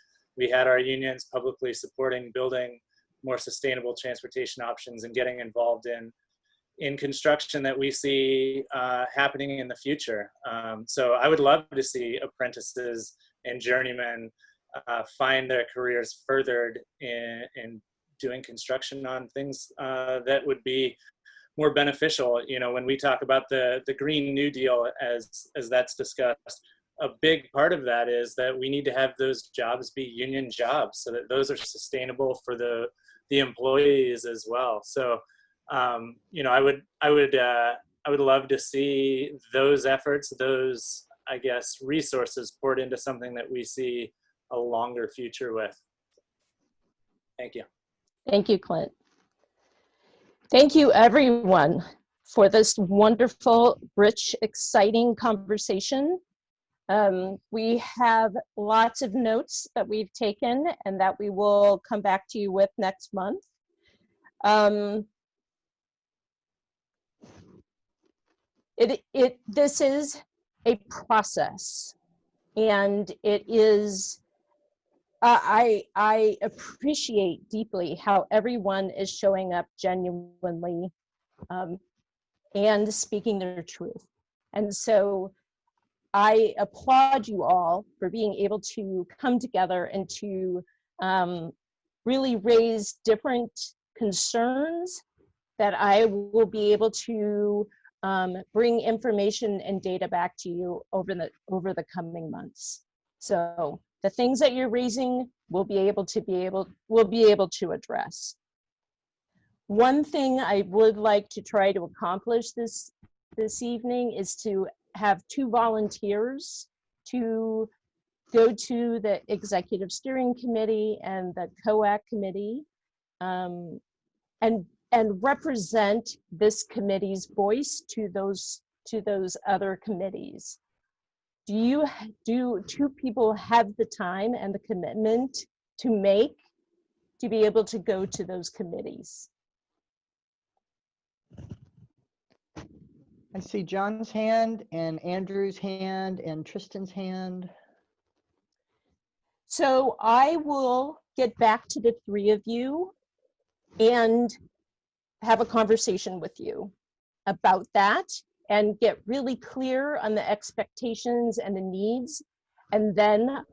had our unions publicly supporting building more sustainable transportation options and getting involved in construction that we see happening in the future. So I would love to see apprentices and journeymen find their careers furthered in doing construction on things that would be more beneficial. You know, when we talk about the Green New Deal as that's discussed, a big part of that is that we need to have those jobs be union jobs so that those are sustainable for the employees as well. So, you know, I would love to see those efforts, those, I guess, resources poured into something that we see a longer future with. Thank you. Thank you, Clint. Thank you, everyone, for this wonderful, rich, exciting conversation. We have lots of notes that we've taken and that we will come back to you with next month. This is a process, and it is, I appreciate deeply how everyone is showing up genuinely and speaking their truth. And so I applaud you all for being able to come together and to really raise different concerns that I will be able to bring information and data back to you over the coming months. So the things that you're raising, we'll be able to address. One thing I would like to try to accomplish this evening is to have 2 volunteers to go to the executive steering committee and the COAC committee and represent this committee's voice to those other committees. Do 2 people have the time and the commitment to make to be able to go to those committees? I see John's hand and Andrew's hand and Tristan's hand. So I will get back to the 3 of you and have a conversation with you about that and get really clear on the expectations and the needs, and then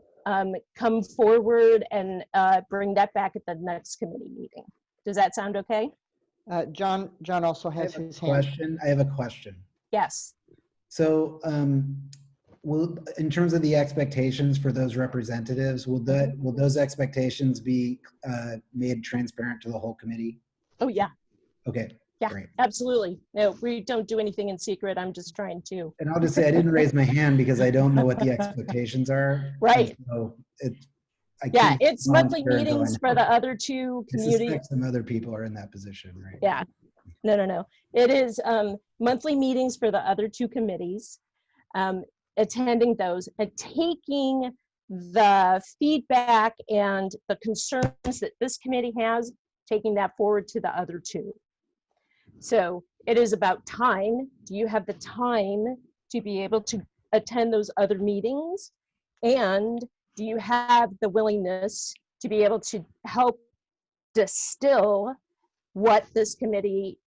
come forward and bring that back at the next committee meeting. Does that sound okay? John also has his hand. I have a question. Yes. So in terms of the expectations for those representatives, will those expectations be made transparent to the whole committee? Oh, yeah. Okay. Yeah, great. Absolutely. No, we don't do anything in secret. I'm just trying to. And I'll just say I didn't raise my hand because I don't know what the expectations are. Right. So it's monthly meetings for the other 2 community. I suspect some other people are in that position, right? Yeah. No. It is monthly meetings for the other 2 committees, attending those and taking the feedback and the concerns that this committee has, taking that forward to the other 2. So it is about time. Do you have the time to be able to attend those other meetings? And do you have the willingness to be able to help distill what this committee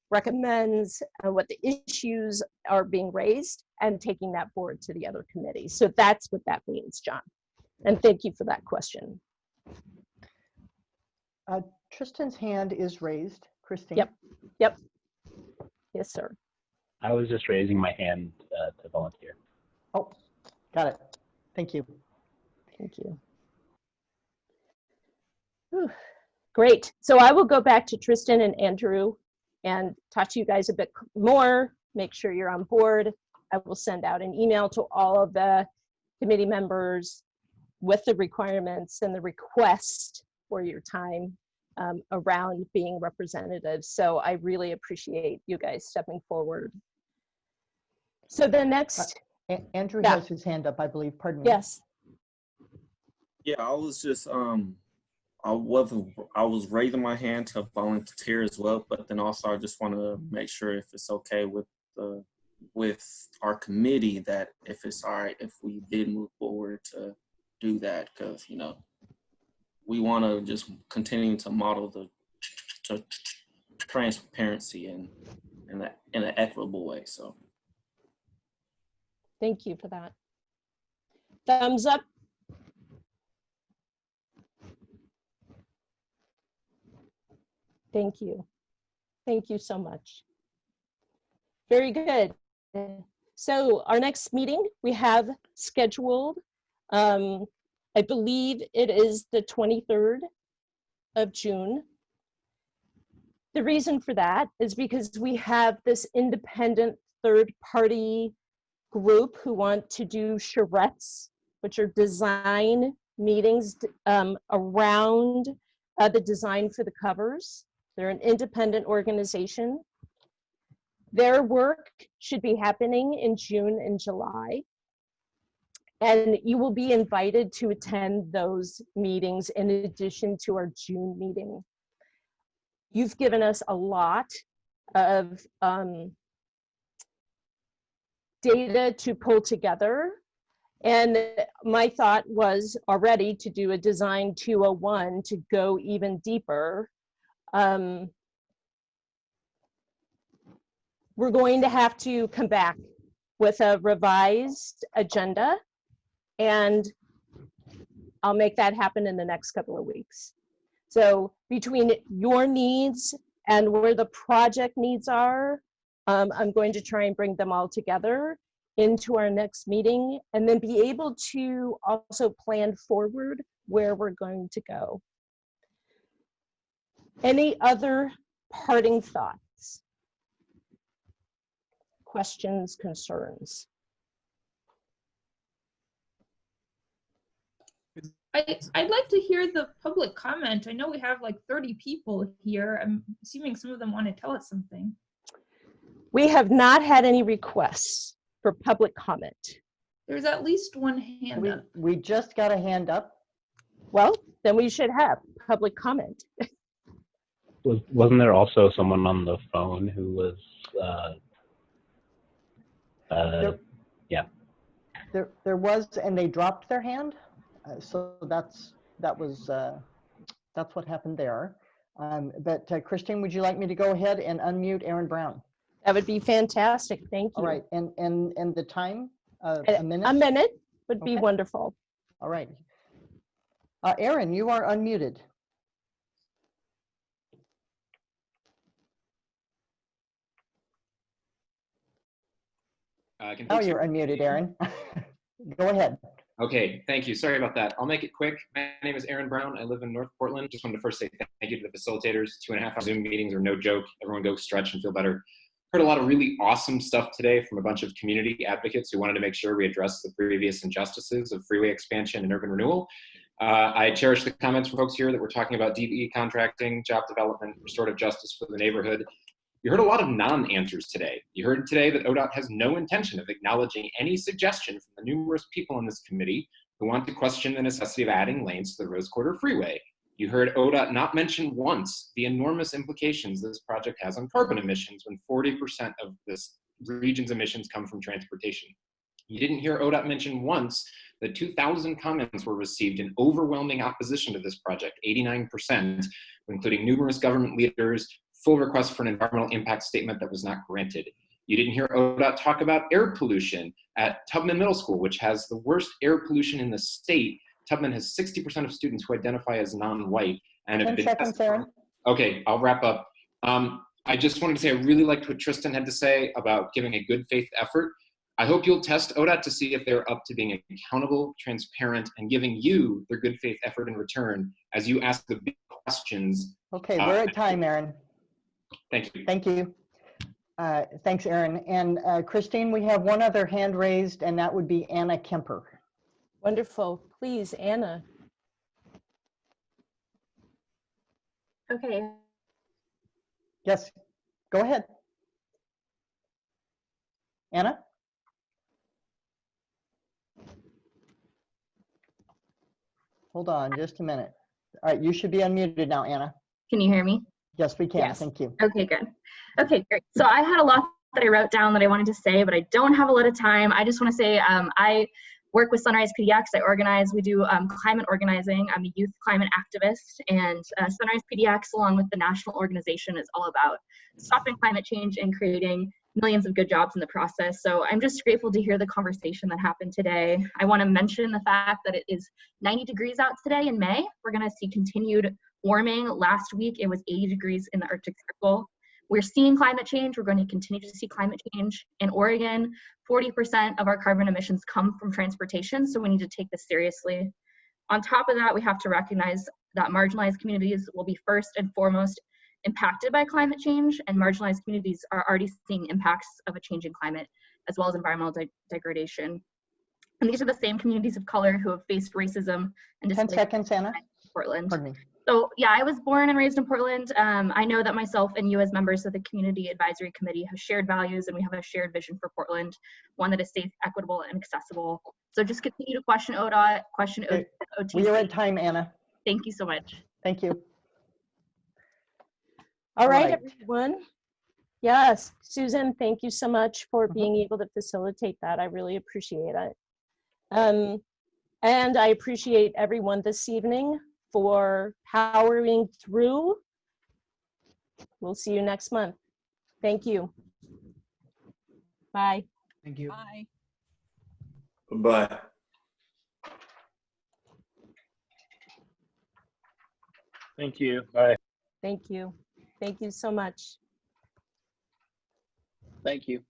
recommends and what the issues are being raised and taking that forward to the other committees? So that's what that means, John. And thank you for that question. Tristan's hand is raised. Christine? Yep. Yes, sir. I was just raising my hand to volunteer. Oh, got it. Thank you. Thank you. Whew. Great. So I will go back to Tristan and Andrew and talk to you guys a bit more, make sure you're on board. I will send out an email to all of the committee members with the requirements and the request for your time around being representatives. So I really appreciate you guys stepping forward. So the next. Andrew has his hand up, I believe. Pardon me. Yes. Yeah, I was just I was raising my hand to volunteer as well, but then also I just want to make sure if it's okay with our committee that if it's all right if we did move forward to do that, because we want to just continue to model the transparency in an equitable way. So thank you for that. Thumbs up. Thank you. Thank you so much. Very good. So our next meeting we have scheduled, I believe it is the 23rd of June. The reason for that is because we have this independent third-party group who want to do charrettes, which are design meetings around the design for the covers. They're an independent organization. Their work should be happening in June and July. And you will be invited to attend those meetings in addition to our June meeting. you've given us a lot of data to pull together. And my thought was already to do a design 201 to go even deeper. We're going to have to come back with a revised agenda, and I'll make that happen in the next couple of weeks. So between your needs and where the project needs are, I'm going to try and bring them all together into our next meeting, and then be able to also plan forward where we're going to go. Any other parting thoughts? Questions, concerns? I'd like to hear the public comment. I know we have like 30 people here. I'm assuming some of them want to tell us something. We have not had any requests for public comment. There's at least one hand up. We just got a hand up. Well, then we should have public comment. Wasn't there also someone on the phone who was, yeah. There was, and they dropped their hand. So that's what happened there. But Christine, would you like me to go ahead and unmute Aaron Brown? That would be fantastic. Thank you. All right, and the time, a minute? A minute would be wonderful. All right. Aaron, you are unmuted. Oh, you're unmuted, Aaron. Go ahead. Okay, thank you. Sorry about that. I'll make it quick. My name is Aaron Brown. I live in North Portland. Just wanted to first say thank you to the facilitators. 2.5 hour Zoom meetings are no joke. Everyone go stretch and feel better. Heard a lot of really awesome stuff today from a bunch of community advocates who wanted to make sure we address the previous injustices of freeway expansion and urban renewal. I cherish the comments from folks here that we're talking about DBE contracting, job development, restorative justice for the neighborhood. You heard a lot of non-answers today. You heard today that ODOT has no intention of acknowledging any suggestion from the numerous people in this committee who want to question the necessity of adding lanes to the Rose Quarter Freeway. You heard ODOT not mention once the enormous implications this project has on carbon emissions when 40% of this region's emissions come from transportation. You didn't hear ODOT mention once that 2,000 comments were received in overwhelming opposition to this project, 89%, including numerous government leaders, full request for an environmental impact statement that was not granted. You didn't hear ODOT talk about air pollution at Tubman Middle School, which has the worst air pollution in the state. Tubman has 60% of students who identify as non-white. And 10 seconds, Aaron. Okay, I'll wrap up. I just wanted to say I really liked what Tristan had to say about giving a good faith effort. I hope you'll test ODOT to see if they're up to being accountable, transparent, and giving you their good faith effort in return as you ask the big questions. Okay, we're at time, Aaron. Thank you. Thank you. Thanks, Aaron. And Christine, we have one other hand raised, and that would be Anna Kemper. Wonderful. Please, Anna. Okay. Yes, go ahead. Anna? Hold on just a minute. All right, you should be unmuted now, Anna. Can you hear me? Yes, we can. Yes. Thank you. Okay, good. Okay, great. So I had a lot that I wrote down that I wanted to say, but I don't have a lot of time. I just want to say I work with Sunrise PDX. I organize, we do climate organizing. I'm a youth climate activist, and Sunrise PDX, along with the national organization, is all about stopping climate change and creating millions of good jobs in the process. So I'm just grateful to hear the conversation that happened today. I want to mention the fact that it is 90 degrees out today in May. We're going to see continued warming. Last week, it was 80 degrees in the Arctic Circle. We're seeing climate change. We're going to continue to see climate change. In Oregon, 40% of our carbon emissions come from transportation, so we need to take this seriously. On top of that, we have to recognize that marginalized communities will be first and foremost impacted by climate change, and marginalized communities are already seeing impacts of a changing climate, as well as environmental degradation. And these are the same communities of color who have faced racism and 10 seconds, Anna. in Portland. Pardon me. So yeah, I was born and raised in Portland. I know that myself and you as members of the Community Advisory Committee have shared values, and we have a shared vision for Portland, one that is safe, equitable, and accessible. So just continue to question ODOT, question OTC. We are at time, Anna. Thank you so much. Thank you. All right, everyone. Yes, Susan, thank you so much for being able to facilitate that. I really appreciate it. And I appreciate everyone this evening for powering through. We'll see you next month. Thank you. Bye. Thank you. Bye. Bye. Thank you. Bye. Thank you. Thank you so much. Thank you.